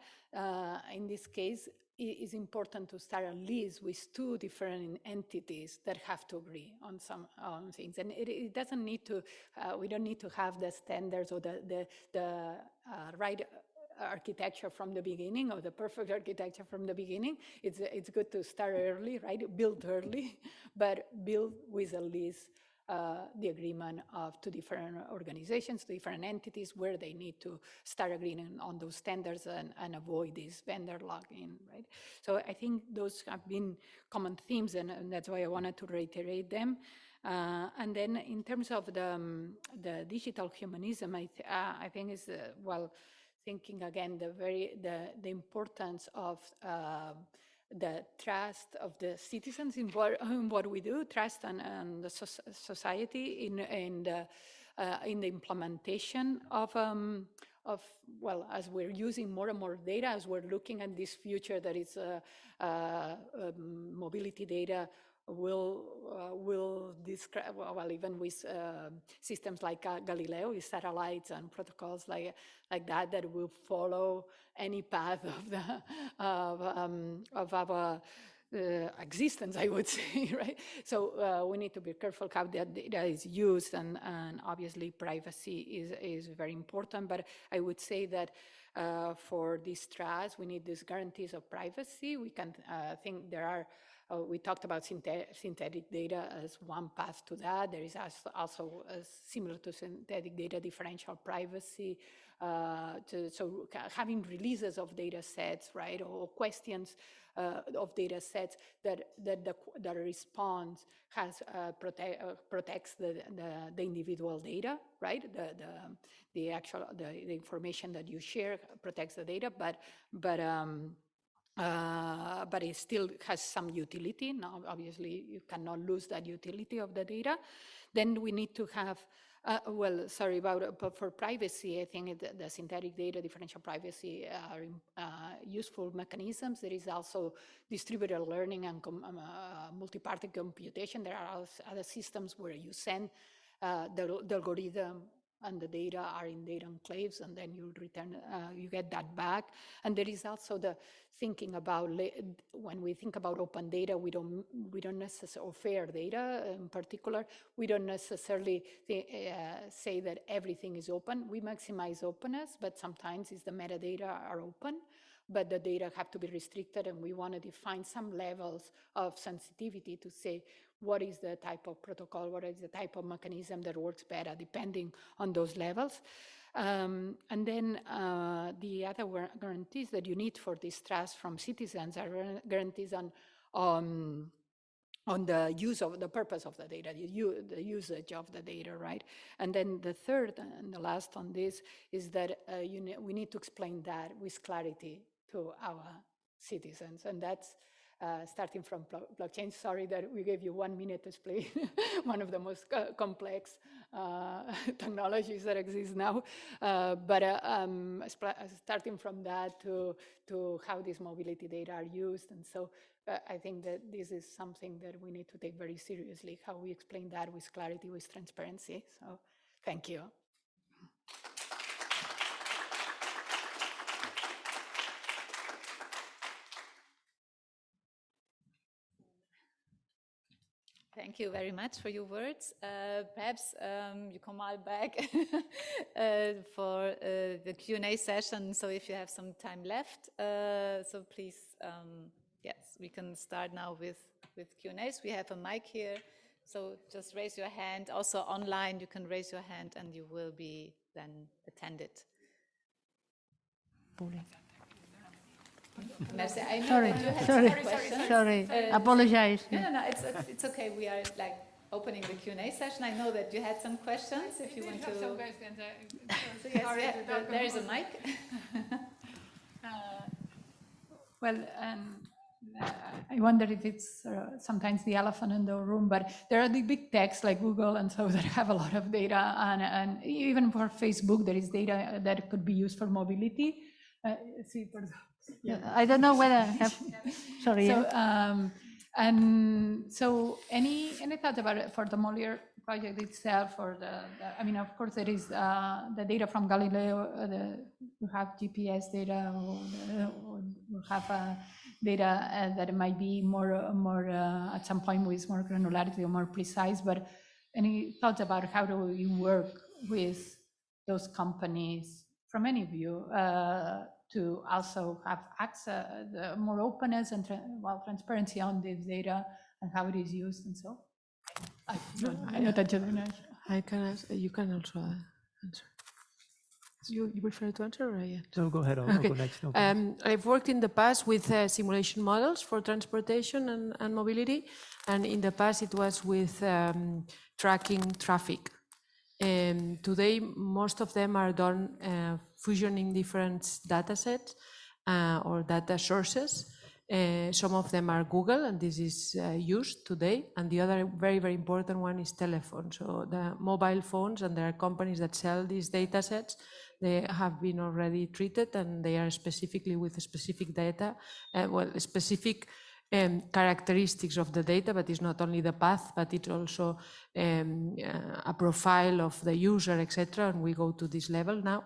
In this case, it is important to start at least with 2 different entities that have to agree on some things. And it doesn't need to, we don't need to have the standards or the right architecture from the beginning, or the perfect architecture from the beginning. It's good to start early, right? Build early, but build with at least the agreement of 2 different organizations, 2 different entities, where they need to start agreeing on those standards and avoid this vendor lock-in, right? So I think those have been common themes, and that's why I wanted to reiterate them. And then in terms of the digital humanism, I think is, thinking again, the importance of the trust of the citizens in what we do, trust and the society in the implementation of, as we're using more and more data, as we're looking at this future that is mobility data will describe, even with systems like Galileo, with satellites and protocols like that will follow any path of our existence, I would say, right? So we need to be careful how that data is used, and obviously privacy is very important, but I would say that for this trust, we need these guarantees of privacy. We can think there are, we talked about synthetic data as one path to that. There is also similar to synthetic data, differential privacy. So having releases of data sets, right, or questions of data sets that the response has protects the individual data, right? The information that you share protects the data, but it still has some utility. Now, obviously, you cannot lose that utility of the data. Then we need to have, but for privacy, I think the synthetic data, differential privacy are useful mechanisms. There is also distributed learning and multi-party computation. There are other systems where you send the algorithm and the data are in data enclaves, and then you return, you get that back. And there is also the thinking about, when we think about open data, we don't necessarily, or fair data in particular, we don't necessarily say that everything is open. We maximize openness, but sometimes the metadata are open, but the data have to be restricted, and we want to define some levels of sensitivity to say what is the type of protocol, what is the type of mechanism that works better depending on those levels. And then the other guarantees that you need for this trust from citizens are guarantees on the use of the purpose of the data, the usage of the data, right? And then the third and the last on this is that we need to explain that with clarity to our citizens, and that's starting from blockchain. Sorry that we gave you 1 minute to explain one of the most complex technologies that exist now, but starting from that to how these mobility data are used. And so I think that this is something that we need to take very seriously, how we explain that with clarity, with transparency. So thank you. Thank you very much for your words. Perhaps you come all back for the Q&A session. So if you have some time left, so please, yes, we can start now with Q&As. We have a mic here, so just raise your hand. Also online, you can raise your hand and you will be then attended. Mercy, I know sorry, that you have sorry, some questions. sorry. Apologize. No, it's okay. We are like opening the Q&A session. I know that you had some questions. If you want to. Some questions. So yes, there is a mic. Well, I wonder if it's sometimes the elephant in the room, but there are the big techs like Google and so that have a lot of data, and even for Facebook, there is data that could be used for mobility. I don't know whether I have. Sorry. So, and so, any thoughts about it for the Molière project itself, or I mean, of course, there is the data from Galileo. We have GPS data, or we have data that might be more at some point with more granularity or more precise. But any thoughts about how do we work with those companies from any view to also have access, more openness and transparency on this data and how it is used and so? I can ask, you can also answer. You prefer to answer, or I? No, go ahead. I'll go next. No, I've worked in the past with simulation models for transportation and mobility, and in the past it was with tracking traffic. Today, most of them are done fusioning different data sets or data sources. Some of them are Google, and this is used today. And the other very, very important one is telephone. So the mobile phones, and there are companies that sell these data sets. They have been already treated, and they are specifically with specific data, specific characteristics of the data, but it's not only the path, but it's also a profile of the user, etc. And we go to this level now.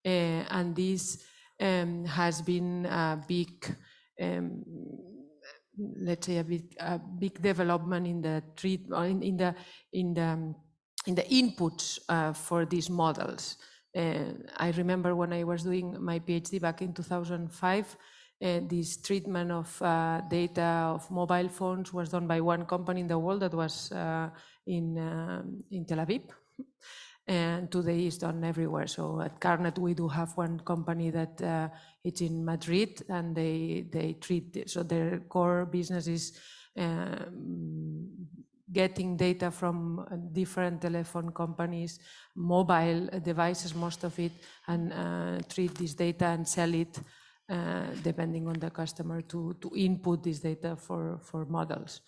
And this has been a big, let's say, a big development in the in the inputs for these models. I remember when I was doing my PhD back in 2005, this treatment of data of mobile phones was done by one company in the world that was in Tel Aviv. And today it's done everywhere. So at Carnet, we do have one company that it's in Madrid, and they treat it. So their core business is getting data from different telephone companies, mobile devices, most of it, and treat this data and sell it depending on the customer to input this data for models.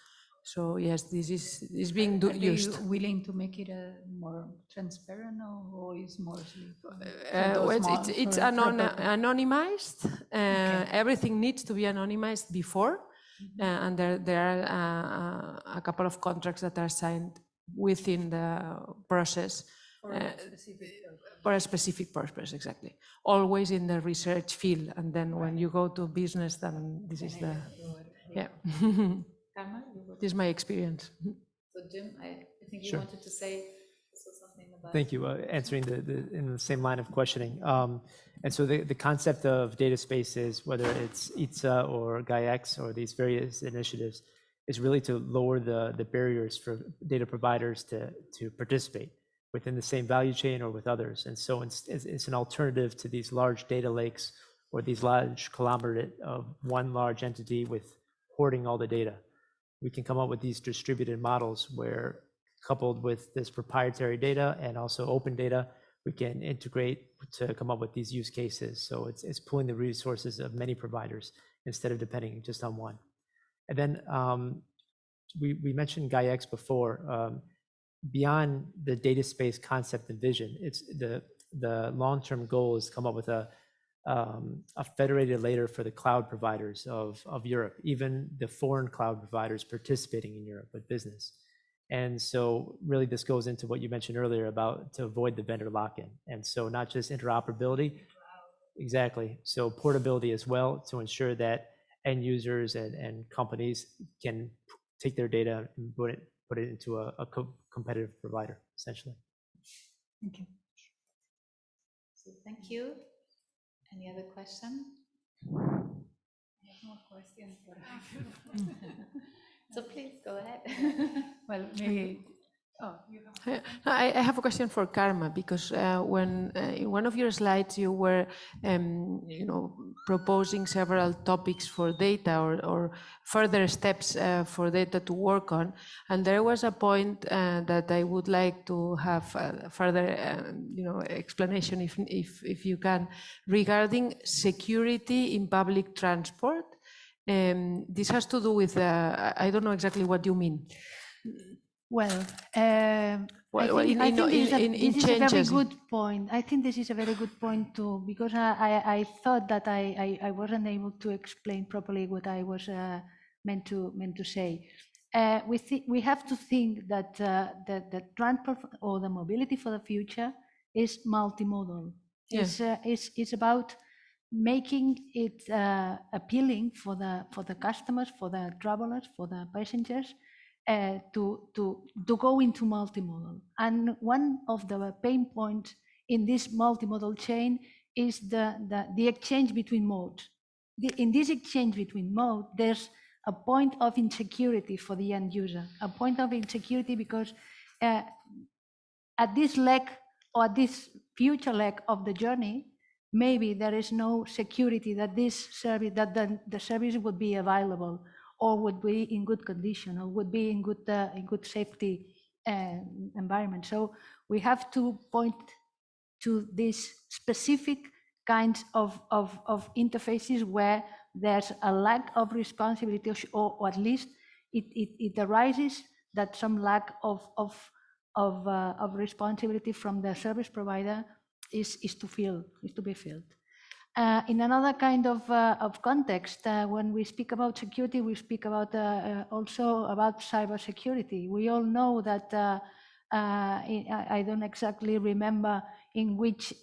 So yes, this is being used. Are you willing to make it more transparent, or is mostly? It's anonymized. Okay. Everything needs to be anonymized before, and there are a couple of contracts that are signed within the process. For a specific purpose, exactly. Always in the research field, and then when you go to business, then this is the, yeah. This is my experience. So Jim, I think you wanted to say something about. Thank you. Answering in the same line of questioning. And so the concept of data spaces, whether it's EUSPA or GAIA or these various initiatives, is really to lower the barriers for data providers to participate within the same value chain or with others. And so it's an alternative to these large data lakes or these large conglomerate of one large entity with hoarding all the data. We can come up with these distributed models where, coupled with this proprietary data and also open data, we can integrate to come up with these use cases. So it's pulling the resources of many providers instead of depending just on one. And then we mentioned GAIA before. Beyond the data space concept and vision, it's the long-term goal is to come up with a federated layer for the cloud providers of Europe, even the foreign cloud providers participating in Europe with business. And so really this goes into what you mentioned earlier about to avoid the vendor lock-in. And so not just interoperability, exactly. So portability as well to ensure that end users and companies can take their data and put it into a competitive provider, essentially. Thank you. So thank you. Any other question? I have more questions, but so please go ahead. Well, maybe I have a question for Karma, because when in one of your slides you were, proposing several topics for data or further steps for data to work on, and there was a point that I would like to have further, explanation, if you can, regarding security in public transport. This has to do with I don't know exactly what you mean. Well, I think this is a very good point. I think this is a very good point too, because I thought that I wasn't able to explain properly what I was meant to say. We have to think that the transport or the mobility for the future is multimodal. Yeah. It's about making it appealing for the customers, for the travelers, for the passengers, to go into multimodal. And one of the pain points in this multimodal chain is the exchange between modes. In this exchange between modes, there's a point of insecurity for the end user, a point of insecurity because at this leg or at this future leg of the journey, maybe there is no security that this service, that the service would be available, or would be in good condition, or would be in good safety environment. So we have to point to these specific kinds of interfaces where there's a lack of responsibility, or at least it arises that some lack of responsibility from the service provider is to be filled. In another kind of context, when we speak about security, we speak about also about cybersecurity. We all know that I don't exactly remember in which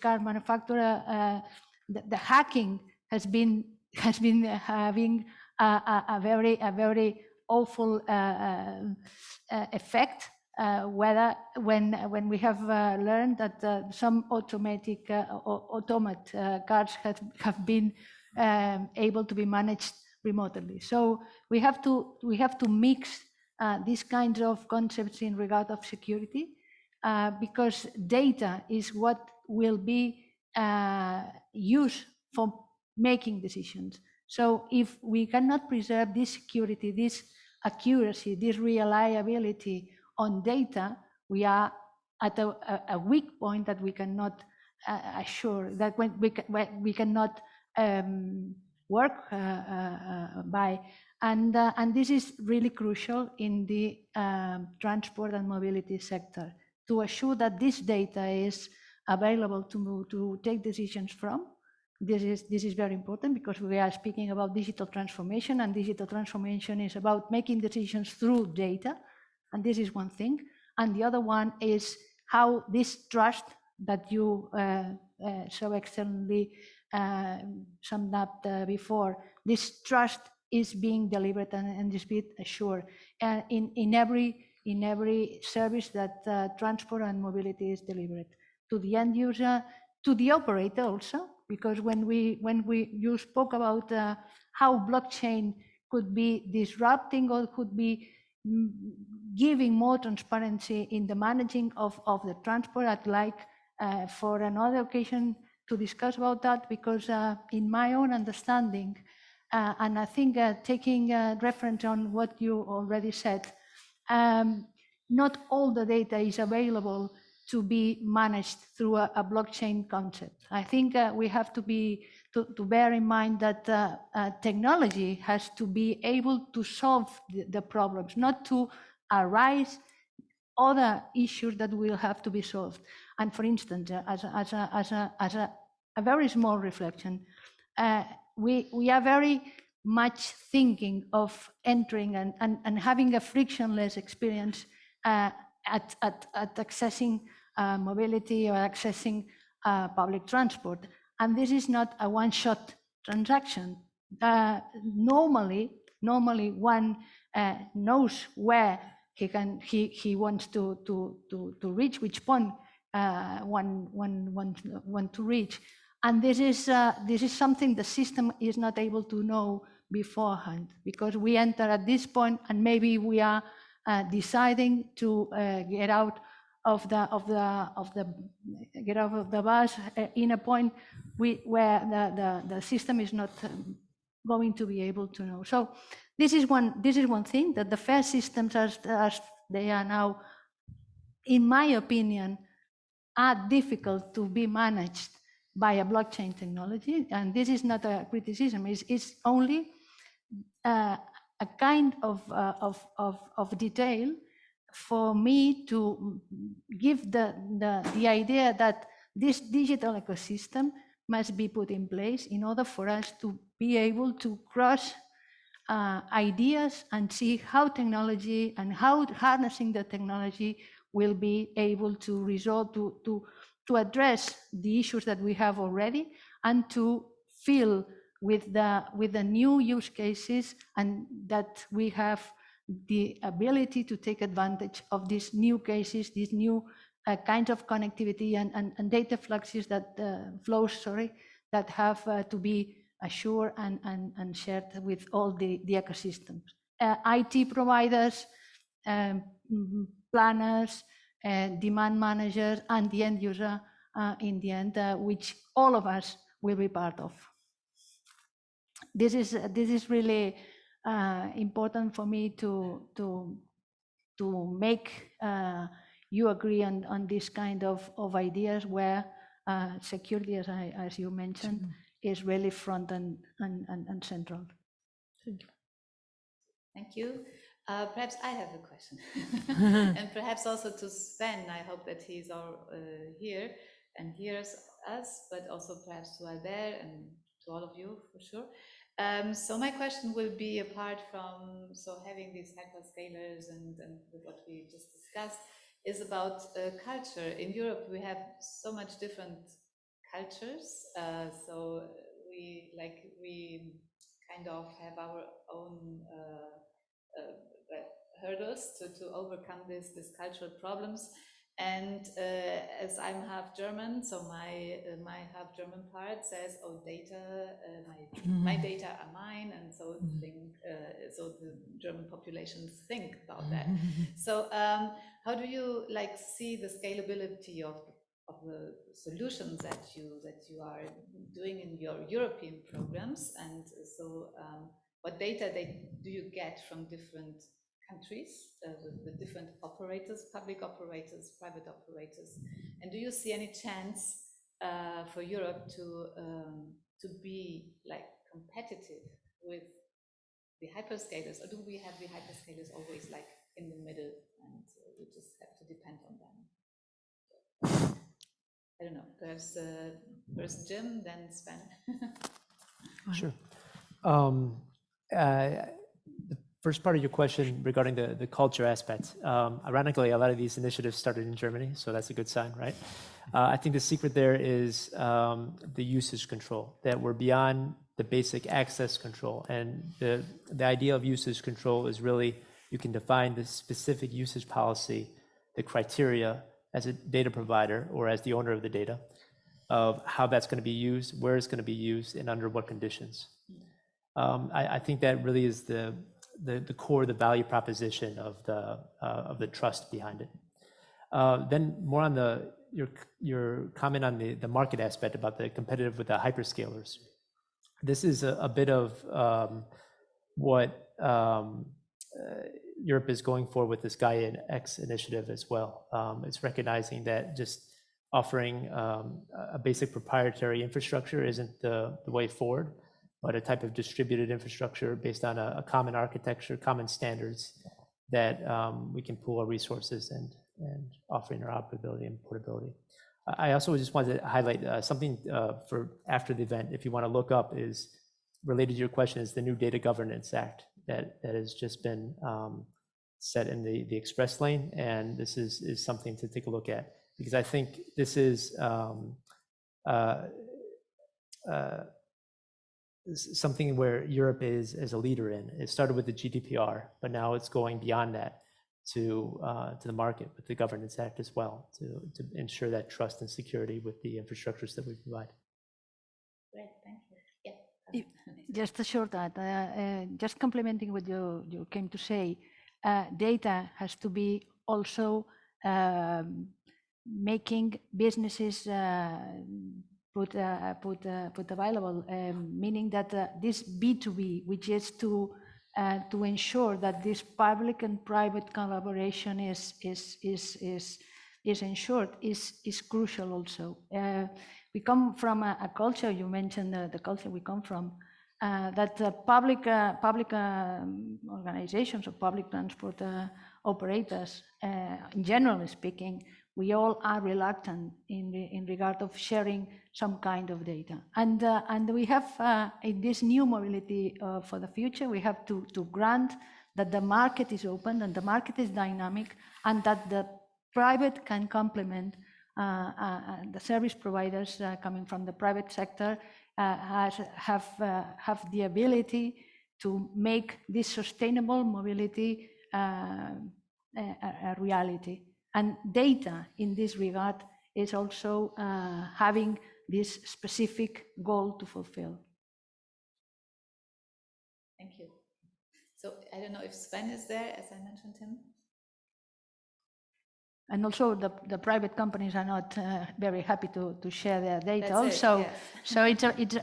car manufacturer the hacking has been having a very awful effect. Whether when we have learned that some automatic automate cars have been able to be managed remotely. So we have to mix these kinds of concepts in regard of security, because data is what will be used for making decisions. So if we cannot preserve this security, this accuracy, this reliability on data, we are at a weak point that we cannot assure, that when we cannot work by. And this is really crucial in the transport and mobility sector, to assure that this data is available to take decisions from. This is very important, because we are speaking about digital transformation, and digital transformation is about making decisions through data. And this is one thing. And the other one is how this trust that you so excellently summed up before, this trust is being delivered and is being assured in every service that transport and mobility is delivered to the end user, to the operator also, because when you spoke about how blockchain could be disrupting or could be giving more transparency in the managing of the transport, I'd like for another occasion to discuss about that, because in my own understanding, and I think taking reference on what you already said, not all the data is available to be managed through a blockchain concept. I think we have to bear in mind that technology has to be able to solve the problems, not to arise other issues that will have to be solved. And for instance, as a very small reflection, we are very much thinking of entering and having a frictionless experience at accessing mobility or accessing public transport. And this is not a one-shot transaction. Normally one knows where he wants to reach, which point one want to reach. And this is something the system is not able to know beforehand, because we enter at this point and maybe we are deciding to get out of the bus in a point where the system is not going to be able to know. So this is one thing, that the FAIR systems as they are now, in my opinion, are difficult to be managed by a blockchain technology. And this is not a criticism, it's only a kind of detail for me to give the idea that this digital ecosystem must be put in place in order for us to be able to cross ideas and see how technology and how harnessing the technology will be able to resolve, to address the issues that we have already, and to fill with the new use cases, and that we have the ability to take advantage of these new cases, these new kinds of connectivity and data fluxes that that have to be assured and shared with all the ecosystems. IT providers, planners, demand managers, and the end user in the end, which all of us will be part of. This is really important for me to make you agree on this kind of ideas where security, as you mentioned, is really front and central. Thank you. Thank you. Perhaps I have a question, and perhaps also to Sven. I hope that he's all here and hears us, but also perhaps to Albert and to all of you for sure. So my question will be, apart from having these hyperscalers and what we just discussed, is about culture. In Europe, we have so much different cultures. So we kind of have our own hurdles to overcome these cultural problems. And as I'm half German, so my half German part says, "Oh, data, my data are mine," and so so the German populations think about that. So how do you see the scalability of the solutions that you are doing in your European programs? And so what data do you get from different countries, the different operators, public operators, private operators, and do you see any chance for Europe to be competitive with the hyperscalers, or do we have the hyperscalers always in the middle, and we just have to depend on them? I don't know. Perhaps first Jim, then Sven. Sure. The first part of your question regarding the culture aspect, ironically, a lot of these initiatives started in Germany, so that's a good sign, right? I think the secret there is the usage control, that we're beyond the basic access control. And the idea of usage control is really, you can define the specific usage policy, the criteria as a data provider or as the owner of the data, of how that's going to be used, where it's going to be used, and under what conditions. I think that really is the core, the value proposition of the trust behind it. Then more on your comment on the market aspect about the competitive with the hyperscalers. This is a bit of what Europe is going for with this Gaia X initiative as well. It's recognizing that just offering a basic proprietary infrastructure isn't the way forward, but a type of distributed infrastructure based on a common architecture, common standards that we can pool our resources and offer interoperability and portability. I also just wanted to highlight something for after the event, if you want to look up, is related to your question, is the new Data Governance Act that has just been set in the express lane. And this is something to take a look at, because I think this is something where Europe is a leader in. It started with the GDPR, but now it's going beyond that to the market with the Governance Act as well, to ensure that trust and security with the infrastructures that we provide. Great, thank you. Yeah. Just a short add, just complementing what you came to say. data has to be also making businesses put available, meaning that this B2B, which is to ensure that this public and private collaboration is ensured, is crucial also. We come from a culture, you mentioned the culture we come from, that public organizations or public transport operators, generally speaking, we all are reluctant in regard of sharing some kind of data. And we have, in this new mobility for the future, we have to grant that the market is open and the market is dynamic, and that the private can complement the service providers coming from the private sector have the ability to make this sustainable mobility a reality. And data in this regard is also having this specific goal to fulfill. Thank you. So I don't know if Sven is there, as I mentioned him. And also the private companies are not very happy to share their data. That's also, yes. So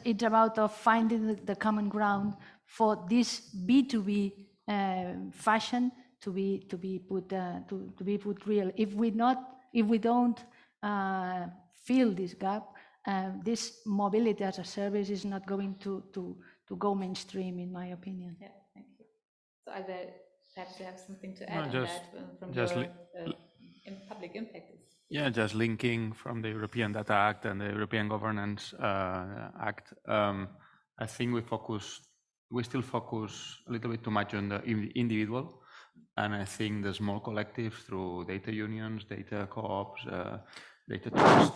it's about of finding the common ground for this B2B fashion to be put real. If we don't fill this gap, this mobility as a service is not going to go mainstream, in my opinion. Yeah, thank you. So are there perhaps you have something to add on that from your public impact? Yeah, just linking from the European Data Act and the European Governance Act. I think we still focus a little bit too much on the individual. And I think the small collectives through data unions, data co-ops, data trust,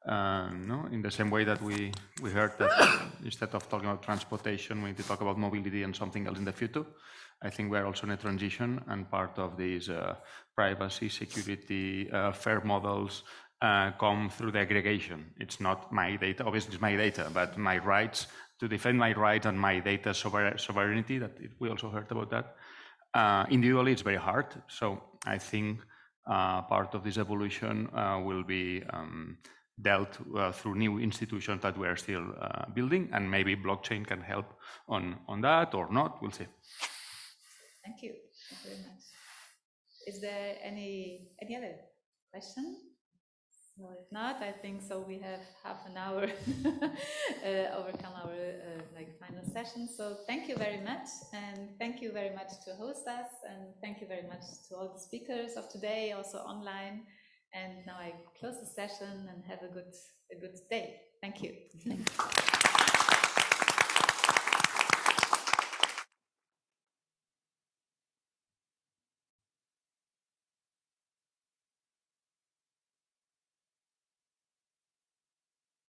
no? In the same way that we heard that instead of talking about transportation, we need to talk about mobility and something else in the future. I think we're also in a transition, and part of these privacy, security, fair models come through the aggregation. It's not my data, obviously it's my data, but my rights, to defend my right and my data sovereignty, we also heard about that. Individually, it's very hard. So I think part of this evolution will be dealt through new institutions that we are still building, and maybe blockchain can help on that or not. We'll see. Thank you. Thank you very much. Is there any other question? No, if not, I think so. We have half an hour overcome our final session. So thank you very much, and thank you very much to host us, and thank you very much to all the speakers of today, also online. And now I close the session and have a good day. Thank you. Thank you.